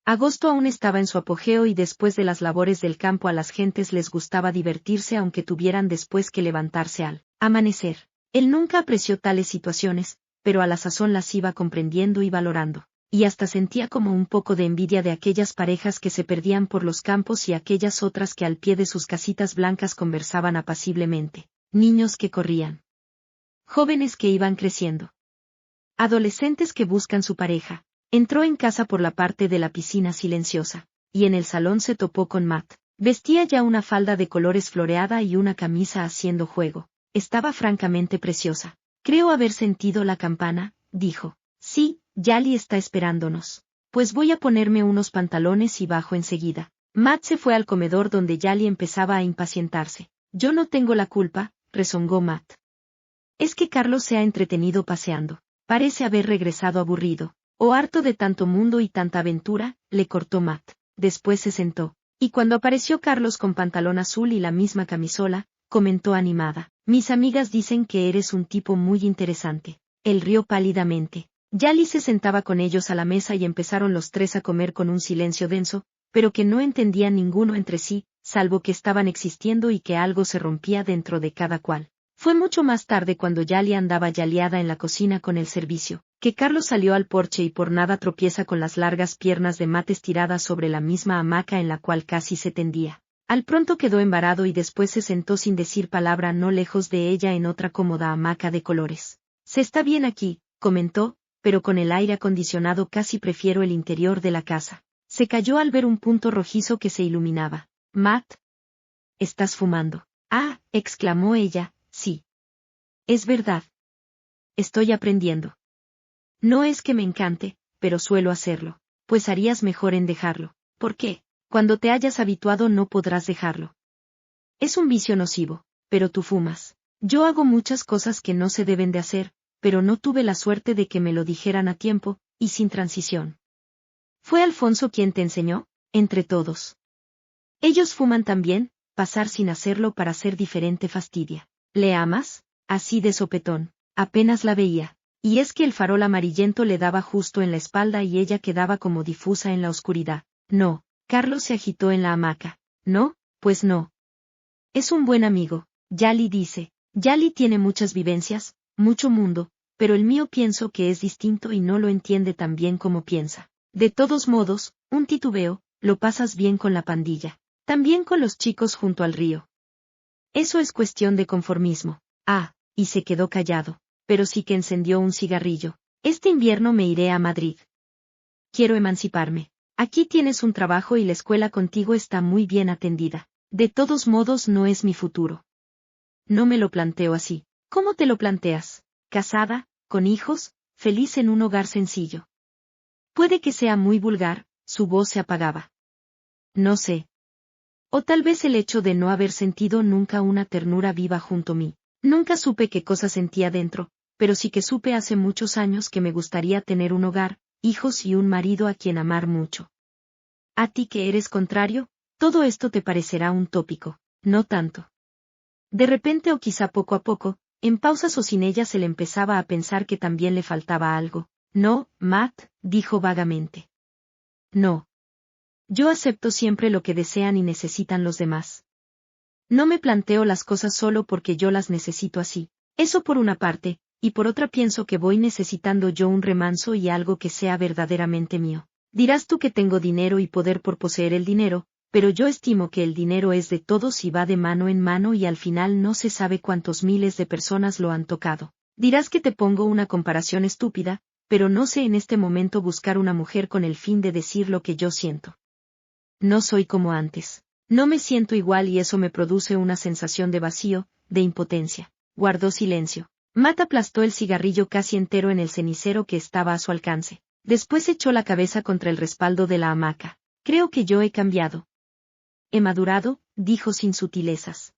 Agosto aún estaba en su apogeo y después de las labores del campo a las gentes les gustaba divertirse aunque tuvieran después que levantarse al amanecer. Él nunca apreció tales situaciones, pero a la sazón las iba comprendiendo y valorando, y hasta sentía como un poco de envidia de aquellas parejas que se perdían por los campos y aquellas otras que al pie de sus casitas blancas conversaban apaciblemente, niños que corrían, jóvenes que iban creciendo, adolescentes que buscan su pareja. Entró en casa por la parte de la piscina silenciosa, y en el salón se topó con Matt. Vestía ya una falda de colores floreada y una camisa haciendo juego. Estaba francamente preciosa. Creo haber sentido la campana, dijo. Sí, Yali está esperándonos. Pues voy a ponerme unos pantalones y bajo enseguida. Matt se fue al comedor donde Yali empezaba a impacientarse. Yo no tengo la culpa, rezongó Matt. Es que Carlos se ha entretenido paseando. Parece haber regresado aburrido. O harto de tanto mundo y tanta aventura, le cortó Matt. Después se sentó. Y cuando apareció Carlos con pantalón azul y la misma camisola, comentó animada. Mis amigas dicen que eres un tipo muy interesante. Él rió pálidamente. Yali se sentaba con ellos a la mesa y empezaron los tres a comer con un silencio denso, pero que no entendían ninguno entre sí, salvo que estaban existiendo y que algo se rompía dentro de cada cual. Fue mucho más tarde cuando Yali andaba yaleada en la cocina con el servicio, que Carlos salió al porche y por nada tropieza con las largas piernas de Matt estiradas sobre la misma hamaca en la cual casi se tendía. Al pronto quedó embarado y después se sentó sin decir palabra no lejos de ella en otra cómoda hamaca de colores. Se está bien aquí, comentó, pero con el aire acondicionado casi prefiero el interior de la casa. Se calló al ver un punto rojizo que se iluminaba. Matt, ¿estás fumando? Ah, exclamó ella. Sí. Es verdad. Estoy aprendiendo. No es que me encante, pero suelo hacerlo. Pues harías mejor en dejarlo. ¿Por qué? Cuando te hayas habituado no podrás dejarlo. Es un vicio nocivo, pero tú fumas. Yo hago muchas cosas que no se deben de hacer, pero no tuve la suerte de que me lo dijeran a tiempo, y sin transición. ¿Fue Alfonso quien te enseñó? Entre todos. Ellos fuman también, pasar sin hacerlo para ser diferente fastidia. ¿Le amas? Así de sopetón. Apenas la veía. Y es que el farol amarillento le daba justo en la espalda y ella quedaba como difusa en la oscuridad. No. Carlos se agitó en la hamaca. ¿No? Pues no. Es un buen amigo, Yali dice. Yali tiene muchas vivencias, mucho mundo, pero el mío pienso que es distinto y no lo entiende tan bien como piensa. De todos modos, un titubeo, lo pasas bien con la pandilla. También con los chicos junto al río. Eso es cuestión de conformismo. Ah, y se quedó callado, pero sí que encendió un cigarrillo. Este invierno me iré a Madrid. Quiero emanciparme. Aquí tienes un trabajo y la escuela contigo está muy bien atendida. De todos modos no es mi futuro. No me lo planteo así. ¿Cómo te lo planteas? Casada, con hijos, feliz en un hogar sencillo. Puede que sea muy vulgar, su voz se apagaba. No sé. O tal vez el hecho de no haber sentido nunca una ternura viva junto a mí. Nunca supe qué cosa sentía dentro, pero sí que supe hace muchos años que me gustaría tener un hogar, hijos y un marido a quien amar mucho. A ti que eres contrario, todo esto te parecerá un tópico, no tanto. De repente o quizá poco a poco, en pausas o sin ella se le empezaba a pensar que también le faltaba algo. No, Matt, dijo vagamente. No. Yo acepto siempre lo que desean y necesitan los demás. No me planteo las cosas solo porque yo las necesito así. Eso por una parte, y por otra pienso que voy necesitando yo un remanso y algo que sea verdaderamente mío. Dirás tú que tengo dinero y poder por poseer el dinero, pero yo estimo que el dinero es de todos y va de mano en mano y al final no se sabe cuántos miles de personas lo han tocado. Dirás que te pongo una comparación estúpida, pero no sé en este momento buscar una mujer con el fin de decir lo que yo siento. No soy como antes. No me siento igual y eso me produce una sensación de vacío, de impotencia. Guardó silencio. Matt aplastó el cigarrillo casi entero en el cenicero que estaba a su alcance. Después echó la cabeza contra el respaldo de la hamaca. Creo que yo he cambiado. He madurado, dijo sin sutilezas.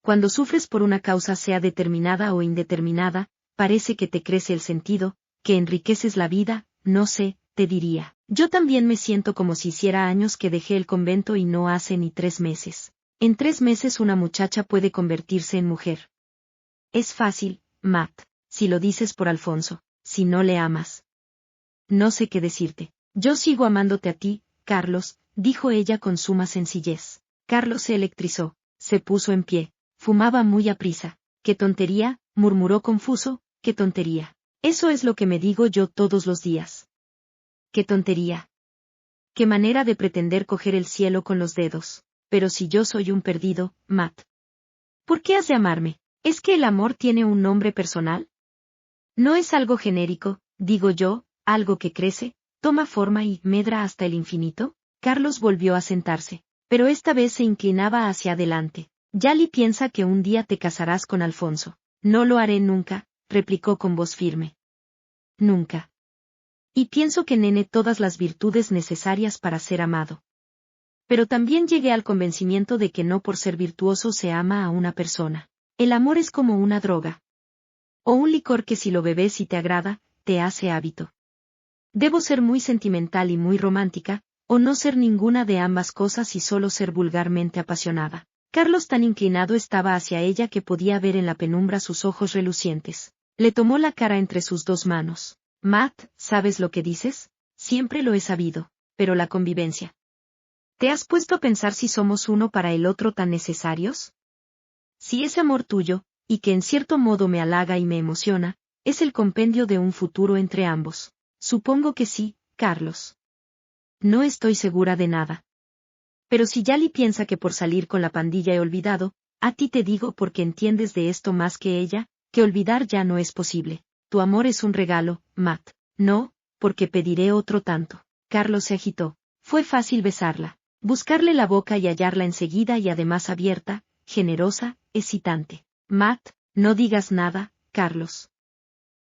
Cuando sufres por una causa sea determinada o indeterminada, parece que te crece el sentido, que enriqueces la vida, no sé, te diría. Yo también me siento como si hiciera años que dejé el convento y no hace ni 3 meses. En 3 meses una muchacha puede convertirse en mujer. Es fácil, Matt, si lo dices por Alfonso, si no le amas. No sé qué decirte. Yo sigo amándote a ti, Carlos, dijo ella con suma sencillez. Carlos se electrizó, se puso en pie, fumaba muy aprisa. ¡Qué tontería!, murmuró confuso, ¡qué tontería! Eso es lo que me digo yo todos los días. ¡Qué tontería! ¡Qué manera de pretender coger el cielo con los dedos! Pero si yo soy un perdido, Matt. ¿Por qué has de amarme? ¿Es que el amor tiene un nombre personal? No es algo genérico, digo yo, algo que crece, toma forma y medra hasta el infinito. Carlos volvió a sentarse, pero esta vez se inclinaba hacia adelante. Yali piensa que un día te casarás con Alfonso. No lo haré nunca, replicó con voz firme. Nunca. Y pienso que Nene todas las virtudes necesarias para ser amado. Pero también llegué al convencimiento de que no por ser virtuoso se ama a una persona. El amor es como una droga. O un licor que si lo bebes y te agrada, te hace hábito. Debo ser muy sentimental y muy romántica, o no ser ninguna de ambas cosas y solo ser vulgarmente apasionada. Carlos tan inclinado estaba hacia ella que podía ver en la penumbra sus ojos relucientes. Le tomó la cara entre sus 2 manos. Matt, ¿sabes lo que dices? Siempre lo he sabido, pero la convivencia. ¿Te has puesto a pensar si somos uno para el otro tan necesarios? Si ese amor tuyo, y que en cierto modo me halaga y me emociona, es el compendio de un futuro entre ambos. Supongo que sí, Carlos. No estoy segura de nada. Pero si Yali piensa que por salir con la pandilla he olvidado, a ti te digo porque entiendes de esto más que ella, que olvidar ya no es posible. Tu amor es un regalo, Matt. No, porque pediré otro tanto. Carlos se agitó. Fue fácil besarla, buscarle la boca y hallarla enseguida y además abierta, generosa, excitante. Matt, no digas nada, Carlos.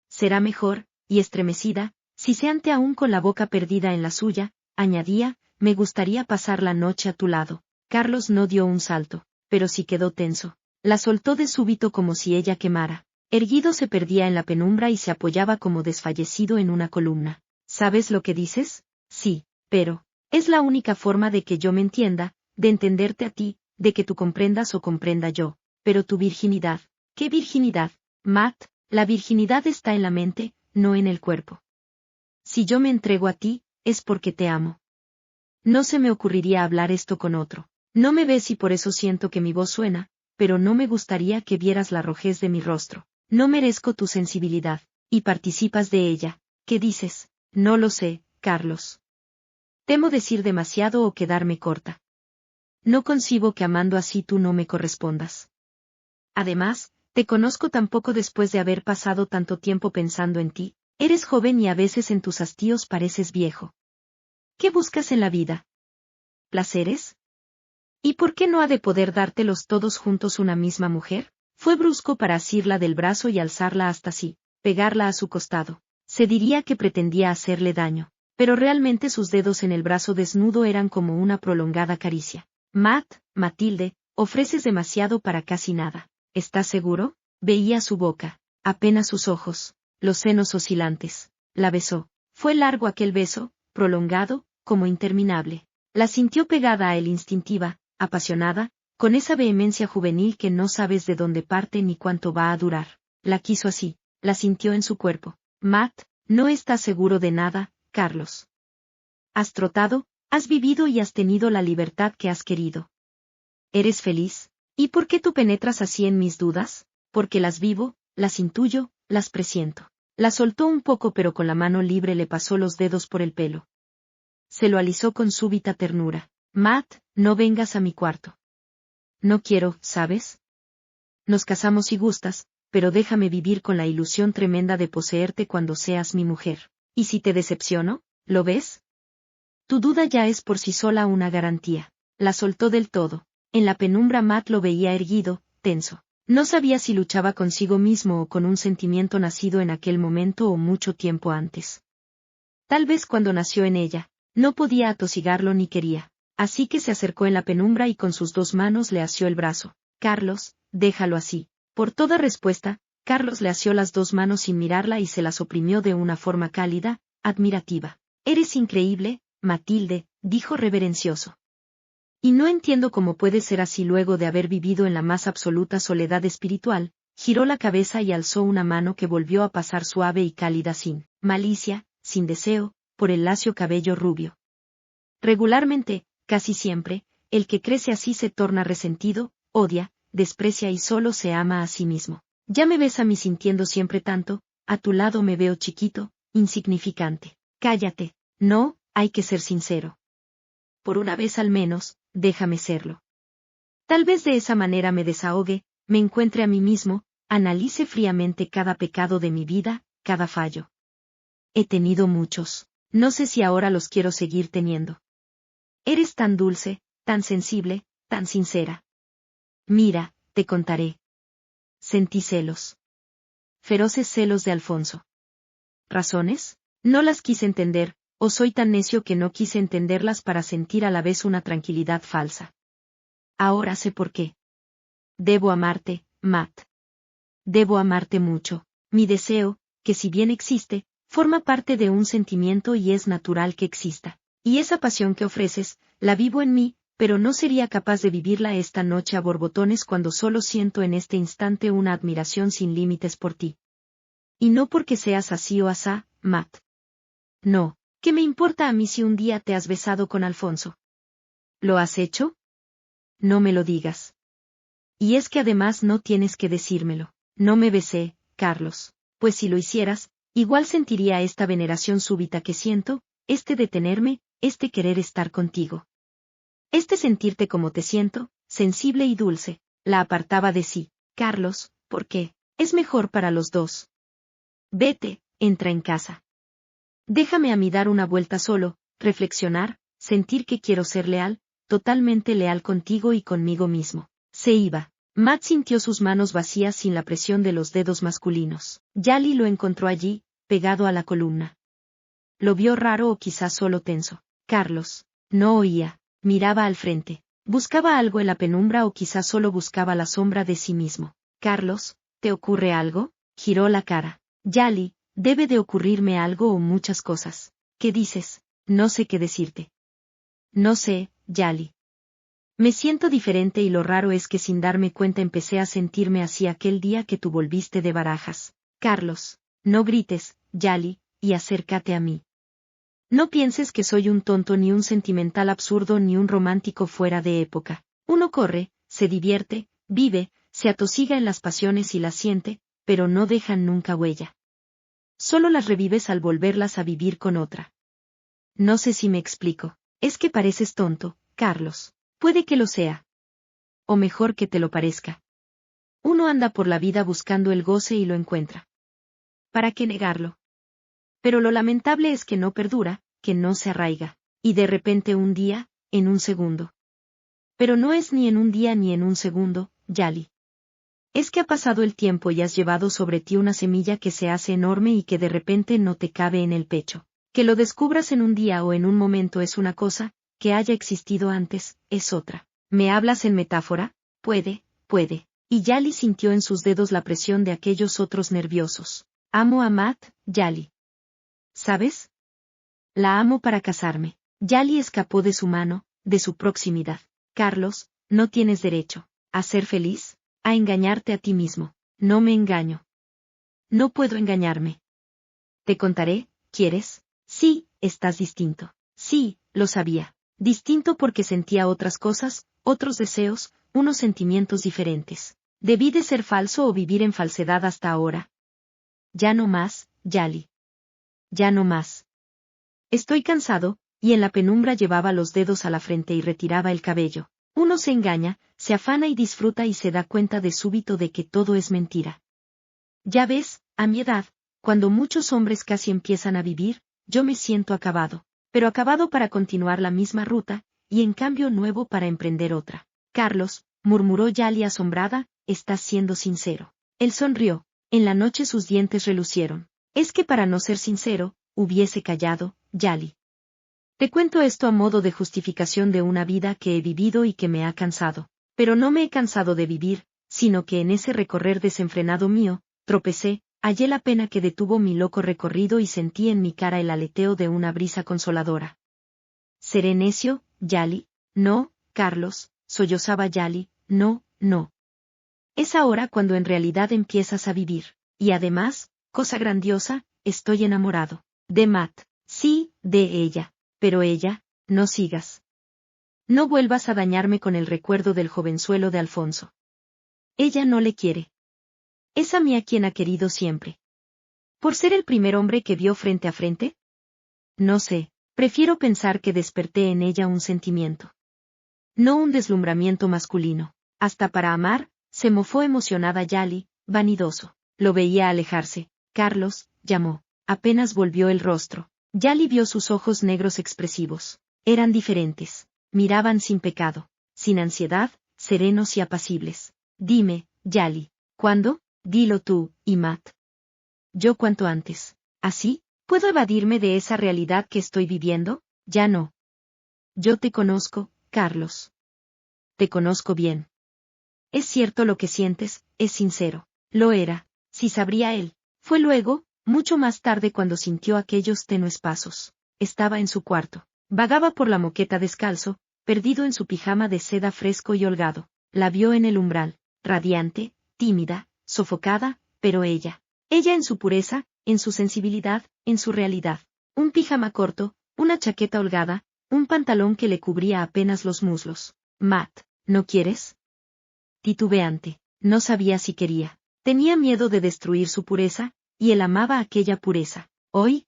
Será mejor, y estremecida, si se ante aún con la boca perdida en la suya, añadía, me gustaría pasar la noche a tu lado. Carlos no dio un salto, pero sí quedó tenso. La soltó de súbito como si ella quemara. Erguido se perdía en la penumbra y se apoyaba como desfallecido en una columna. ¿Sabes lo que dices? Sí, pero es la única forma de que yo me entienda, de entenderte a ti, de que tú comprendas o comprenda yo. Pero tu virginidad. ¿Qué virginidad, Matt? La virginidad está en la mente, no en el cuerpo. Si yo me entrego a ti, es porque te amo. No se me ocurriría hablar esto con otro. No me ves y por eso siento que mi voz suena, pero no me gustaría que vieras la rojez de mi rostro. No merezco tu sensibilidad, y participas de ella. ¿Qué dices? No lo sé, Carlos. Temo decir demasiado o quedarme corta. No concibo que amando así tú no me correspondas. Además, te conozco tan poco después de haber pasado tanto tiempo pensando en ti. Eres joven y a veces en tus hastíos pareces viejo. ¿Qué buscas en la vida? ¿Placeres? ¿Y por qué no ha de poder dártelos todos juntos una misma mujer? Fue brusco para asirla del brazo y alzarla hasta sí, pegarla a su costado. Se diría que pretendía hacerle daño, pero realmente sus dedos en el brazo desnudo eran como una prolongada caricia. Matt, Matilde, ofreces demasiado para casi nada. ¿Estás seguro? Veía su boca, apenas sus ojos, los senos oscilantes. La besó. Fue largo aquel beso, prolongado, como interminable. La sintió pegada a él instintiva, apasionada, con esa vehemencia juvenil que no sabes de dónde parte ni cuánto va a durar. La quiso así, la sintió en su cuerpo. Matt, no estás seguro de nada, Carlos. Has trotado, has vivido y has tenido la libertad que has querido. ¿Eres feliz? ¿Y por qué tú penetras así en mis dudas? Porque las vivo, las intuyo, las presiento. La soltó un poco pero con la mano libre le pasó los dedos por el pelo. Se lo alisó con súbita ternura. Matt, no vengas a mi cuarto. No quiero, ¿sabes? Nos casamos si gustas, pero déjame vivir con la ilusión tremenda de poseerte cuando seas mi mujer. ¿Y si te decepciono? ¿Lo ves? Tu duda ya es por sí sola una garantía. La soltó del todo. En la penumbra Matt lo veía erguido, tenso. No sabía si luchaba consigo mismo o con un sentimiento nacido en aquel momento o mucho tiempo antes. Tal vez cuando nació en ella, no podía atosigarlo ni quería. Así que se acercó en la penumbra y con sus 2 manos le asió el brazo. Carlos, déjalo así. Por toda respuesta, Carlos le asió las dos manos sin mirarla y se las oprimió de una forma cálida, admirativa. Eres increíble, Matilde, dijo reverencioso. Y no entiendo cómo puede ser así luego de haber vivido en la más absoluta soledad espiritual. Giró la cabeza y alzó una mano que volvió a pasar suave y cálida sin malicia, sin deseo, por el lacio cabello rubio. Regularmente, casi siempre, el que crece así se torna resentido, odia, desprecia y solo se ama a sí mismo. Ya me ves a mí sintiendo siempre tanto, a tu lado me veo chiquito, insignificante. Cállate, no, hay que ser sincero. Por una vez al menos, déjame serlo. Tal vez de esa manera me desahogue, me encuentre a mí mismo, analice fríamente cada pecado de mi vida, cada fallo. He tenido muchos, no sé si ahora los quiero seguir teniendo. Eres tan dulce, tan sensible, tan sincera. Mira, te contaré. Sentí celos. Feroces celos de Alfonso. ¿Razones? No las quise entender, o soy tan necio que no quise entenderlas para sentir a la vez una tranquilidad falsa. Ahora sé por qué. Debo amarte, Matt. Debo amarte mucho. Mi deseo, que si bien existe, forma parte de un sentimiento y es natural que exista. Y esa pasión que ofreces, la vivo en mí, pero no sería capaz de vivirla esta noche a borbotones cuando solo siento en este instante una admiración sin límites por ti. Y no porque seas así o asá, Matt. No, ¿qué me importa a mí si un día te has besado con Alfonso? ¿Lo has hecho? No me lo digas. Y es que además no tienes que decírmelo. No me besé, Carlos, pues si lo hicieras, igual sentiría esta veneración súbita que siento, este detenerme, este querer estar contigo. Este sentirte como te siento, sensible y dulce, la apartaba de sí. Carlos, ¿por qué? Es mejor para los dos. Vete, entra en casa. Déjame a mí dar una vuelta solo, reflexionar, sentir que quiero ser leal, totalmente leal contigo y conmigo mismo. Se iba. Matt sintió sus manos vacías sin la presión de los dedos masculinos. Yali lo encontró allí, pegado a la columna. Lo vio raro o quizás solo tenso. Carlos. No oía. Miraba al frente. Buscaba algo en la penumbra o quizás solo buscaba la sombra de sí mismo. Carlos, ¿te ocurre algo? Giró la cara. Yali, debe de ocurrirme algo o muchas cosas. ¿Qué dices? No sé qué decirte. No sé, Yali. Me siento diferente y lo raro es que sin darme cuenta empecé a sentirme así aquel día que tú volviste de Barajas. Carlos, no grites, Yali, y acércate a mí. No pienses que soy un tonto ni un sentimental absurdo ni un romántico fuera de época. Uno corre, se divierte, vive, se atosiga en las pasiones y las siente, pero no dejan nunca huella. Solo las revives al volverlas a vivir con otra. No sé si me explico. Es que pareces tonto, Carlos. Puede que lo sea. O mejor que te lo parezca. Uno anda por la vida buscando el goce y lo encuentra. ¿Para qué negarlo? Pero lo lamentable es que no perdura, que no se arraiga. Y de repente un día, en un segundo. Pero no es ni en un día ni en un segundo, Yali. Es que ha pasado el tiempo y has llevado sobre ti una semilla que se hace enorme y que de repente no te cabe en el pecho. Que lo descubras en un día o en un momento es una cosa, que haya existido antes, es otra. ¿Me hablas en metáfora? Puede. Y Yali sintió en sus dedos la presión de aquellos otros nerviosos. Amo a Matt, Yali. ¿Sabes? La amo para casarme. Yali escapó de su mano, de su proximidad. Carlos, no tienes derecho a ser feliz, a engañarte a ti mismo. No me engaño. No puedo engañarme. Te contaré, ¿quieres? Sí, estás distinto. Sí, lo sabía. Distinto porque sentía otras cosas, otros deseos, unos sentimientos diferentes. Debí de ser falso o vivir en falsedad hasta ahora. Ya no más, Yali. Ya no más. Estoy cansado, y en la penumbra llevaba los dedos a la frente y retiraba el cabello. Uno se engaña, se afana y disfruta y se da cuenta de súbito de que todo es mentira. Ya ves, a mi edad, cuando muchos hombres casi empiezan a vivir, yo me siento acabado. Pero acabado para continuar la misma ruta, y en cambio nuevo para emprender otra. Carlos, murmuró Yali asombrada, estás siendo sincero. Él sonrió, en la noche sus dientes relucieron. Es que para no ser sincero, hubiese callado, Yali. Te cuento esto a modo de justificación de una vida que he vivido y que me ha cansado. Pero no me he cansado de vivir, sino que en ese recorrer desenfrenado mío, tropecé, hallé la pena que detuvo mi loco recorrido y sentí en mi cara el aleteo de una brisa consoladora. ¿Seré necio, Yali? No, Carlos, sollozaba Yali, no, no. Es ahora cuando en realidad empiezas a vivir. Y además, cosa grandiosa, estoy enamorado. De Matt. Sí, de ella. Pero ella, no sigas. No vuelvas a dañarme con el recuerdo del jovenzuelo de Alfonso. Ella no le quiere. Es a mí a quien ha querido siempre. ¿Por ser el primer hombre que vio frente a frente? No sé, prefiero pensar que desperté en ella un sentimiento. No un deslumbramiento masculino. Hasta para amar, se mofó emocionada Yali, vanidoso. Lo veía alejarse. Carlos, llamó. Apenas volvió el rostro. Yali vio sus ojos negros expresivos. Eran diferentes. Miraban sin pecado, sin ansiedad, serenos y apacibles. Dime, Yali, ¿cuándo? Dilo tú, y Matt. Yo cuanto antes. ¿Así? ¿Puedo evadirme de esa realidad que estoy viviendo? Ya no. Yo te conozco, Carlos. Te conozco bien. Es cierto lo que sientes, es sincero. Lo era, si sabría él. Fue luego, mucho más tarde cuando sintió aquellos tenues pasos. Estaba en su cuarto. Vagaba por la moqueta descalzo, perdido en su pijama de seda fresco y holgado. La vio en el umbral, radiante, tímida, sofocada, pero ella en su pureza, en su sensibilidad, en su realidad. Un pijama corto, una chaqueta holgada, un pantalón que le cubría apenas los muslos. Matt, ¿no quieres? Titubeante, no sabía si quería. Tenía miedo de destruir su pureza, y él amaba aquella pureza. Hoy,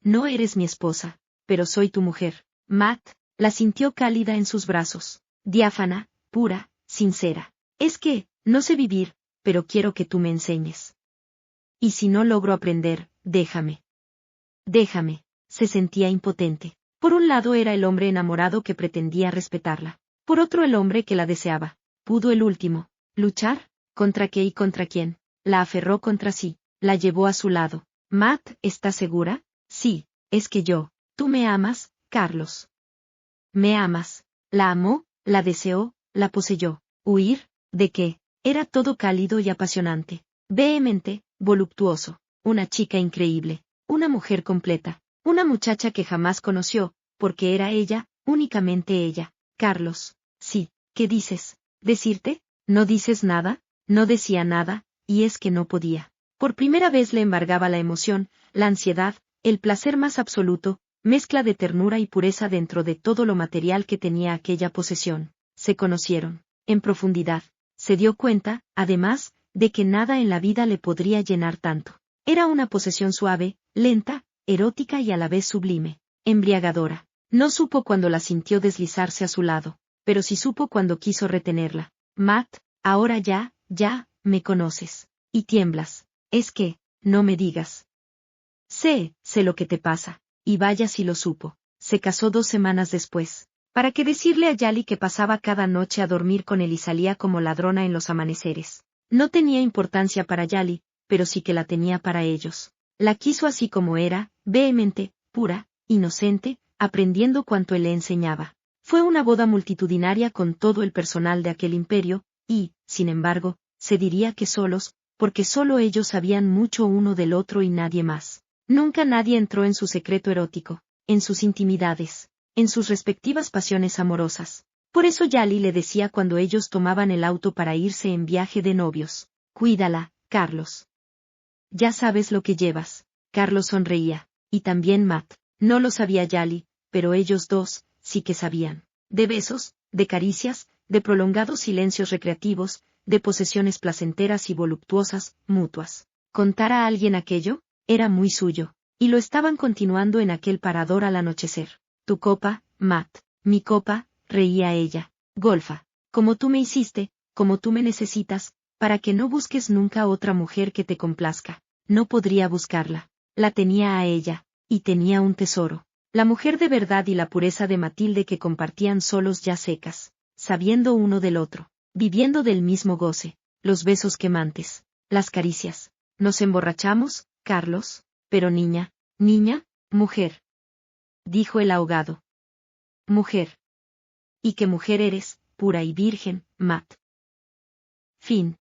no eres mi esposa, pero soy tu mujer. Matt la sintió cálida en sus brazos, diáfana, pura, sincera. Es que, no sé vivir, pero quiero que tú me enseñes. Y si no logro aprender, déjame. Déjame. Se sentía impotente. Por un lado era el hombre enamorado que pretendía respetarla. Por otro el hombre que la deseaba. Pudo el último. ¿Luchar? ¿Contra qué y contra quién? La aferró contra sí. La llevó a su lado. Matt, ¿estás segura? Sí, es que yo. Tú me amas, Carlos. Me amas. La amó, la deseó, la poseyó. ¿Huir? ¿De qué? Era todo cálido y apasionante. Vehemente, voluptuoso. Una chica increíble. Una mujer completa. Una muchacha que jamás conoció, porque era ella, únicamente ella. Carlos. Sí, ¿qué dices? ¿Decirte? ¿No dices nada? No decía nada, y es que no podía. Por primera vez le embargaba la emoción, la ansiedad, el placer más absoluto, mezcla de ternura y pureza dentro de todo lo material que tenía aquella posesión. Se conocieron, en profundidad. Se dio cuenta, además, de que nada en la vida le podría llenar tanto. Era una posesión suave, lenta, erótica y a la vez sublime, embriagadora. No supo cuando la sintió deslizarse a su lado, pero sí supo cuando quiso retenerla. Matt, ahora ya, me conoces. Y tiemblas. Es que, no me digas. Sé lo que te pasa. Y vaya si lo supo. Se casó 2 semanas después. ¿Para qué decirle a Yali que pasaba cada noche a dormir con él y salía como ladrona en los amaneceres? No tenía importancia para Yali, pero sí que la tenía para ellos. La quiso así como era, vehemente, pura, inocente, aprendiendo cuanto él le enseñaba. Fue una boda multitudinaria con todo el personal de aquel imperio, y, sin embargo, se diría que solos, porque solo ellos sabían mucho uno del otro y nadie más. Nunca nadie entró en su secreto erótico, en sus intimidades, en sus respectivas pasiones amorosas. Por eso Yali le decía cuando ellos tomaban el auto para irse en viaje de novios: cuídala, Carlos. Ya sabes lo que llevas. Carlos sonreía, y también Matt. No lo sabía Yali, pero ellos dos, sí que sabían. De besos, de caricias, de prolongados silencios recreativos, de posesiones placenteras y voluptuosas, mutuas. ¿Contar a alguien aquello? Era muy suyo, y lo estaban continuando en aquel parador al anochecer. Tu copa, Matt. Mi copa, reía ella. Golfa. Como tú me hiciste, como tú me necesitas, para que no busques nunca otra mujer que te complazca. No podría buscarla. La tenía a ella, y tenía un tesoro. La mujer de verdad y la pureza de Matilde que compartían solos ya secas, sabiendo uno del otro, viviendo del mismo goce, los besos quemantes, las caricias. Nos emborrachamos, Carlos, pero niña, mujer. Dijo el ahogado. Mujer. ¿Y qué mujer eres, pura y virgen, Matt? Fin.